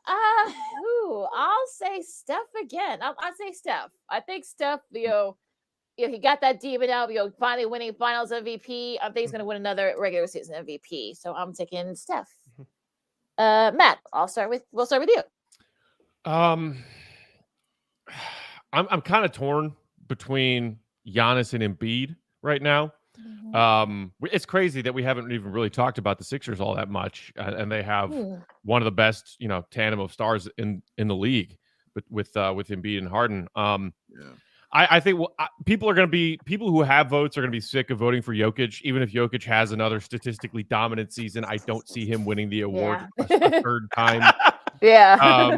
I'll say Steph again. I'll say Steph. I think Steph, he got that demon out, finally winning finals MVP. I think he's going to win another regular season MVP. So I'm taking Steph. Matt, we'll start with you. I'm kind of torn between Giannis and Embiid right now. It's crazy that we haven't even really talked about the Sixers all that much, and they have one of the best, tandem of stars in the league, but with Embiid and Harden. I think people who have votes are going to be sick of voting for Jokic. Even if Jokic has another statistically dominant season, I don't see him winning the award a third time. Yeah.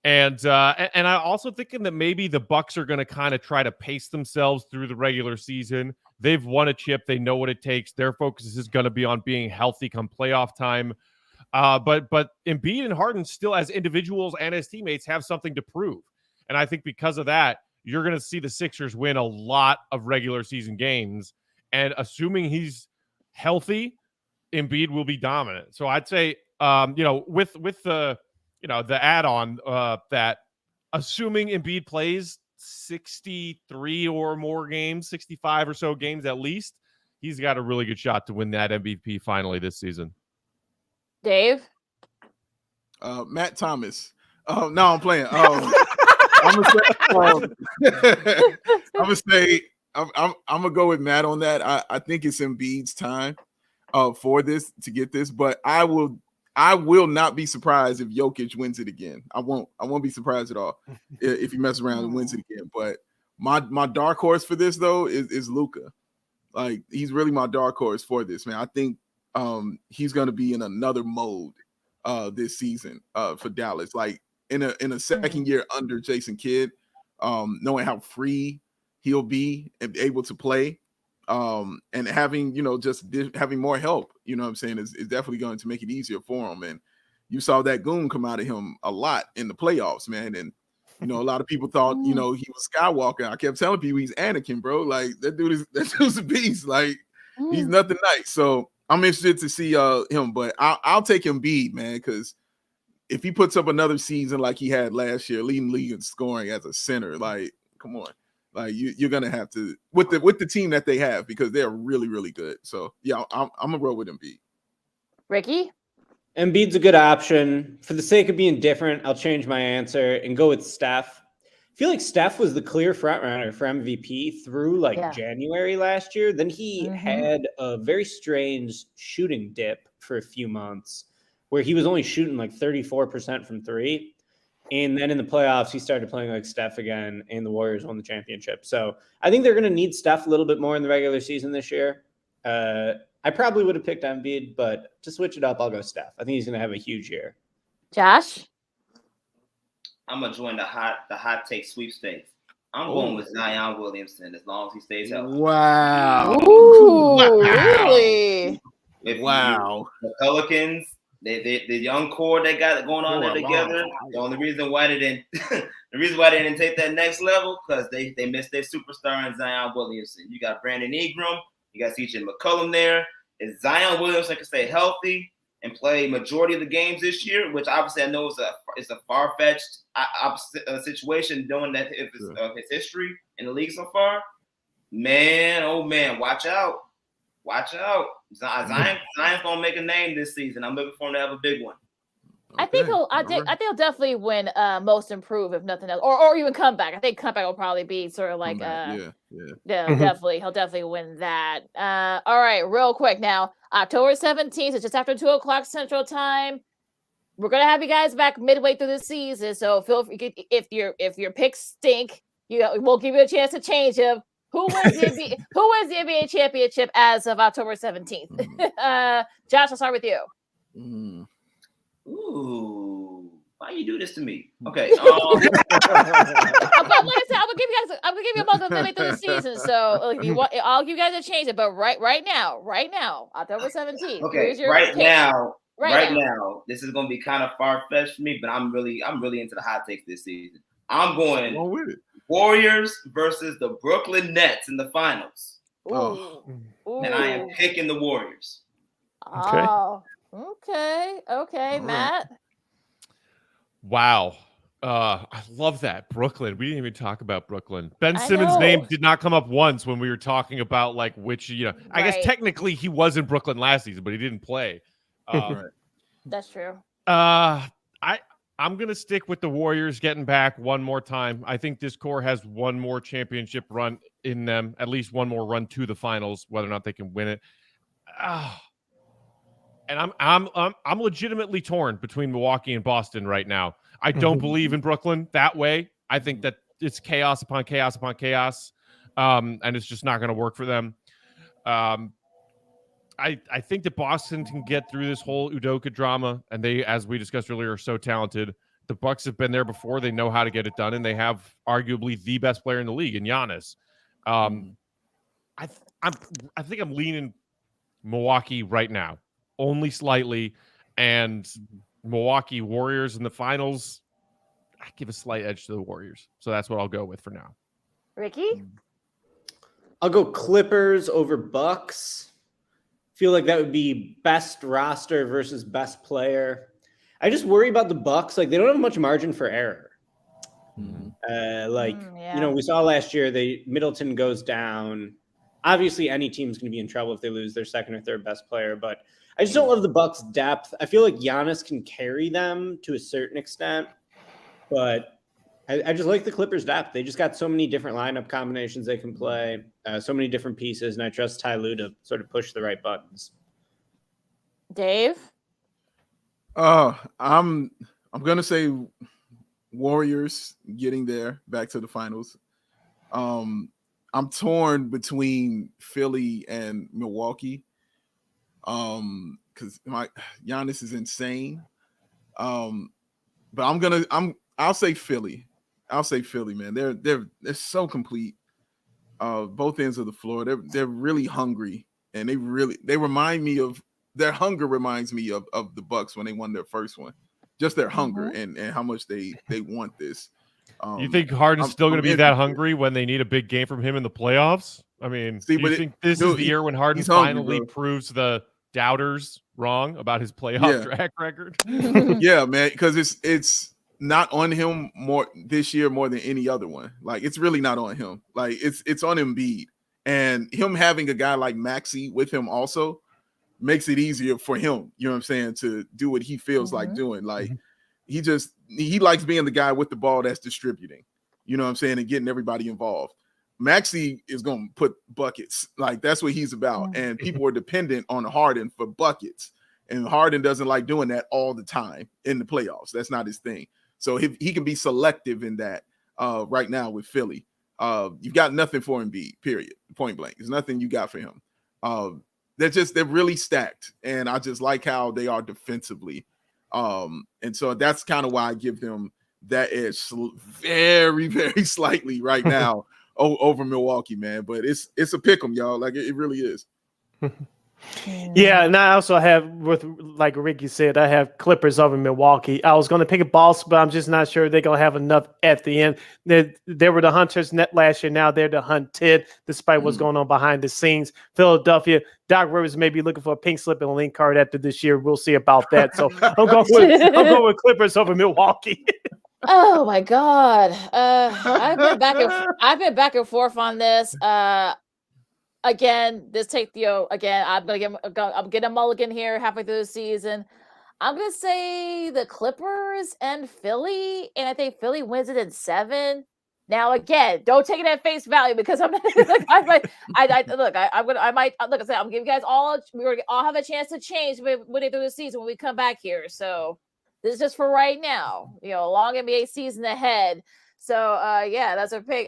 And I also thinking that maybe the Bucks are going to kind of try to pace themselves through the regular season. They've won a chip. They know what it takes. Their focus is going to be on being healthy come playoff time. But Embiid and Harden still, as individuals and as teammates, have something to prove. And I think because of that, you're going to see the Sixers win a lot of regular season games. And assuming he's healthy, Embiid will be dominant. So I'd say, with the add-on that assuming Embiid plays 63 or more games, 65 or so games at least, he's got a really good shot to win that MVP finally this season. Dave? Matt Thomas. No, I'm playing. I'm gonna go with Matt on that. I think it's Embiid's time for this to get this, but I will not be surprised if Jokic wins it again. I won't be surprised at all if he messes around and wins it again. But my dark horse for this though is Luka. Like, he's really my dark horse for this, man. I think he's gonna be in another mode this season for Dallas. Like in a second year under Jason Kidd, knowing how free he'll be and able to play. And having, having more help, what I'm saying, is definitely going to make it easier for him. And you saw that goon come out of him a lot in the playoffs, man. And, a lot of people thought, he was Skywalker. I kept telling people he's Anakin, bro. Like, that dude's a beast. Like, he's nothing nice. So I'm interested to see him, but I'll take Embiid, man, because if he puts up another season like he had last year, leading league in scoring as a center, like, come on. Like, you're gonna have to with the team that they have, because they're really, really good. So yeah, I'm gonna roll with Embiid. Ricky? Embiid's a good option. For the sake of being different, I'll change my answer and go with Steph. I feel like Steph was the clear frontrunner for MVP through January last year. Then he had a very strange shooting dip for a few months where he was only shooting like 34% from three. And then in the playoffs, he started playing like Steph again, and the Warriors won the championship. So I think they're going to need Steph a little bit more in the regular season this year. I probably would have picked Embiid, but to switch it up, I'll go Steph. I think he's going to have a huge year. Josh? I'm going to join the hot take sweepstakes. I'm going with Zion Williamson as long as he stays healthy. Wow. Ooh, really? The Pelicans, the young core they got going on there together. The only reason why they didn't take that next level, because they missed their superstar in Zion Williamson. You got Brandon Ingram, you got CJ McCollum there. If Zion Williamson can stay healthy and play majority of the games this year, which obviously I know is a far-fetched situation, knowing that if it's his history in the league so far, man, oh man, watch out. Watch out. Zion's gonna make a name this season. I'm looking for him to have a big one. I think he'll definitely win most improved, if nothing else, or even comeback. I think comeback will probably be sort of like definitely he'll definitely win that. All right, real quick now, October 17th, it's just after 2:00 Central Time. We're gonna have you guys back midway through the season, so feel free, if your picks stink, we'll give you a chance to change them. Who wins the NBA championship as of October 17th? Josh, I'll start with you. Ooh. Why you do this to me? Okay. Like I said, I'm gonna give you a month of limit through the season. So if you want, I'll give you guys a change it. But right now, October 17th. Okay. Here's your Right pick. now, Right now, this is gonna be kind of far fetched for me, but I'm really into the hot takes this season. I'm going with it. Warriors versus the Brooklyn Nets in the finals. Ooh. And I am picking the Warriors. Okay. Oh, okay, Matt. Wow. I love that. Brooklyn. We didn't even talk about Brooklyn. Ben I Simmons' know. name did not come up once when we were talking about like which, I guess Right. technically he was in Brooklyn last season, but he didn't play. That's true. I'm gonna stick with the Warriors getting back one more time. I think this core has one more championship run in them, at least one more run to the finals, whether or not they can win it. And I'm legitimately torn between Milwaukee and Boston right now. I don't believe in Brooklyn that way. I think that it's chaos upon chaos upon chaos, and it's just not going to work for them. I think that Boston can get through this whole Udoka drama, and they, as we discussed earlier, are so talented. The Bucks have been there before; they know how to get it done, and they have arguably the best player in the league in Giannis. I think I'm leaning Milwaukee right now, only slightly, and Milwaukee Warriors in the finals. I give a slight edge to the Warriors, so that's what I'll go with for now. Ricky, I'll go Clippers over Bucks. Feel like that would be best roster versus best player. I just worry about the Bucks. Like, they don't have much margin for error. We saw last year, Middleton goes down. Obviously, any team's going to be in trouble if they lose their second or third best player, but I just don't love the Bucks' depth. I feel like Giannis can carry them to a certain extent, but I just like the Clippers' depth. They just got so many different lineup combinations they can play, so many different pieces, and I trust Ty Lue to sort of push the right buttons. Dave? I'm gonna say Warriors getting there back to the finals. I'm torn between Philly and Milwaukee. Because Giannis is insane. But I'll say Philly. I'll say Philly, man. They're so complete. Both ends of the floor. They're really hungry, and they remind me of their hunger. Reminds me of the Bucks when they won their first one. Just their hunger and how much they want this. You think Harden's still going to be that hungry when they need a big game from him in the playoffs? I mean, do you think this is the year when Harden finally proves the doubters wrong about his playoff track record? Yeah, man, because it's not on him more this year more than any other one. Like, it's really not on him. Like, it's on Embiid, and him having a guy like Maxey with him also makes it easier for him. You know what I'm saying, to do what he feels like doing. Like, he likes being the guy with the ball that's distributing. You know what I'm saying, and getting everybody involved. Maxey is going to put buckets. Like, that's what he's about. And people are dependent on Harden for buckets. And Harden doesn't like doing that all the time in the playoffs. That's not his thing. So he can be selective in that right now with Philly. You've got nothing for Embiid, period, point blank. There's nothing you got for him. They're really stacked. And I just like how they are defensively. And so that's kind of why I give them that edge very, very slightly right now over Milwaukee, man. But it's a pick 'em, y'all. Like, it really is. Yeah, and I also have, with like Ricky said, I have Clippers over Milwaukee. I was going to pick a Boston, but I'm just not sure they're going to have enough at the end. They were the Hunters net last year. Now they're the hunted, despite what's going on behind the scenes. Philadelphia, Doc Rivers may be looking for a pink slip and a link card after this year. We'll see about that. So I'm going with Clippers over Milwaukee. Oh my God! I've been back and forth on this. Again, I'm getting a mulligan here halfway through the season. I'm gonna say the Clippers and Philly, and I think Philly wins it in 7. Now, again, don't take it at face value because I'm like, I'm giving you guys we're gonna all have a chance to change midway through the season when we come back here. So this is just for right now. Long NBA season ahead. So that's our pick.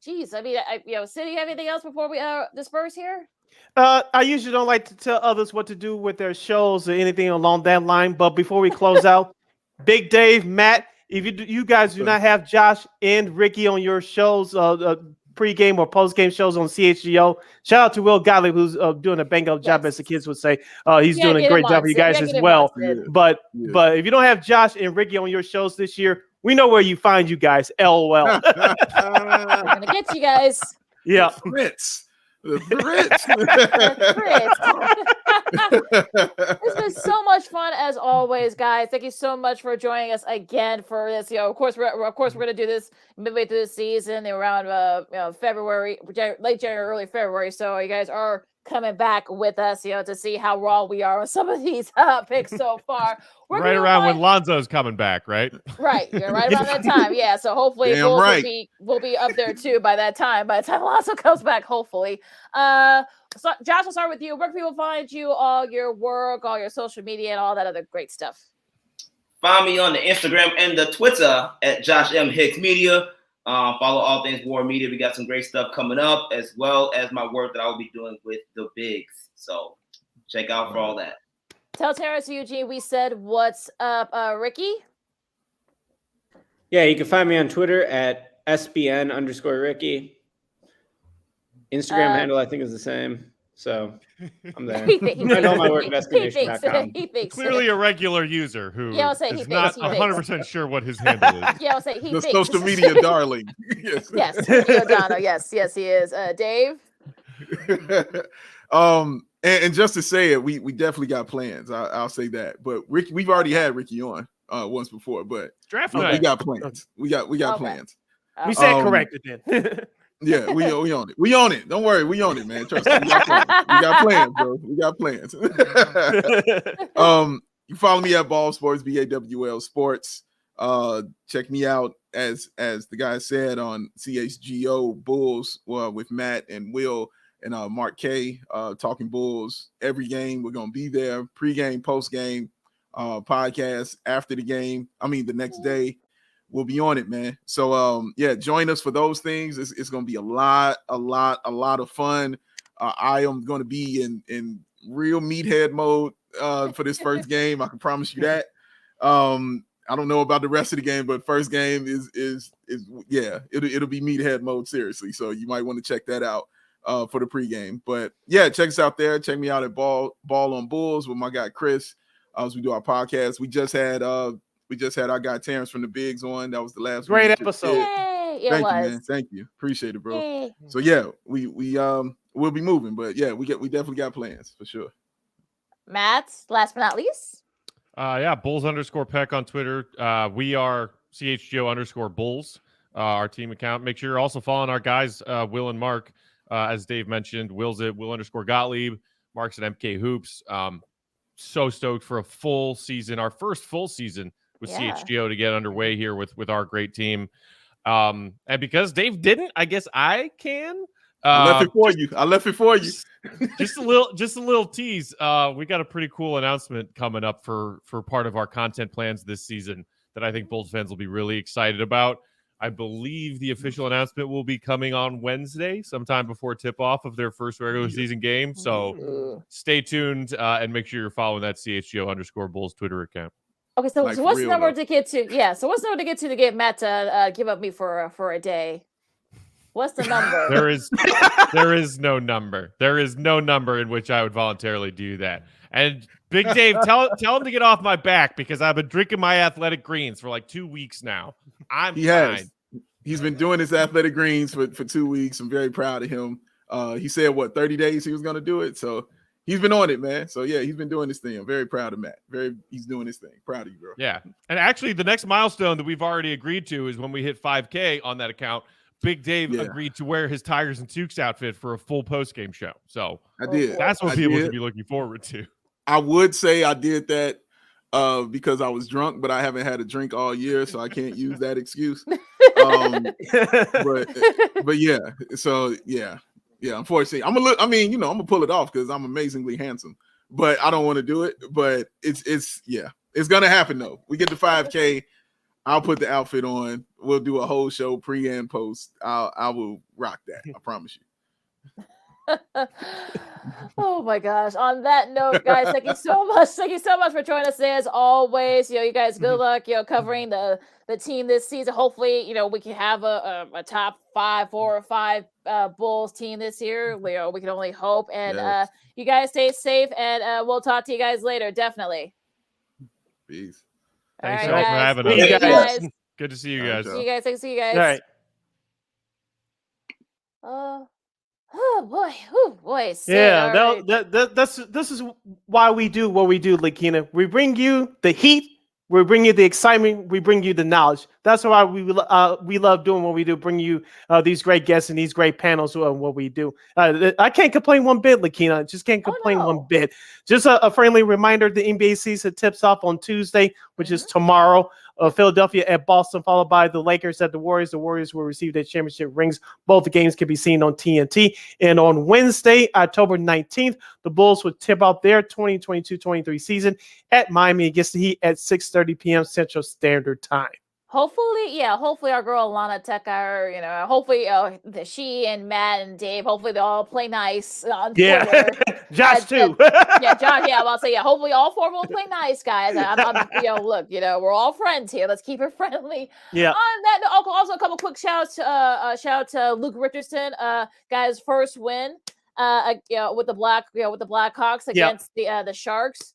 Sid, you have anything else before we disperse here? I usually don't like to tell others what to do with their shows or anything along that line. But before we close out, Big Dave, Matt, if you guys do not have Josh and Ricky on your shows, pre-game or post-game shows on CHGO, shout out to Will Gottlieb, who's doing a bang-up job, as the kids would say. He's doing a great job for you guys as well. But if you don't have Josh and Ricky on your shows this year, we know where you find you guys. LOL. We're gonna get you guys. Yeah. The Brits. It's been so much fun as always, guys. Thank you so much for joining us again for this. Of course, we're gonna do this midway through the season, around February, late January, early February. So you guys are coming back with us, to see how wrong we are with some of these picks so far. We're right around when Lonzo's coming back, right? Right, right around that time. Yeah, so hopefully we'll be up there too by that time. By the time Lonzo comes back, hopefully. So Josh, I'll start with you. Where can people find you? All your work, all your social media, and all that other great stuff. Find me on the Instagram and the Twitter at Josh M. Hicks Media. Follow all things Warr Media. We got some great stuff coming up, as well as my work that I will be doing with the Bigs. So check out for all that. Tell Terrence Eugene we said what's up, Ricky. Yeah, you can find me on Twitter at SBN_Ricky. Instagram handle, I think, is the same. So I'm there. I know my work at SBNation.com. He thinks clearly a regular user who Yeah, I'll say is he not thinks. 100% sure what his handle is. Yeah, I'll say he The thinks. social media darling. Yes. Yes, Giordano. Yes, he is. Dave. And just to say it, we definitely got plans. I'll say that. But Rick, we've already had Ricky on once before, but draft we got plans. We got plans. We said corrected then. Yeah, we own it. We own it. Don't worry, we own it, man. Trust me. We got plans, bro. We got plans. You follow me at Ball Sports, BAWL Sports. Check me out as the guy said on CHGO Bulls with Matt and Will and Mark K. Talking Bulls every game. We're gonna be there. Pre-game, post-game, podcast after the game. I mean the next day. We'll be on it, man. So join us for those things. It's gonna be a lot of fun. I am gonna be in real meathead mode for this first game. I can promise you that. I don't know about the rest of the game, but first game is it'll be meathead mode, seriously. So you might want to check that out for the pregame. But yeah, check us out there. Check me out at Ball on Bulls with my guy Chris as we do our podcast. We just had our guy Terrence from the Bigs on. That was the last great episode. Yay, Thank you, man. Thank you. Appreciate it, bro. Yay. So yeah, we'll be moving, but yeah, we definitely got plans for sure. Matt, last but not least. Bulls_Peck on Twitter. We are CHGO_Bulls, our team account. Make sure you're also following our guys, Will and Mark. As Dave mentioned, Will's at Will_Gottlieb. Mark's at MK Hoops. So stoked for a full season, our first full season with CHGO to get underway here with our great team. And because Dave didn't, I guess I can. I left it for you. Just a little tease. We got a pretty cool announcement coming up for part of our content plans this season that I think Bulls fans will be really excited about. I believe the official announcement will be coming on Wednesday, sometime before tip-off of their first regular season game. So stay tuned and make sure you're following that CHGO_Bulls Twitter account. Okay, so what's the number to get to? Yeah, so what's the number to get to get Matt to give up me for a day? What's the number? There is no number. There is no number in which I would voluntarily do that. And Big Dave, tell him to get off my back because I've been drinking my athletic greens for like 2 weeks now. He's been doing his athletic greens for 2 weeks. I'm very proud of him. He said 30 days he was going to do it. So he's been on it, man. So yeah, he's been doing this thing. I'm very proud of Matt. He's doing his thing. Proud of you, bro. Yeah. And actually the next milestone that we've already agreed to is when we hit 5K on that account. Big Dave agreed to wear his Tigers and Tukes outfit for a full post-game show. So I did. That's what people should be looking forward to. I would say I did that because I was drunk, but I haven't had a drink all year, so I can't use that excuse. But yeah, so yeah. Unfortunately, I'm gonna pull it off because I'm amazingly handsome, but I don't want to do it. But it's gonna happen though. We get to 5K. I'll put the outfit on. We'll do a whole show pre and post. I will rock that. I promise you. Oh my gosh. On that note, guys, thank you so much. Thank you so much for joining us today. As always, you guys, good luck, covering the team this season. Hopefully, we can have a top 5, 4 or 5 Bulls team this year. We can only hope. And you guys stay safe, and we'll talk to you guys later. Definitely. Peace. Thanks All y'all right, for guys. having See us. you guys. Good to see you All right, guys. y'all. See you guys. Thanks. See you guys. All right. Oh boy, Sid, Yeah, all right. this is why we do what we do, Lakeena. We bring you the heat, we bring you the excitement, we bring you the knowledge. That's why we love doing what we do. Bring you these great guests and these great panels on what we do. I can't complain one bit, Lakeena. Just can't complain one bit. Just a friendly reminder: the NBA season tips off on Tuesday, which is tomorrow. Philadelphia at Boston, followed by the Lakers at the Warriors. The Warriors will receive their championship rings. Both the games can be seen on TNT. And on Wednesday, October 19th, the Bulls will tip off their 2022-23 season at Miami against the Heat at 6:30 p.m. Central Standard Time. Hopefully our girl Alana Tekar, hopefully she and Matt and Dave, hopefully they all play nice on Twitter. Josh too. Josh, I'll say, hopefully all 4 will play nice, guys. Look, we're all friends here. Let's keep it friendly. Yeah. On that note, also a couple quick shout out to Luke Richardson, guys' first win, with the Blackhawks against the Sharks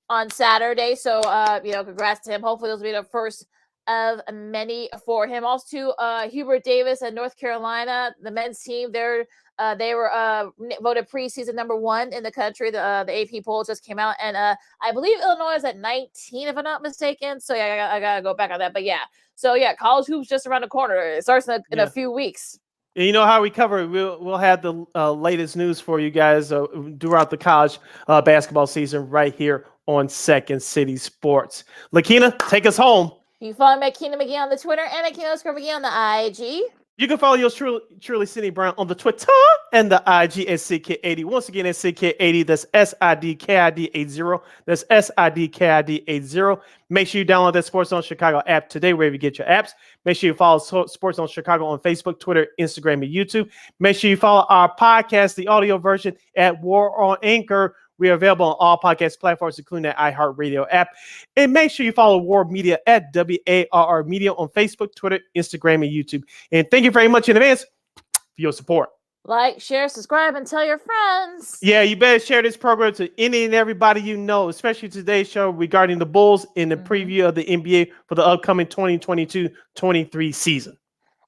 on Saturday. So, congrats to him. Hopefully those will be the first of many for him. Also, Hubert Davis at North Carolina, the men's team, they were voted preseason number 1 in the country. The AP poll just came out, and I believe Illinois is at 19, if I'm not mistaken. So I gotta go back on that. But college hoops just around the corner. It starts in a few weeks. You know how we cover it. We'll have the latest news for you guys throughout the college basketball season right here on Second City Sports. Lakeena, take us home. You can follow me at Keena McGee on the Twitter and at Keena_McGee on the IG. You can follow yours truly, Sidney Brown, on the Twitter and the IG at SidKid80. Once again, at SidKid80. That's SIDKID80. That's SIDKID80. Make sure you download that Sports Zone Chicago app today, wherever you get your apps. Make sure you follow Sports Zone Chicago on Facebook, Twitter, Instagram, and YouTube. Make sure you follow our podcast, the audio version, at Warr on Anchor. We are available on all podcast platforms, including the iHeartRadio app. And make sure you follow Warr Media at WARR Media on Facebook, Twitter, Instagram, and YouTube. And thank you very much in advance for your support. Like, share, subscribe, and tell your friends. Yeah, you better share this program to any and everybody you know, especially today's show regarding the Bulls and the preview of the NBA for the upcoming 2022-23 season.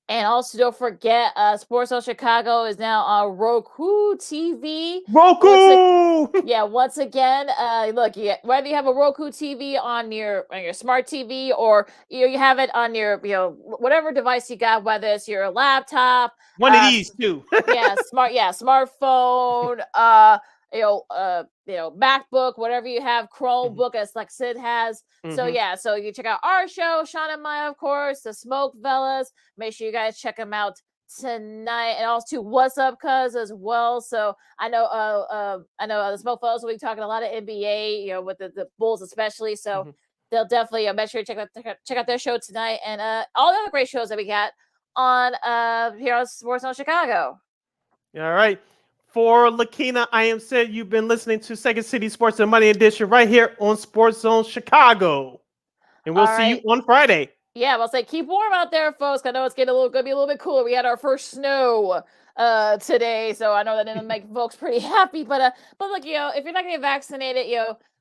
And also, don't forget, Sports Zone Chicago is now on Roku TV. Roku! Once again, look, whether you have a Roku TV on your smart TV or you have it on your whatever device you got, whether it's your laptop, one of these too. smartphone, MacBook, whatever you have, Chromebook, as like Sid has. So you check out our show, Sean and Maya, of course, the Smoke Fellas. Make sure you guys check them out tonight, and also What's Up Cuz as well. So I know the Smoke Fellas will be talking a lot of NBA, with the Bulls especially. So they'll definitely make sure you check out their show tonight, and all the other great shows that we got on here on Sports Zone Chicago. All right. For Lakeena, I am Sid. You've been listening to Second City Sports and Money Edition right here on Sports Zone Chicago. And we'll see you on Friday. Yeah, we'll say keep warm out there, folks. I know it's gonna be a little bit cooler. We had our first snow today, so I know that didn't make folks pretty happy. But look, if you're not getting vaccinated,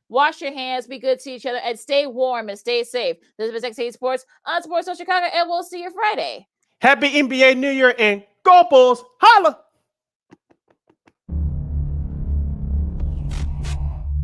wash your hands, be good to each other, and stay warm and stay safe. This has been Second City Sports on Sports Zone Chicago, and we'll see you Friday. Happy NBA New Year and go Bulls! Holla!